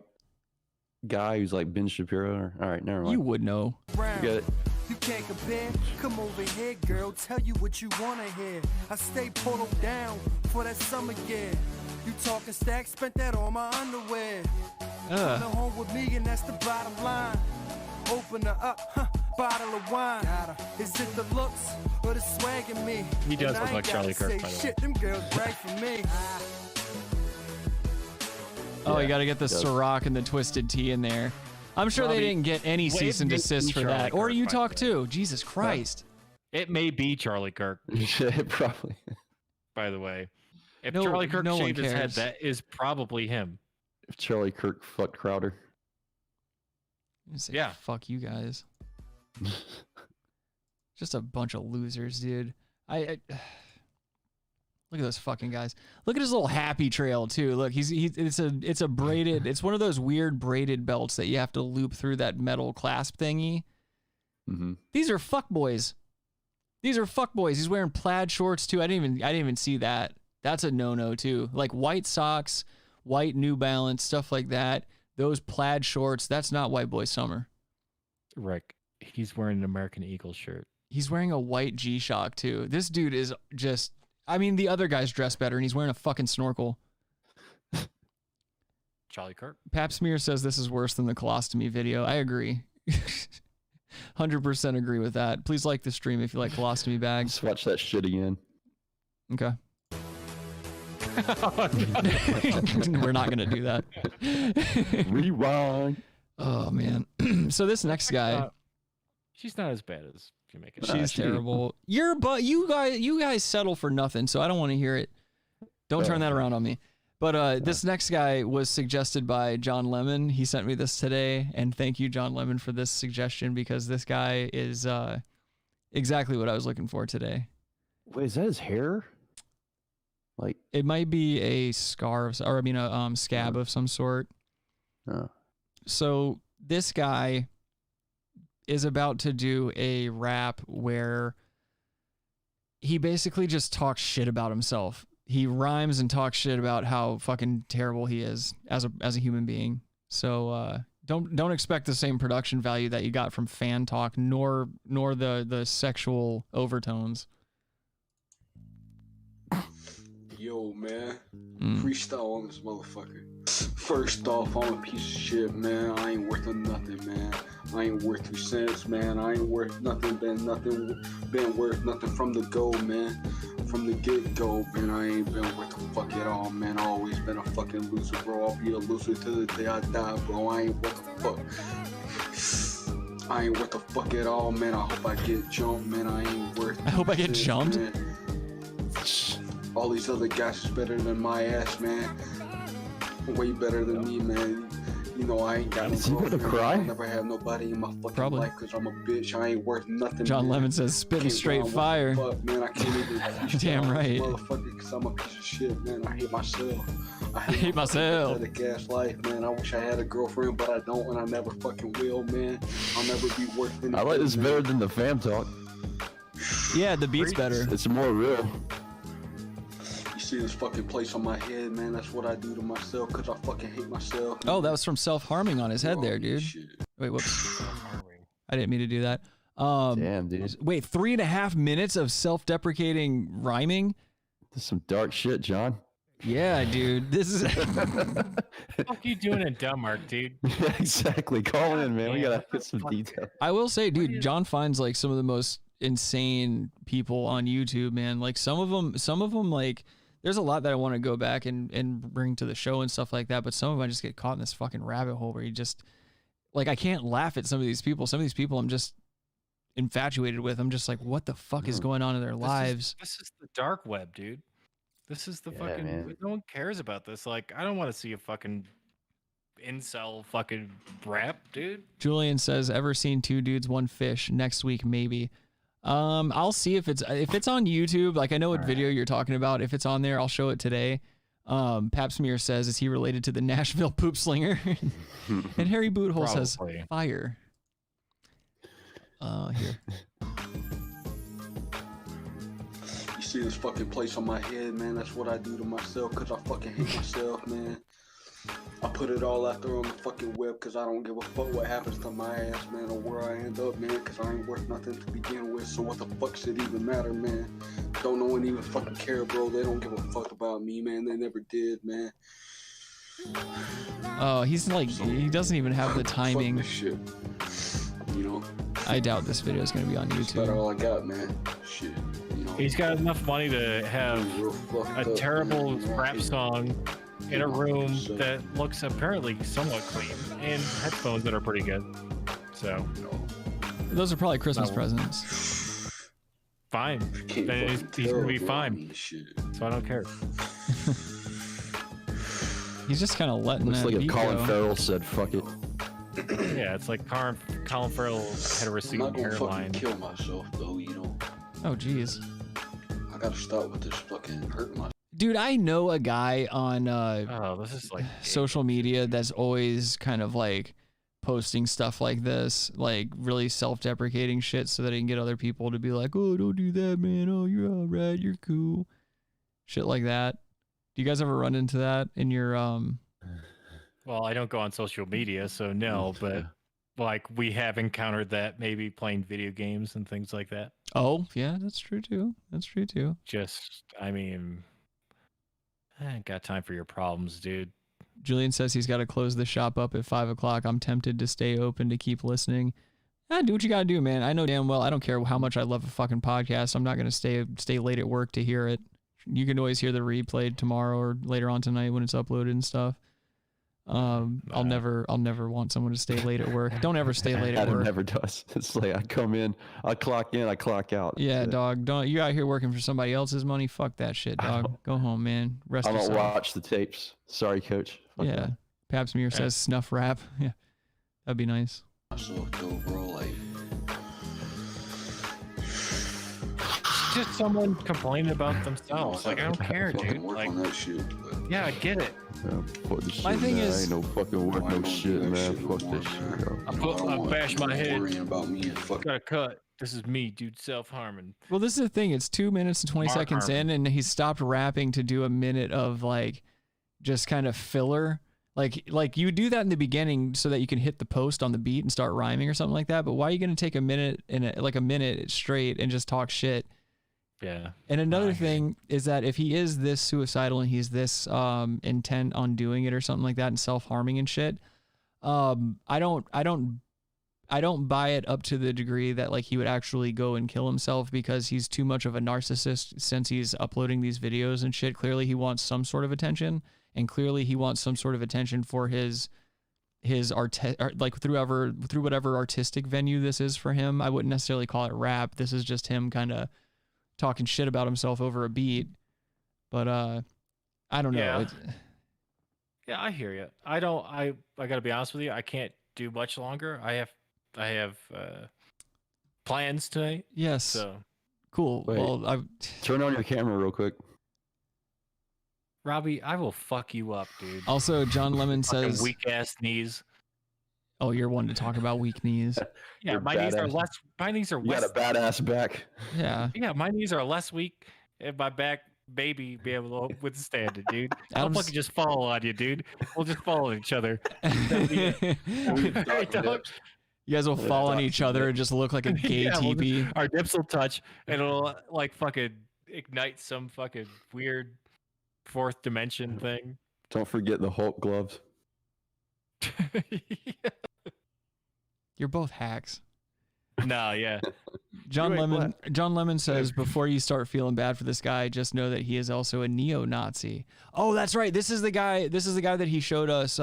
guy who's like Ben Shapiro. All right, never mind. You would know. You get it. You can't compare. Come over here, girl. Tell you what you wanna hear. I stay portal down for that summer gear. You talking stacks? Spent that on my underwear. Come home with me, and that's the bottom line. Open her up, bottle of wine. Is it the looks or the swag in me? He does And I look ain't like Charlie gotta Kirk, say by the way. shit, them girls brag for me. Oh, you got to get the Ciroc and the Twisted Tea in there. I'm sure they didn't get any cease and desist for that. Or you talk too. Jesus Christ. It may be Charlie Kirk. Probably. By the way, if No- Charlie Kirk no one shaved his head, cares. that is probably him. If Charlie Kirk fucked Crowder. Yeah. Fuck you guys. Just a bunch of losers, dude. I look at those fucking guys. Look at his little happy trail too. Look, it's a braided. It's one of those weird braided belts that you have to loop through that metal clasp thingy. Mm-hmm. These are fuck boys. These are fuck boys. He's wearing plaid shorts too. I didn't even see that. That's a no-no too. Like white socks, white New Balance, stuff like that. Those plaid shorts. That's not white boy summer. Rick, he's wearing an American Eagle shirt. He's wearing a white G-Shock too. This dude is just. I mean, the other guy's dressed better, and he's wearing a fucking snorkel. Charlie Kirk. Pap Smear says this is worse than the colostomy video. I agree. 100% agree with that. Please like the stream if you like colostomy bags. Let's watch that shit again. Okay. We're not going to do that. Rewind. Oh, man. So this next guy. She's not as bad as you make it. She's terrible. You guys settle for nothing, so I don't want to hear it. Don't turn that around on me. But this next guy was suggested by John Lemon. He sent me this today, and thank you, John Lemon, for this suggestion because this guy is exactly what I was looking for today. Wait, is that his hair? Like it might be a scar, or I mean a scab of some sort. So this guy is about to do a rap where he basically just talks shit about himself. He rhymes and talks shit about how fucking terrible he is as a human being. So don't expect the same production value that you got from fan talk, nor the sexual overtones. Yo, man. Freestyle on this motherfucker. First off, I'm a piece of shit, man. I ain't worth nothing, man. I ain't worth 2 cents, man. I ain't worth nothing, been worth nothing from the go, man. From the get-go, man. I ain't been worth the fuck at all, man. I always been a fucking loser, bro. I'll be a loser till the day I die, bro. I ain't worth the fuck. I ain't worth the fuck at all, man. I hope I get jumped, man. I ain't worth. I hope I get shit, jumped. Man. All these other guys is better than my ass, man. Way better than me, man. You know, I ain't got no Is he gonna girlfriend. cry? I never have nobody in my fucking life because I'm a bitch. I ain't worth nothing. John man. Lemon says, spitting Can't straight rhyme. What the fire. Fuck, man, I can't even. Damn right. Motherfucker, because I'm a piece of shit, man. I hate myself. I hate myself. Pathetic ass life, man. I wish I had a girlfriend, but I don't, and I never fucking will, man. I'll never be worth anything. I like this man. better than the fam talk. Yeah, the beat's better. It's more real. You see this fucking place on my head, man. That's what I do to myself because I fucking hate myself. Oh, that was from self-harming on his head there, dude. Wait, whoops. I didn't mean to do that. Damn, dude. Wait, 3.5 minutes of self-deprecating rhyming? This is some dark shit, John. Yeah, dude. This is. What the fuck you doing in Denmark, dude? Yeah, exactly. Call in, man. We gotta get some detail. I will say, dude, John finds like some of the most insane people on YouTube, man. Like some of them, like there's a lot that I want to go back and bring to the show and stuff like that. But some of them I just get caught in this fucking rabbit hole where you just like I can't laugh at some of these people. Some of these people I'm just infatuated with. I'm just like, what the fuck is going on in their lives? This is the dark web, dude. This is the fucking. man. No one cares about this. Like, I don't want to see a fucking incel fucking rap, dude. Julian says, ever seen Two Dudes, One Fish? Next week, maybe. I'll see if it's on YouTube. Like I know what video you're talking about. If it's on there, I'll show it today. Pap Smear says, is he related to the Nashville poop slinger? And Harry Boothole says, Probably. fire. Here. You see this fucking place on my head, man. That's what I do to myself because I fucking hate myself, man. I put it all out there on the fucking web because I don't give a fuck what happens to my ass, man, or where I end up, man, because I ain't worth nothing to begin with. So what the fuck should even matter, man? Don't no one even fucking care, bro. They don't give a fuck about me, man. They never did, man. Oh, he's like, he doesn't even have the timing. Fuck this shit. You know? I doubt this video is going to be on That's about YouTube. all I got, man. Shit. You know? He's got enough money to have a terrible rap song in a room that looks apparently somewhat clean and headphones that are pretty good. So Those are probably Christmas No. presents. fine. Then he's gonna be fine. So I don't care. He's just kind of letting Looks that like if beat Colin go. Farrell said, "Fuck it." Yeah, it's like Colin Farrell had a I'm receding not gonna hairline. fucking kill myself, though, you know? Oh, jeez. I gotta stop with this fucking hurting myself. Dude, I know a guy on Oh, this is like social media that's always kind of like posting stuff like this, like really self-deprecating shit so that he can get other people to be like, oh, don't do that, man. Oh, you're all right. You're cool. Shit like that. Do you guys ever run into that in your Well, I don't go on social media, so no, but like we have encountered that maybe playing video games and things like that. Oh, yeah, that's true too. That's true too. Just, I mean, I ain't got time for your problems, dude. Julian says he's got to close the shop up at 5 o'clock. I'm tempted to stay open to keep listening. Do what you gotta do, man. I know damn well I don't care how much I love a fucking podcast. I'm not gonna stay late at work to hear it. You can always hear the replay tomorrow or later on tonight when it's uploaded and stuff. I'll never want someone to stay late at work. Don't ever stay late at Adam work. never does. It's like I come in, I clock in, I clock out. Yeah, dog. Don't you out here working for somebody else's money? Fuck that shit, dog. Go home, man. Rest I don't yourself. watch the tapes. Sorry, coach. Fuck Yeah. that. Pap Smear says snuff rap. Yeah. That'd be nice. Myself, though, bro, like... Just someone complaining about themselves. Like I don't care, dude. Work Like, on that shit, but... yeah, I get it. Yeah, fuck this shit, My thing man. is- ain't no fucking work, no shit, man. Fuck this shit, yo. I bash my head. Worrying about me and fuck. Got a cut. This is me, dude. Self-harming. Well, this is the thing. It's 2 minutes and 20 Mark seconds Harmon. in, and he stopped rapping to do a minute of like just kind of filler. Like you do that in the beginning so that you can hit the post on the beat and start rhyming or something like that. But why are you going to take a minute like a minute straight and just talk shit? Yeah. And another thing is that if he is this suicidal and he's this intent on doing it or something like that and self-harming and shit, I don't buy it up to the degree that like he would actually go and kill himself because he's too much of a narcissist since he's uploading these videos and shit. Clearly he wants some sort of attention, and clearly he wants some sort of attention for his like through whatever artistic venue this is for him. I wouldn't necessarily call it rap. This is just him kind of talking shit about himself over a beat. But I don't know. Yeah. Yeah, I hear you. I don't. I gotta be honest with you. I can't do much longer. I have plans tonight. Yes. So Cool. Wait, Well, turn on your camera real quick. Robbie, I will fuck you up, dude. Also, John Lemon Fucking says, weak ass knees. "Oh, you're one to talk about weak knees." Yeah, You're my knees are badass. less. My knees are You got less. a badass back. Yeah. Yeah, my knees are less weak, and my back maybe be able to withstand it, dude. I'll Adam's- fucking just fall on you, dude. We'll just follow each other. That'll be it. Hey, dog. You guys will fall on each other and just look like a gay Yeah, we'll teepee. our dips will touch, and it'll like fucking ignite some fucking weird fourth dimension thing. Don't forget the Hulk gloves. You're both hacks. No, yeah. John You ain't Lemon. John Lemon says, before you start feeling bad for this guy, just know that he is also a neo-Nazi. Oh, that's right. This is the guy. This is the guy that he showed us.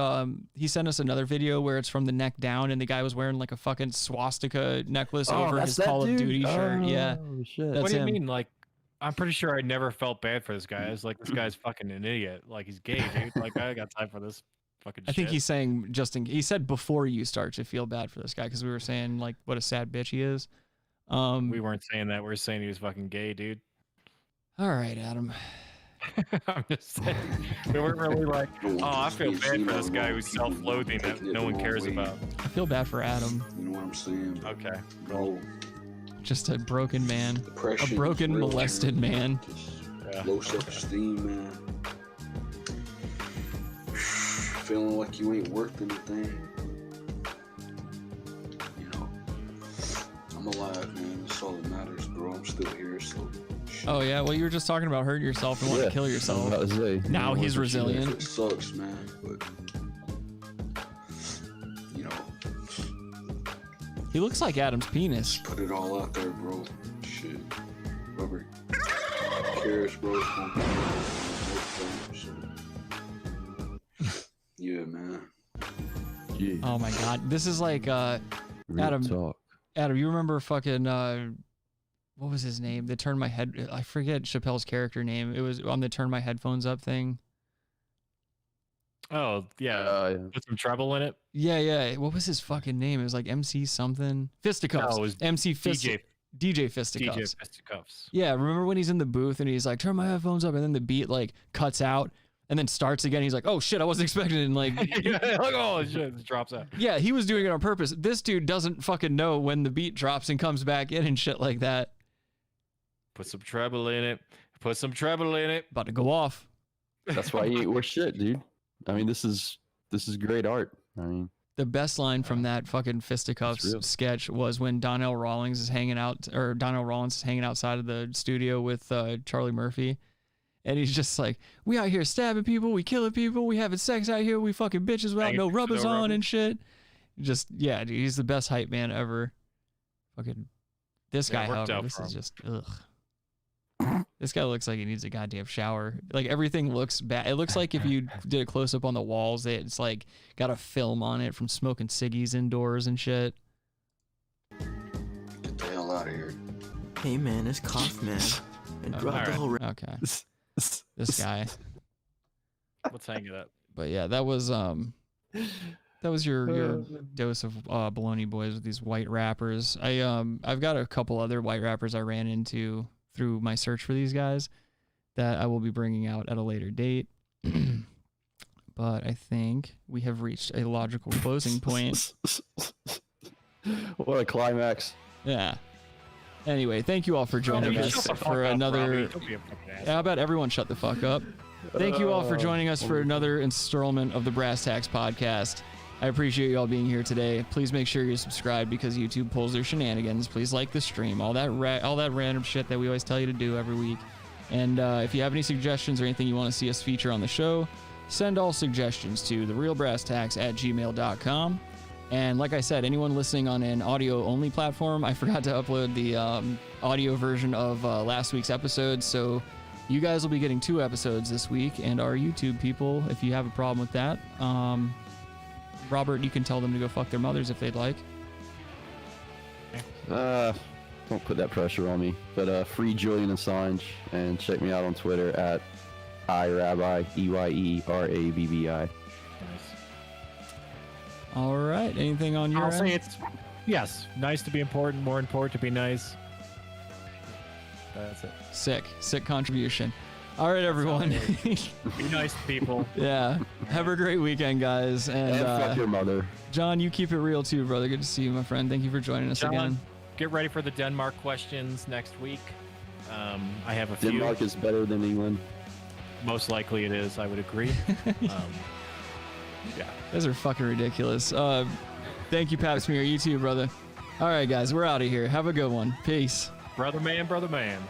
He sent us another video where it's from the neck down, and the guy was wearing like a fucking swastika necklace over his Call of Duty shirt. Yeah. Shit. That's What do you him. mean? Like, I'm pretty sure I never felt bad for this guy. I was like, this guy's fucking an idiot. Like, he's gay, dude. Like, I got time for this fucking I think shit. he's saying he said before you start to feel bad for this guy because we were saying like what a sad bitch he is. We weren't saying that. We were saying he was fucking gay, dude. All right, Adam. I'm just saying. We weren't really like, oh, I feel bad for this guy who's self-loathing that no one cares about. I feel bad for Adam. You know what I'm saying? Okay. Bro, Just a broken man. depression A broken, is real, molested man. Yeah. low self-esteem, man. Feeling like you ain't worth anything. You know, I'm alive, man. That's all that matters, bro. I'm still here, so. Oh yeah, well you were just talking about hurting yourself and wanting to kill I was yourself. about to say, Now he's It resilient. sucks, man, but you know, He looks like Adam's penis. put it all out there, bro. Shit, rubber cares, bro. Yeah, man. Oh my god, this is like Adam. Talk. Adam, you remember fucking what was his name? The Turn My Head. I forget Chappelle's character name. It was on the Turn My Headphones Up thing. Oh, yeah. Put some treble in it. Yeah. What was his fucking name? It was like MC something. Fisticuffs. No, it was MC DJ Fisticuffs. DJ Fisticuffs. Yeah, remember when he's in the booth and he's like, turn my headphones up, and then the beat like cuts out and then starts again. He's like, oh shit, I wasn't expecting it. And like, Like, oh shit, it drops out. yeah, he was doing it on purpose. This dude doesn't fucking know when the beat drops and comes back in and shit like that. Put some treble in it. Put some treble in it. About to go off. That's why you ain't worth shit, dude. I mean, this is great art. I mean, The best line from that fucking Fisticuffs sketch was when Donnell Rawlins is hanging outside of the studio with Charlie Murphy. And he's just like, we out here stabbing people, we killing people, we having sex out here, we fucking bitches without no rubbers on and shit. Just, yeah, dude, he's the best hype man ever. Fucking, this guy, however, this is just, ugh. This guy looks like he needs a goddamn shower. Like, everything looks bad. It looks like if you did a close-up on the walls, it's like got a film on it from smoking ciggies indoors and shit. Get the hell out of here. Hey man, it's Cough Man. And drop the whole Okay. This guy. Let's hang it up. But yeah, that was your dose of Bologna Boys with these white rappers. I've got a couple other white rappers I ran into through my search for these guys that I will be bringing out at a later date. But I think we have reached a logical closing point. what a climax. Yeah. Anyway, thank you all for joining us for another. How about everyone shut the fuck up? Thank you all for joining us for another installment of the Brass Tacks podcast. I appreciate you all being here today. Please make sure you're subscribed because YouTube pulls their shenanigans. Please like the stream, all that random shit that we always tell you to do every week. And if you have any suggestions or anything you want to see us feature on the show, send all suggestions to therealbrasstacks@gmail.com. And like I said, anyone listening on an audio-only platform, I forgot to upload the audio version of last week's episode, so you guys will be getting 2 episodes this week. And our YouTube people, if you have a problem with that, Robert, you can tell them to go fuck their mothers if they'd like. Don't put that pressure on me. But free Julian Assange, and check me out on Twitter at Rabbi, EYERABBI. All right. Anything on your I'll end? say it's yes. Nice to be important. More important to be nice. That's it. Sick contribution. All right, everyone. Be nice to people. Yeah. Have a great weekend, guys. And fuck your mother. John, you keep it real too, brother. Good to see you, my friend. Thank you for joining us John, again. get ready for the Denmark questions next week. I have a few. Denmark is better than England. Most likely it is. I would agree. Yeah. Those are fucking ridiculous. Thank you, Pap Smear. You too, brother. All right, guys. We're out of here. Have a good one. Peace. Brother man, brother man.